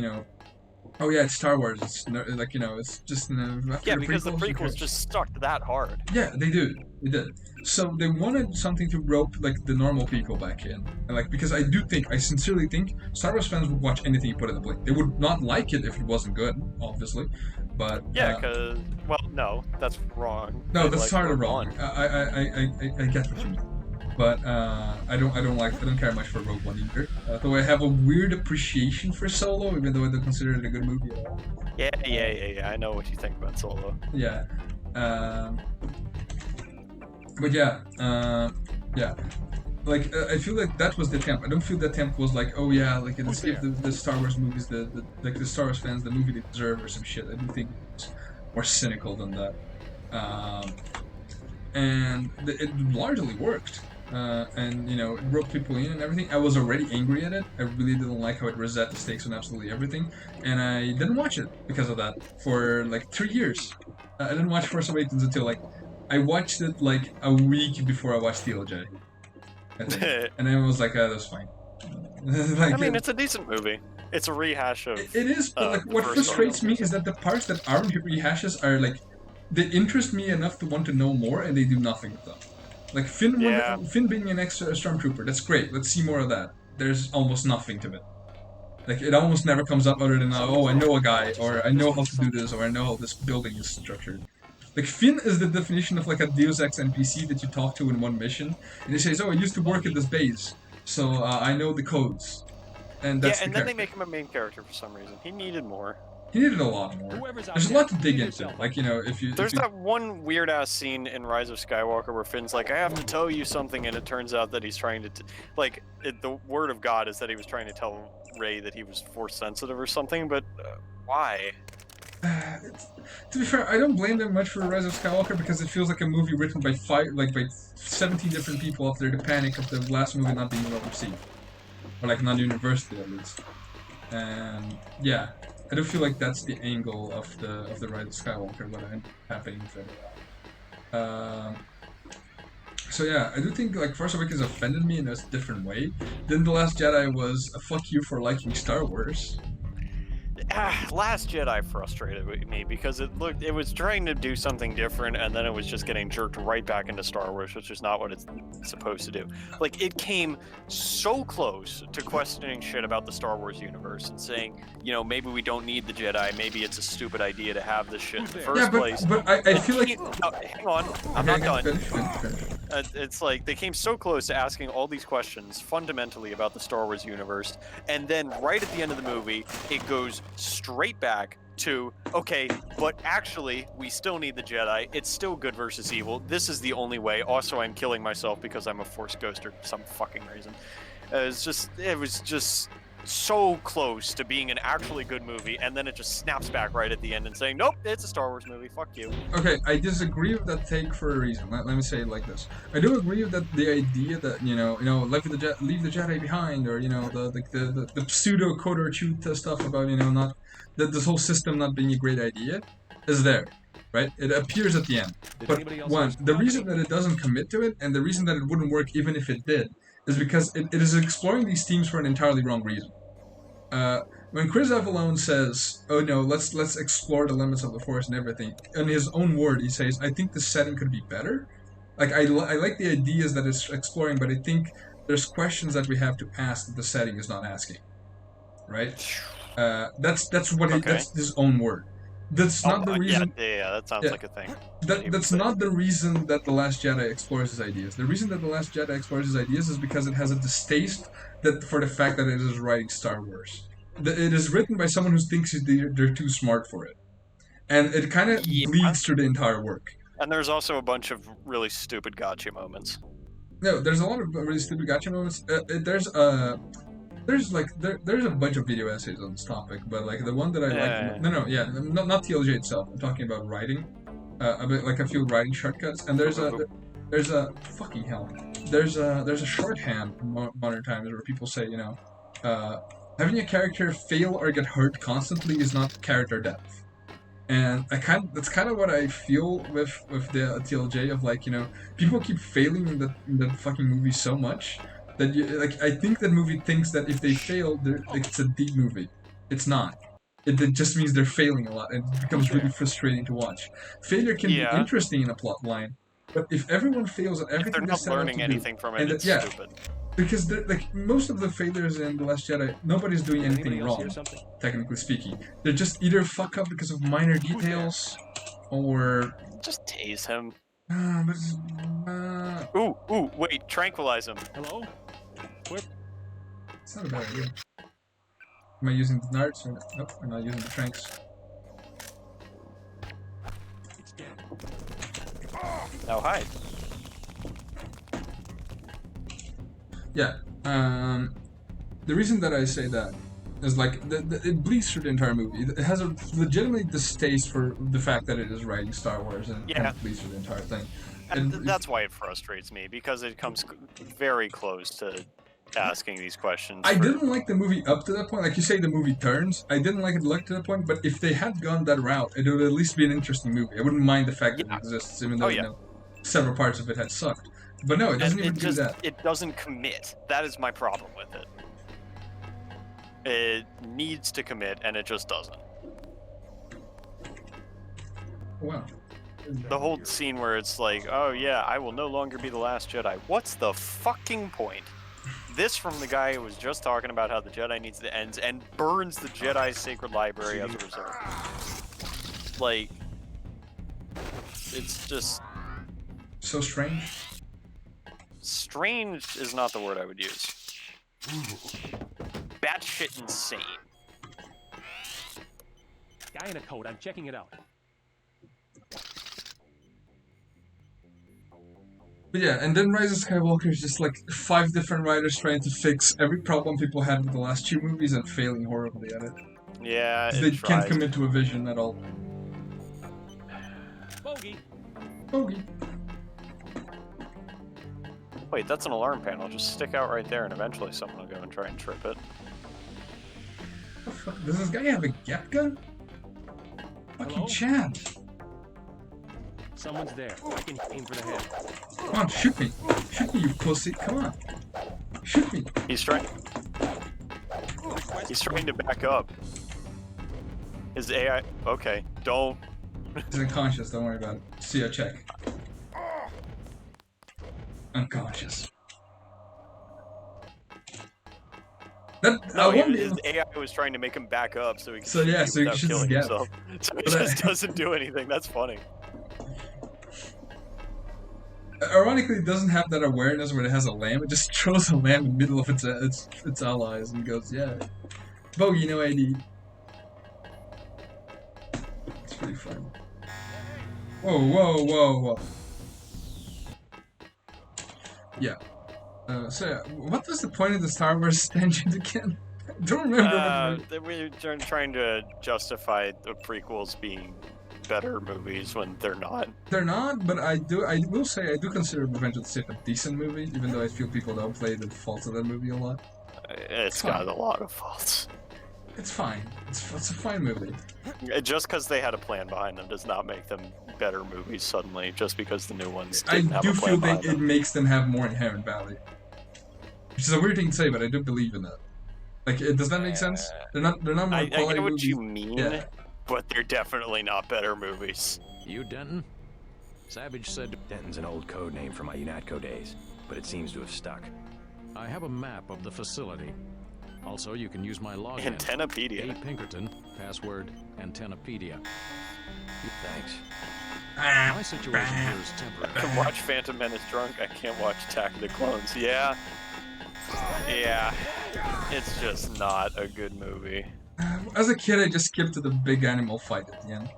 oh yeah, it's Star Wars. It's like, it's just yeah, because the prequels just stuck that hard. Yeah, they did. So they wanted something to rope like the normal people back in, and like, because I sincerely think Star Wars fans would watch anything you put in the plate. They would not like it if it wasn't good, obviously, but yeah, because no, that's wrong. No, that's sort of wrong. I get what you mean. But I don't care much for Rogue One either. Though I have a weird appreciation for Solo, even though I don't consider it a good movie at all. Yeah. I know what you think about Solo. Yeah. But yeah. Like, I feel like that was the attempt. I don't feel the attempt was like, oh yeah, like, let's give the Star Wars movies the Star Wars fans the movie they deserve or some shit. I do think it was more cynical than that. And it largely worked. And it roped people in and everything. I was already angry at it. I really didn't like how it reset the stakes on absolutely everything, and I didn't watch it because of that for like 3 years. I didn't watch Force Awakens until like I watched it like a week before I watched TLJ, I think. And I was like, that's fine. Like, I mean, it's a decent movie. It's a rehash of. It is, but like what frustrates me is that the parts that aren't rehashes are like, they interest me enough to want to know more, and they do nothing with them. Like Finn being an extra stormtrooper, that's great. Let's see more of that. There's almost nothing to it. Like, it almost never comes up other than, oh, I know a guy, or I know how to do this, or I know how this building is structured. Like, Finn is the definition of like a Deus Ex NPC that you talk to in one mission, and he says, oh, I used to work at this base, so I know the codes. And that's then they make him a main character for some reason. He needed more. He needed a lot more. There's a lot to dig into. Like, There's that one weird ass scene in Rise of Skywalker where Finn's like, I have to tell you something, and it turns out that he's trying to, the word of God is that he was trying to tell Rey that he was force sensitive or something, but why? To be fair, I don't blame them much for Rise of Skywalker because it feels like a movie written by 17 different people after the panic of the last movie not being well received. Or like not universally at least. And yeah. I do feel like that's the angle of the Rise of Skywalker, what I'm happening with it. So yeah, I do think like Force Awakens offended me in a different way. Then The Last Jedi was a fuck you for liking Star Wars. Last Jedi frustrated me because it was trying to do something different, and then it was just getting jerked right back into Star Wars, which is not what it's supposed to do. Like, it came so close to questioning shit about the Star Wars universe and saying, maybe we don't need the Jedi, maybe it's a stupid idea to have this shit in the first place. But I feel like... hang on, I'm not done. It's like, they came so close to asking all these questions fundamentally about the Star Wars universe, and then right at the end of the movie, it goes straight back to, okay, but actually, we still need the Jedi. It's still good versus evil. This is the only way. Also, I'm killing myself because I'm a Force ghost or some fucking reason. It was just so close to being an actually good movie, and then it just snaps back right at the end and saying, nope, it's a Star Wars movie, fuck you. Okay, I disagree with that take for a reason. Let me say it like this. I do agree with that the idea that, leave the Jedi behind, or, the pseudo Kotor Chuta stuff about, not, that this whole system not being a great idea is there, right? It appears at the end. But one, the reason that it doesn't commit to it, and the reason that it wouldn't work even if it did, is because it is exploring these themes for an entirely wrong reason. When Chris Avallone says, "Oh no, let's explore the limits of the Force and everything," in his own word, he says, "I think the setting could be better." Like I like the ideas that it's exploring, but I think there's questions that we have to ask that the setting is not asking. Right? That's what that's his own word. That's not the reason. Yeah, that sounds like a thing. That's not the reason that The Last Jedi explores his ideas. The reason that The Last Jedi explores his ideas is because it has a distaste for the fact that it is writing Star Wars. It is written by someone who thinks they're too smart for it. And it kind of bleeds through the entire work. And there's also a bunch of really stupid gotcha moments. No, there's a lot of really stupid gotcha moments. There's a bunch of video essays on this topic, but like the one that I like, not TLJ itself. I'm talking about writing, a few writing shortcuts. And there's a fucking hell. There's a shorthand in modern times where people say, having a character fail or get hurt constantly is not character depth. And that's kind of what I feel with the TLJ of people keep failing in that fucking movie so much that I think that movie thinks that if they fail, it's a deep movie. It's not. It just means they're failing a lot, and it becomes really frustrating to watch. Failure can be interesting in a plot line, but if everyone fails at everything, they're not learning anything from it, it's stupid. Because most of the failures in The Last Jedi, nobody's doing anything wrong, technically speaking. They're just either fuck up because of minor details, or just tase him. Ooh, wait, tranquilize him. Hello? It's not a bad idea. Am I using the darts or nope? I'm not using the tranks. It's dead. Now hide. Yeah. The reason that I say that is it bleeds through the entire movie. It has a legitimate distaste for the fact that it is writing Star Wars, and kind of bleeds through the entire thing. And that's why it frustrates me, because it comes very close to asking these questions. I didn't like the movie up to that point. Like you say, the movie turns. I didn't like it up to that point, but if they had gone that route, it would at least be an interesting movie. I wouldn't mind the fact that it exists, even though several parts of it had sucked. But no, it doesn't even do that. It doesn't commit. That is my problem with it. It needs to commit, and it just doesn't. Wow. The whole scene where it's like, oh yeah, I will no longer be the last Jedi. What's the fucking point? This from the guy who was just talking about how the Jedi needs to end and burns the Jedi Sacred Library as a result. It's just... so strange? Strange is not the word I would use. Batshit insane. Guy in a coat, I'm checking it out. But yeah, and then Rise of Skywalker is just 5 different writers trying to fix every problem people had with the last 2 movies and failing horribly at it. Yeah, they can't commit to a vision at all. Bogey. Wait, that's an alarm panel. Just stick out right there, and eventually someone will go and try and trip it. Does this guy have a gat gun? Fucking Chad. Someone's there. I can aim for the head. Come on, shoot me. Shoot me, you pussy. Come on. Shoot me. He's trying to back up. His AI... Okay, don't... He's unconscious, don't worry about it. See, check. Unconscious. His AI was trying to make him back up so he could shoot without killing himself. So he just doesn't do anything. That's funny. Ironically, it doesn't have that awareness where it has a lamb. It just throws a lamb in the middle of its allies and goes, yeah. Bogey, no ID. It's pretty fun. Whoa. Yeah. So, what was the point of the Star Wars tangent again? Don't remember. We're trying to justify the prequels being better movies when they're not. They're not, but I will say I do consider Revenge of the Sith a decent movie, even though I feel people don't play the faults of that movie a lot. It's got a lot of faults. It's fine. It's a fine movie. Just because they had a plan behind them does not make them better movies suddenly, just because the new ones I didn't have do a plan feel behind that them. it makes them have more inherent value. Which is a weird thing to say, but I do believe in that. Like, does that make sense? They're not more I quality get what movies. you mean, Yeah. but they're definitely not better movies. You, Denton? Savage said... Denton's an old code name from my UNATCO days, but it seems to have stuck. I have a map of the facility. Also, you can use my login. Antennapedia. A. Pinkerton, password Antennapedia. Thanks. My situation here is I temporary. can watch Phantom Menace drunk, I can't watch Attack of the Clones. Yeah. Yeah. It's just not a good movie. As a kid, I just skipped to the big animal fight at the end.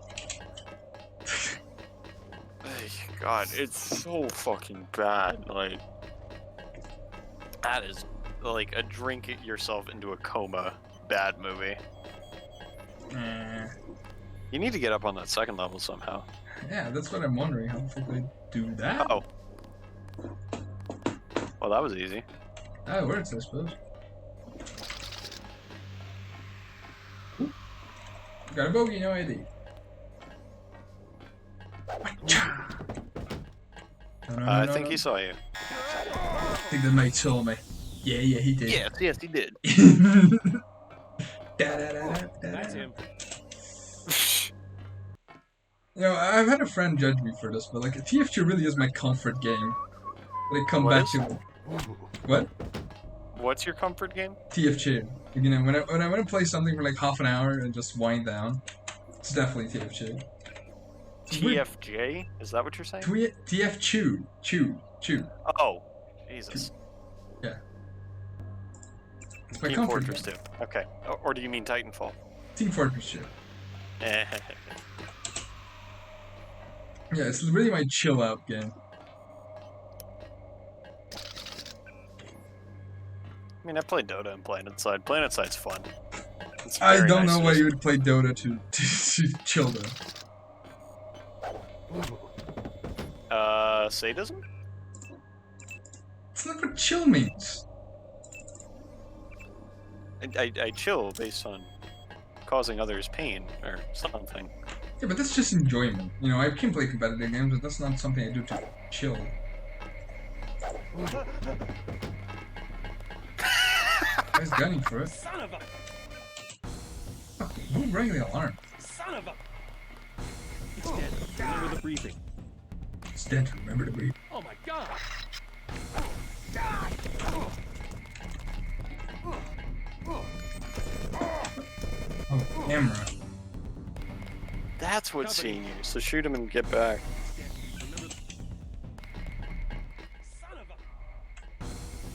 God, it's so fucking bad. Like, that is like a drink yourself into a coma bad movie. You need to get up on that second level somehow. Yeah, that's what I'm wondering. How the fuck they do that? Oh. Well, that was easy. That works, I suppose. Ooh. Got a bogey, no ID. I think he saw you. I think the mate saw me. Yeah, he did. Yes, he did. That's him. You know, I've had a friend judge me for this, but like, TF2 really is my comfort game. They come back to what? What's your comfort game? TF2. You know, when I want to play something for like half an hour and just wind down, it's definitely TF2. TFJ? Is that what you're saying? TF2. Chew. Oh, Jesus. Yeah. It's my Team comfort Fortress 2. game. Okay. Or do you mean Titanfall? Team Fortress 2. Eh. Yeah, it's really my chill out game. I mean, I played Dota and PlanetSide. PlanetSide's fun. It's I very don't nice know why you would play Dota to chill though. Sadism? It's not what chill means. I chill based on causing others pain or something. Yeah, but that's just enjoyment. You know, I can play competitive games, but that's not something I do to chill. Guy's gunning for it. Son of a... Fuck, who rang the alarm? Son of a... It's dead. Remember the briefing. It's dead. Remember to breathe. Oh my god! Oh, camera. That's what's seeing you, so shoot him and get back.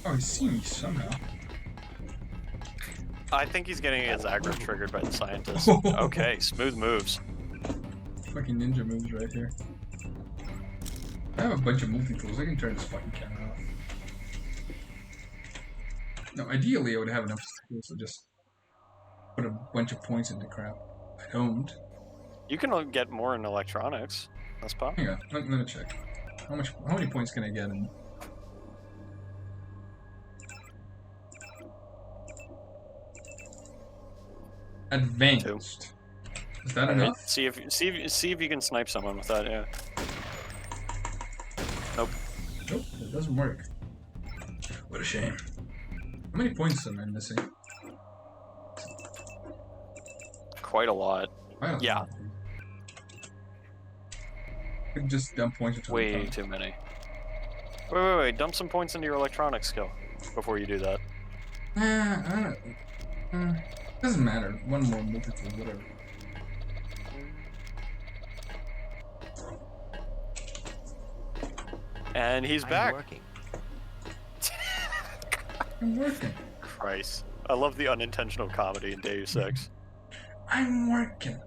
Oh, he's seeing me somehow. I think he's getting his aggro triggered by the scientist. Okay, smooth moves. Fucking ninja moves right here. I have a bunch of multi-tools. I can turn this fucking camera off. No, ideally I would have enough skills to just put a bunch of points into crap. I don't. You can get more in electronics. That's possible. Hang on, let me check. How many points can I get in? Advanced. Is that enough? See if you can snipe someone with that. Yeah. Nope. Nope, it doesn't work. What a shame. How many points am I missing? Quite a lot. Yeah. I could just dump points into Way too many. Wait. Dump some points into your electronics skill before you do that. I don't. Doesn't matter. One more multi-tool, whatever. And he's back. Working. I'm working. Christ. I love the unintentional comedy in Deus Ex. I'm working.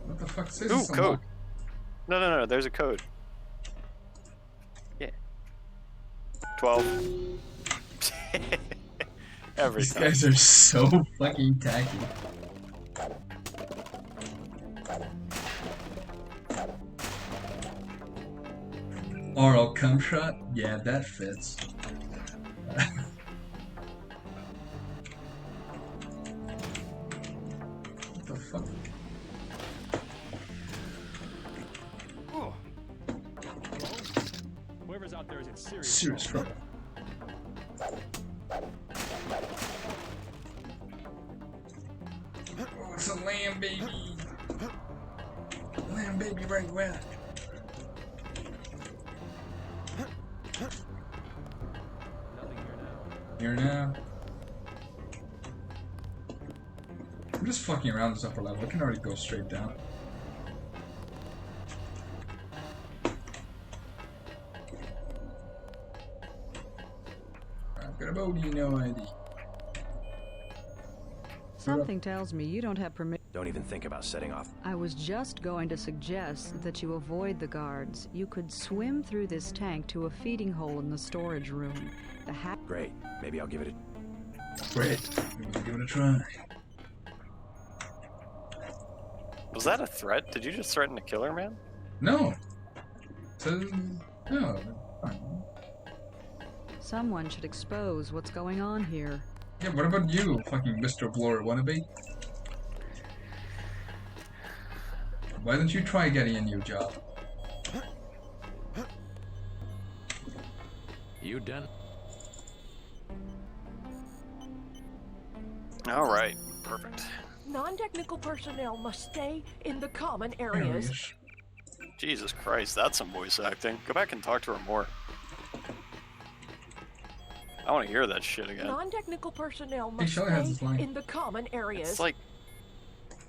What the fuck says Ooh, this code. No, there's a code. Yeah. 12. Every These time. guys are so fucking tacky. Oral cum shot? Yeah, that fits. What the fuck? Oh. Hello? Whoever's out there is in Serious trouble. Oh, it's a lamb baby. Lamb baby right where? Here now. I'm just fucking around this upper level. I can already go straight down. I've got a bogey, no ID. Something tells me you don't have permission. Don't even think about setting off. I was just going to suggest that you avoid the guards. You could swim through this tank to a feeding hole in the storage room. The Great. Maybe I'll give it a... Great. Maybe give it a try. Was that a threat? Did you just threaten to kill her, man? No. No. Someone should expose what's going on here. Yeah, what about you, fucking Mr. Blower wannabe? Why don't you try getting a new job? You done? Alright, perfect. Non-technical personnel must stay in the common areas. Jesus Christ, that's some voice acting. Go back and talk to her more. I want to hear that shit again. Non-technical personnel must stay in the common areas. It's like...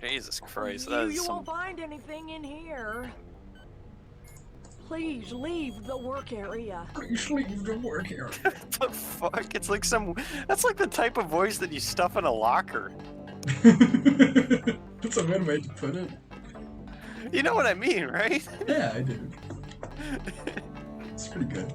Jesus Christ, that is You some... won't find anything in here. Please leave the work area. Please leave the work area. What the fuck? It's like some... That's like the type of voice that you stuff in a locker. That's a good way to put it. You know what I mean, right? Yeah, I do. It's pretty good.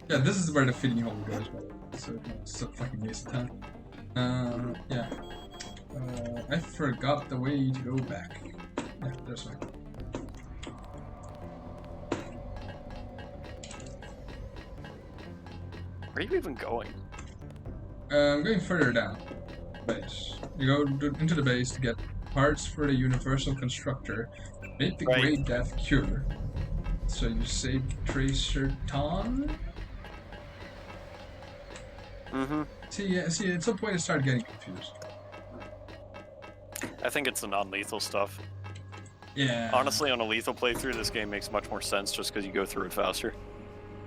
Yeah, this is where the feeding hole goes, by the way. So it's a fucking waste of time. Yeah. I forgot the way to go back. Yeah, there's one. Where are you even going? I'm going further down. Base. You go into the base to get parts for the Universal Constructor. Make the Great Death Cure. So you save Tracer Ton? Mm-hmm. See, at some point I started getting confused. I think it's the non-lethal stuff. Yeah. Honestly, on a lethal playthrough, this game makes much more sense just because you go through it faster.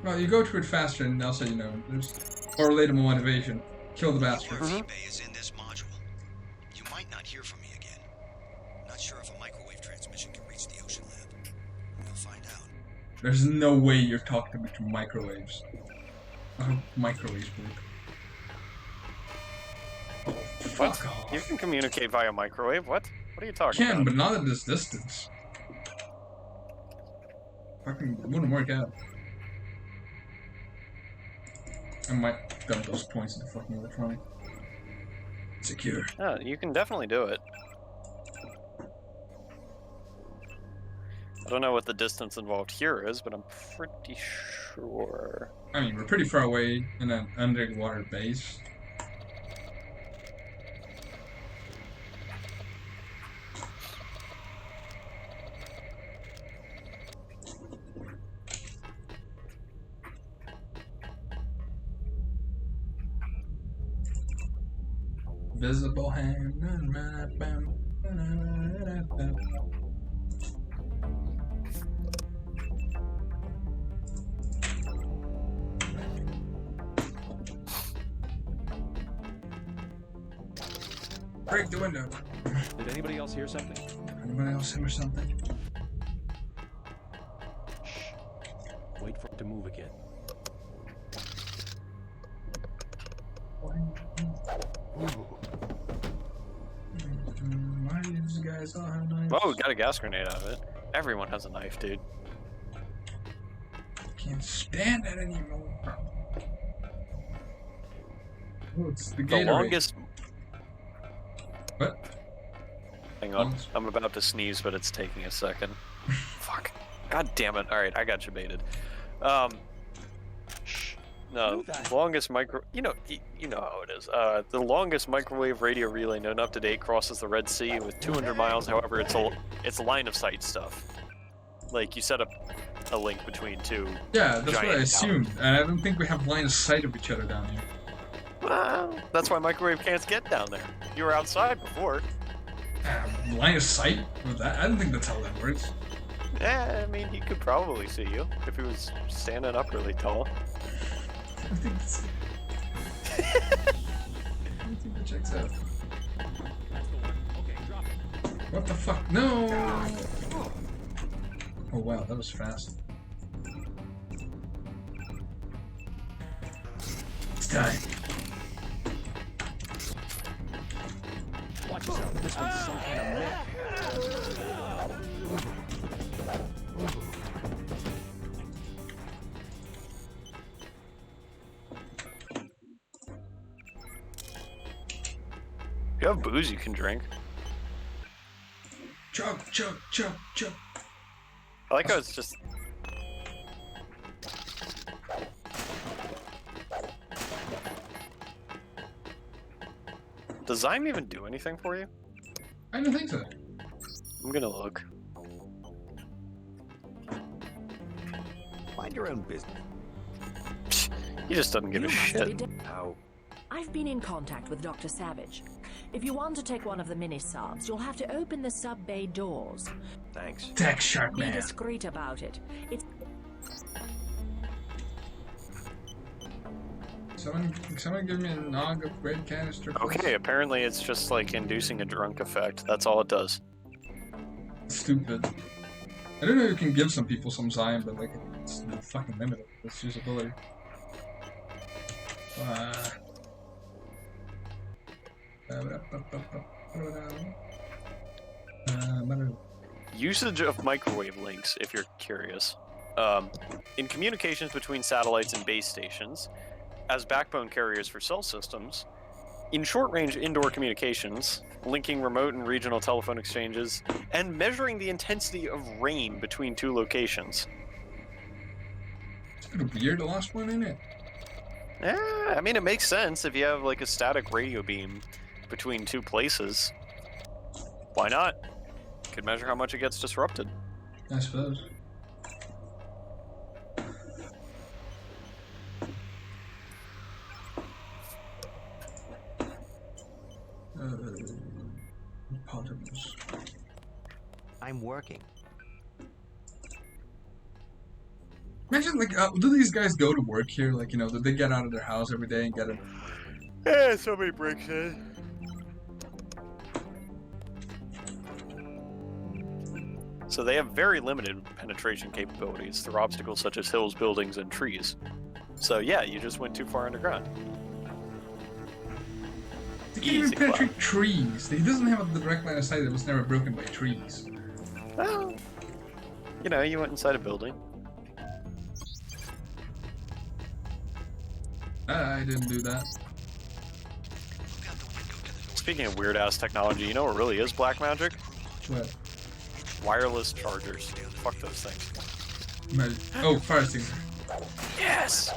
Well, you go through it faster, and also, you know, there's relatable motivation. Kill the bastard. Bay is in this module. You might not hear from me again. Not sure if a microwave transmission can reach the ocean lab. We'll find out. There's no way you're talking to microwaves. Microwaves work. What? You can communicate via microwave. What? What are you talking about? But not at this distance. Fucking, it wouldn't work out. I might dump those points in the fucking electronic. Secure. Yeah, you can definitely do it. I don't know what the distance involved here is, but I'm pretty sure. I mean, we're pretty far away in an underwater base. Visible hand. Break the window. Did anybody else hear something? Anybody else hear something? Shh. Wait for it to move again. Why do these guys all have knives? Whoa, got a gas grenade out of it. Everyone has a knife, dude. Can't stand it anymore. Oh, it's the The Gatorade. longest. What? Hang on, I'm about to sneeze, but it's taking a second. Fuck. God damn it. Alright, I got you baited. No, longest micro... You know how it is. The longest microwave radio relay known up to date crosses the Red Sea with 200 miles. However, it's line of sight stuff. Like, you set up a link between two. Yeah, that's what I giant assumed. And I don't think we have line of sight of each other down here. Well, that's why microwave can't get down there. You were outside before. Line of sight? With that? I don't think that's how that works. Yeah, I mean, he could probably see you if he was standing up really tall. I think that's... I think that checks out. What the fuck? No! Oh wow, that was fast. It's time. Watch yourself. This one's some kind of mech. You have booze you can drink. Chug, chug, chug, chug. I like how it's just... Does Zyme even do anything for you? I don't think so. I'm gonna look. Mind your own business. He just doesn't give a shit. How? I've been in contact with Dr. Savage. If you want to take one of the mini-subs, you'll have to open the sub bay doors. Thanks. Tech shark Be man. discreet about it. It's... Someone give me a nog of red canister, please. Okay, apparently it's just like inducing a drunk effect. That's all it does. Stupid. I don't know if you can give some people some Zyme, but like, it's fucking limited. It's usability. Usage of microwave links, if you're curious. In communications between satellites and base stations, as backbone carriers for cell systems, in short-range indoor communications, linking remote and regional telephone exchanges, and measuring the intensity of rain between two locations. It's kind of weird, the last one, isn't it? Yeah, I mean, it makes sense if you have like a static radio beam between two places. Why not? Could measure how much it gets disrupted. I suppose. I'm working. Imagine, like, do these guys go to work here? Like, you know, do they get out of their house every day and get it? Yeah, somebody breaks in. So they have very limited penetration capabilities through obstacles such as hills, buildings, and trees. So yeah, you just went too far underground. They can't even penetrate trees. He doesn't have a direct line of sight that was never broken by trees. Well, you know, you went inside a building. I didn't do that. Speaking of weird-ass technology, you know what really is black magic? What? Wireless chargers. Fuck those things. Oh, fire extinguisher. Yes!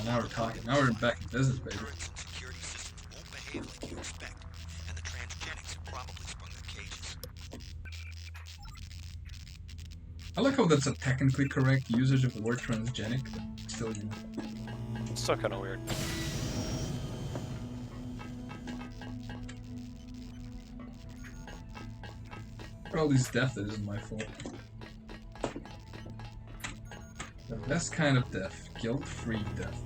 Now we're talking. Now we're back in business, baby. I like how that's a technically correct usage of the word transgenic, but still, you know. It's still kind of weird. For all these death, that isn't my fault. The best kind of death. Guilt-free death.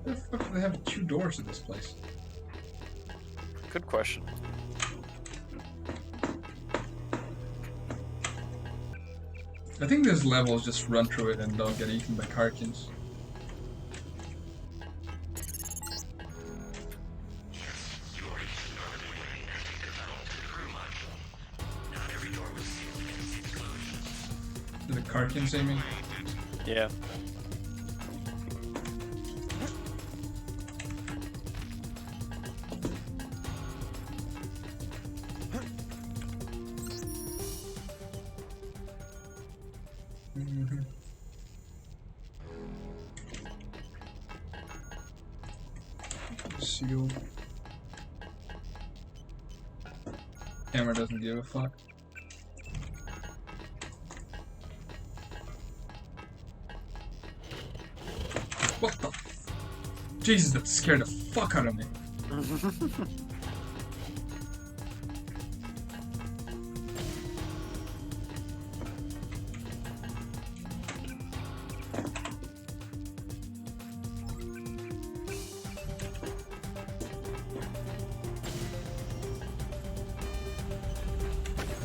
Why the fuck do they have 2 doors to this place? Good question. I think there's levels just run through it and don't get eaten by carkins. Karkins, I mean. Yeah. Seal. Camera doesn't give a fuck. What the? Jesus, that scared the fuck out of me.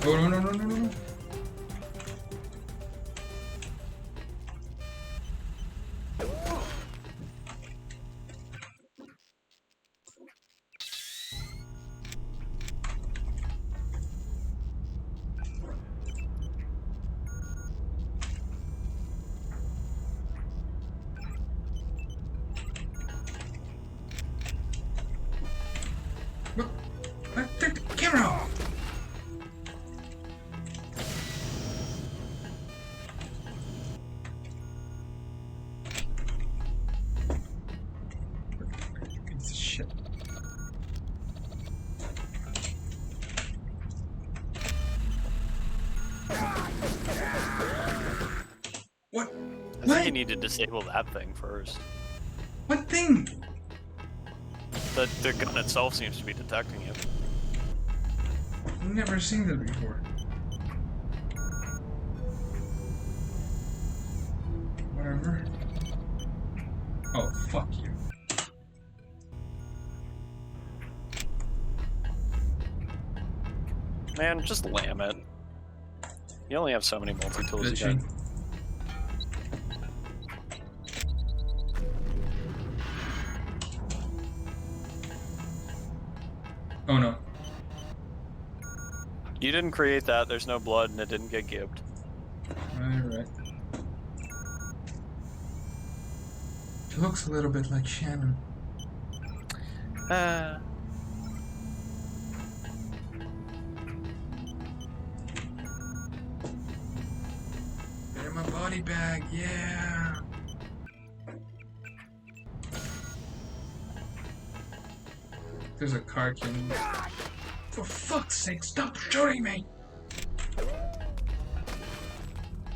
Oh, no. What? Take the camera off! Piece of shit. What? I think you need to disable that thing first. What thing? The gun itself seems to be detecting you. I've never seen that before. Whatever. Oh, fuck you. Man, just lam it. You only have so many multi-tools you got. Oh no. You didn't create that, there's no blood, and it didn't get gibbed. Alright. She looks a little bit like Shannon. Get in my body bag, yeah! There's a Karkin. For fuck's sake, stop shooting me!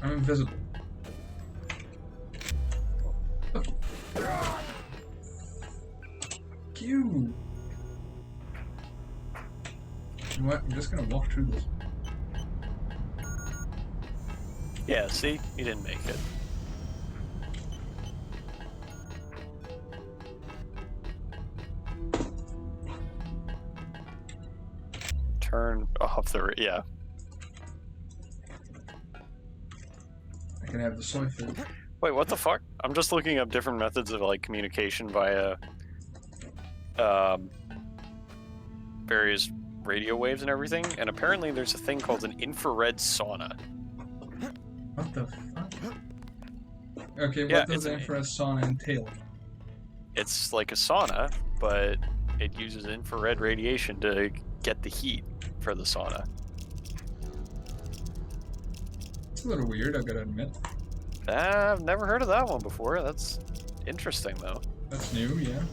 I'm invisible. Fuck you. You know what? I'm just gonna walk through this. Yeah, see? You didn't make it. Turn off the... yeah. I can have the soy food. Wait, what the fuck? I'm just looking up different methods of, like, communication via... various radio waves and everything, and apparently there's a thing called an infrared sauna. What the fuck? Okay, Yeah, what does infrared sauna entail? It's like a sauna, but it uses infrared radiation to get the heat for the sauna. It's a little weird, I've got to admit. I've never heard of that one before. That's interesting, though. That's new, yeah.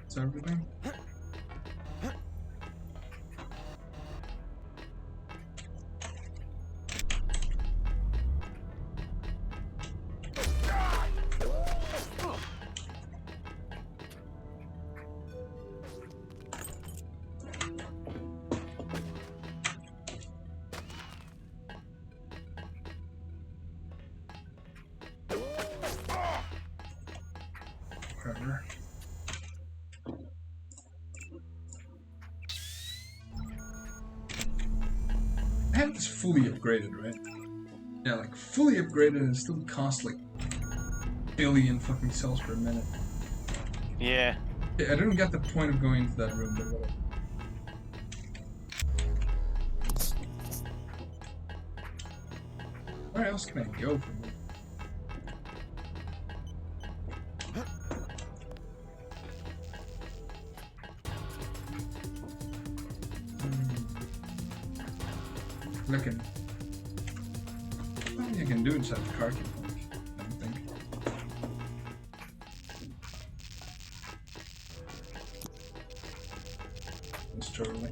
Is that everything? whatever. I have this fully upgraded, right? Yeah, like fully upgraded and still costs like billion fucking cells per minute. Yeah. I didn't get the point of going into that room, but whatever. Where else can I go from here? Looking. Nothing I can do inside the car. I don't think. It's totally.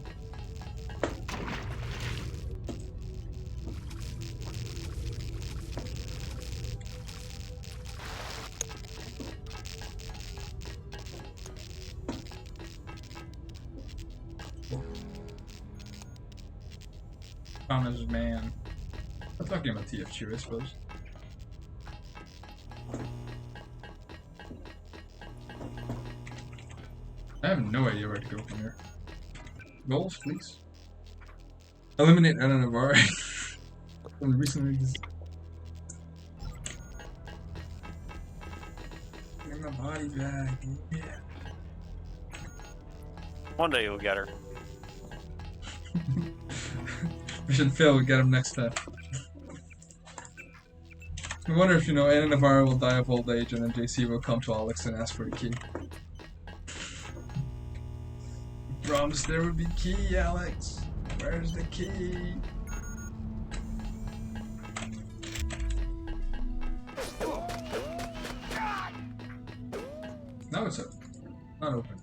Thomas man. I'm talking about TFG, I suppose. I have no idea where to go from here. Goals, please. Eliminate Anna Navarre. Recently. Get my body back. Yeah. One day you'll get her. Mission fail, we get him next time. I wonder if, you know, Anna Navarro will die of old age and then JC will come to Alex and ask for a key. Promise there would be key, Alex. Where's the key? Now it's open. Not open.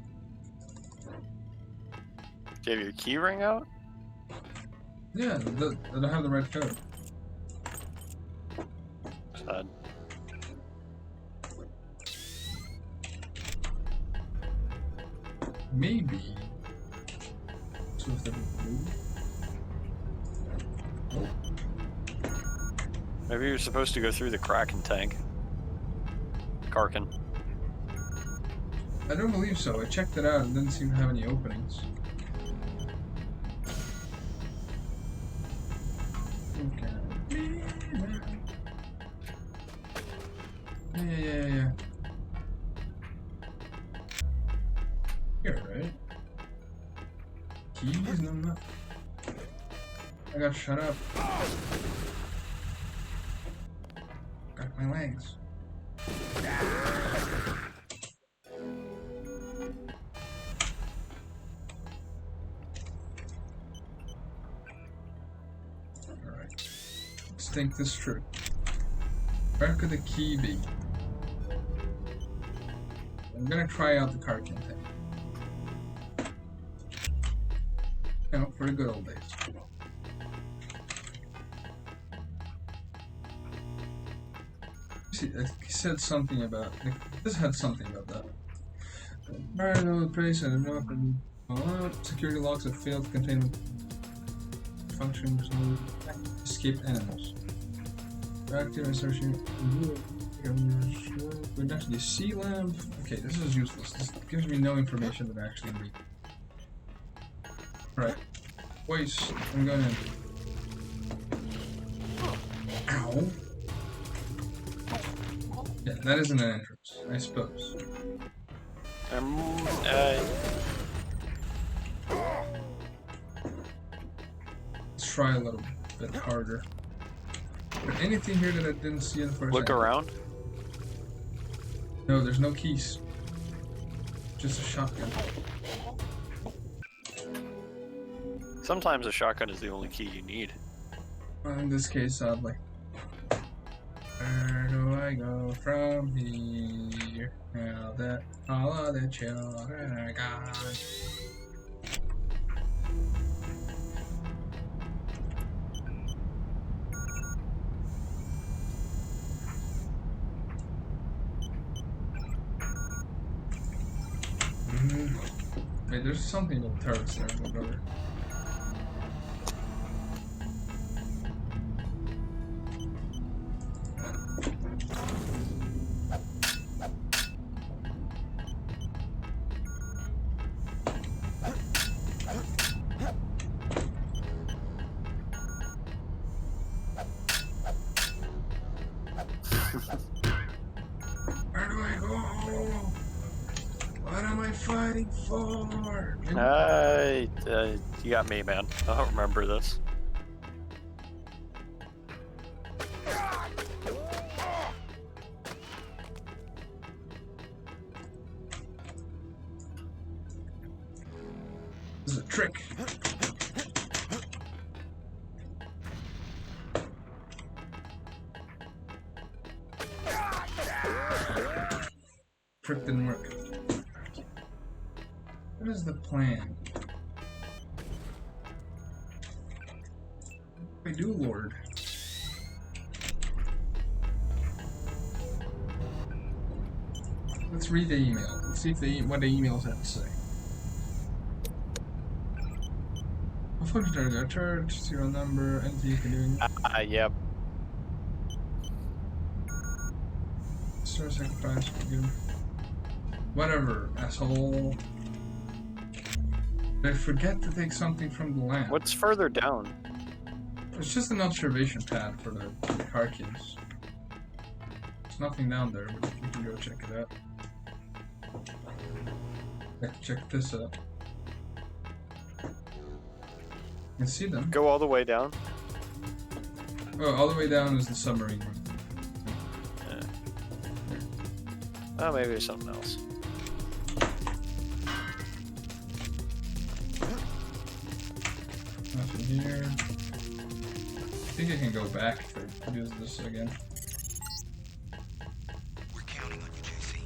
Do you have your key ring out? Yeah, I don't have the right code. Sad. Maybe. So if they move. Oh. Maybe you're supposed to go through the Kraken tank. Karkin. I don't believe so. I checked it out and didn't seem to have any openings. Okay. Yeah. Here, right? Keys? No. I gotta shut up. Got my legs. Alright. Let's think this through. Where could the key be? I'm gonna try out the Karkin thing. You know, for the good old days. See, he said something about. This had something about that. Alright, no place and security locks have failed to contain functions escaped animals. Active insertion. We're next to the sea lamp. Okay, this is useless. This gives me no information that I actually need. Right. Waste. I'm going in. Ow. Yeah, that isn't an entrance, I suppose. Let's try a little bit harder. But anything here that I didn't see in the first Look around. No, there's no keys. Just a shotgun. Sometimes a shotgun is the only key you need. Well, in this case, sadly. Where do I go from here? Now that all of the children are gone. Wait, there's something in the turrets there, my brother. am I fighting for? You got me, man. I don't remember this. This is a trick. Trick didn't work. What is the plan? What do we do, Lord? Let's read the email. Let's see if what the emails have to say. Functionary church, serial number, anything you can do. Yep. Store sacrifice, good. Whatever, asshole. I forget to take something from the land. What's further down? It's just an observation pad for the car keys. There's nothing down there, but you can go check it out. Check this out. You can see them. Go all the way down. Oh, all the way down is the submarine room. Oh, maybe there's something else. Nothing here. I think I can go back to use this again. We're counting on you, JC.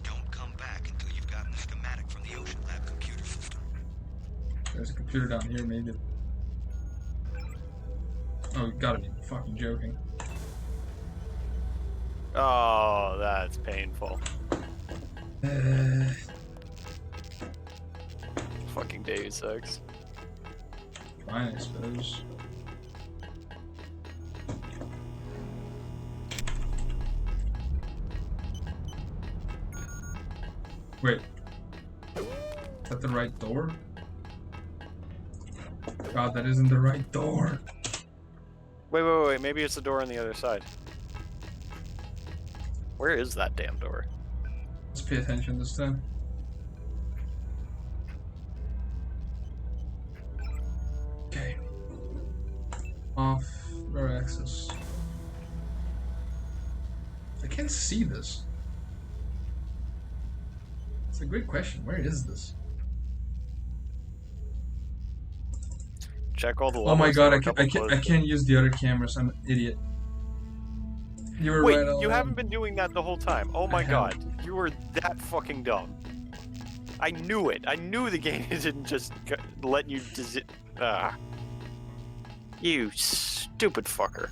Don't come back until you've gotten the schematic from the Ocean Lab computer system. There's a computer down here, maybe. Oh, you gotta be fucking joking. Oh, that's painful. Fucking Deus Ex. Fine, I suppose. Wait. Is that the right door? God, that isn't the right door. Wait. Maybe it's the door on the other side. Where is that damn door? Let's pay attention this time. Okay. Off. Row access. I can't see this. It's a great question. Where is this? Check all the levels. Oh my god, I can't use the other cameras. I'm an idiot. You were Wait, right you haven't been doing that the whole time. Oh my god, you were that fucking dumb. I knew it. I knew the game didn't just let you You stupid fucker.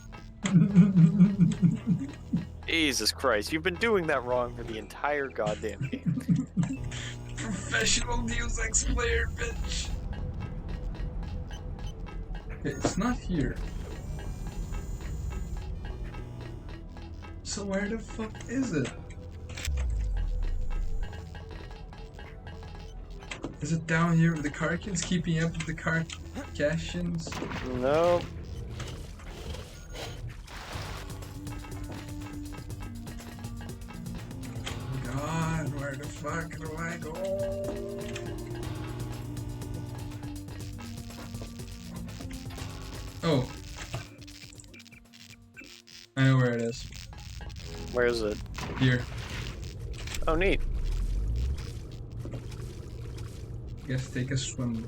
Jesus Christ, you've been doing that wrong for the entire goddamn game. Professional Deus Ex player, bitch. Okay, it's not here. So where the fuck is it? Is it down here with the Karkins keeping up with the Karkashins? No. God, where the fuck do I go? Oh. I know where it is. Where is it? Here. Oh, neat. Guess take a swim.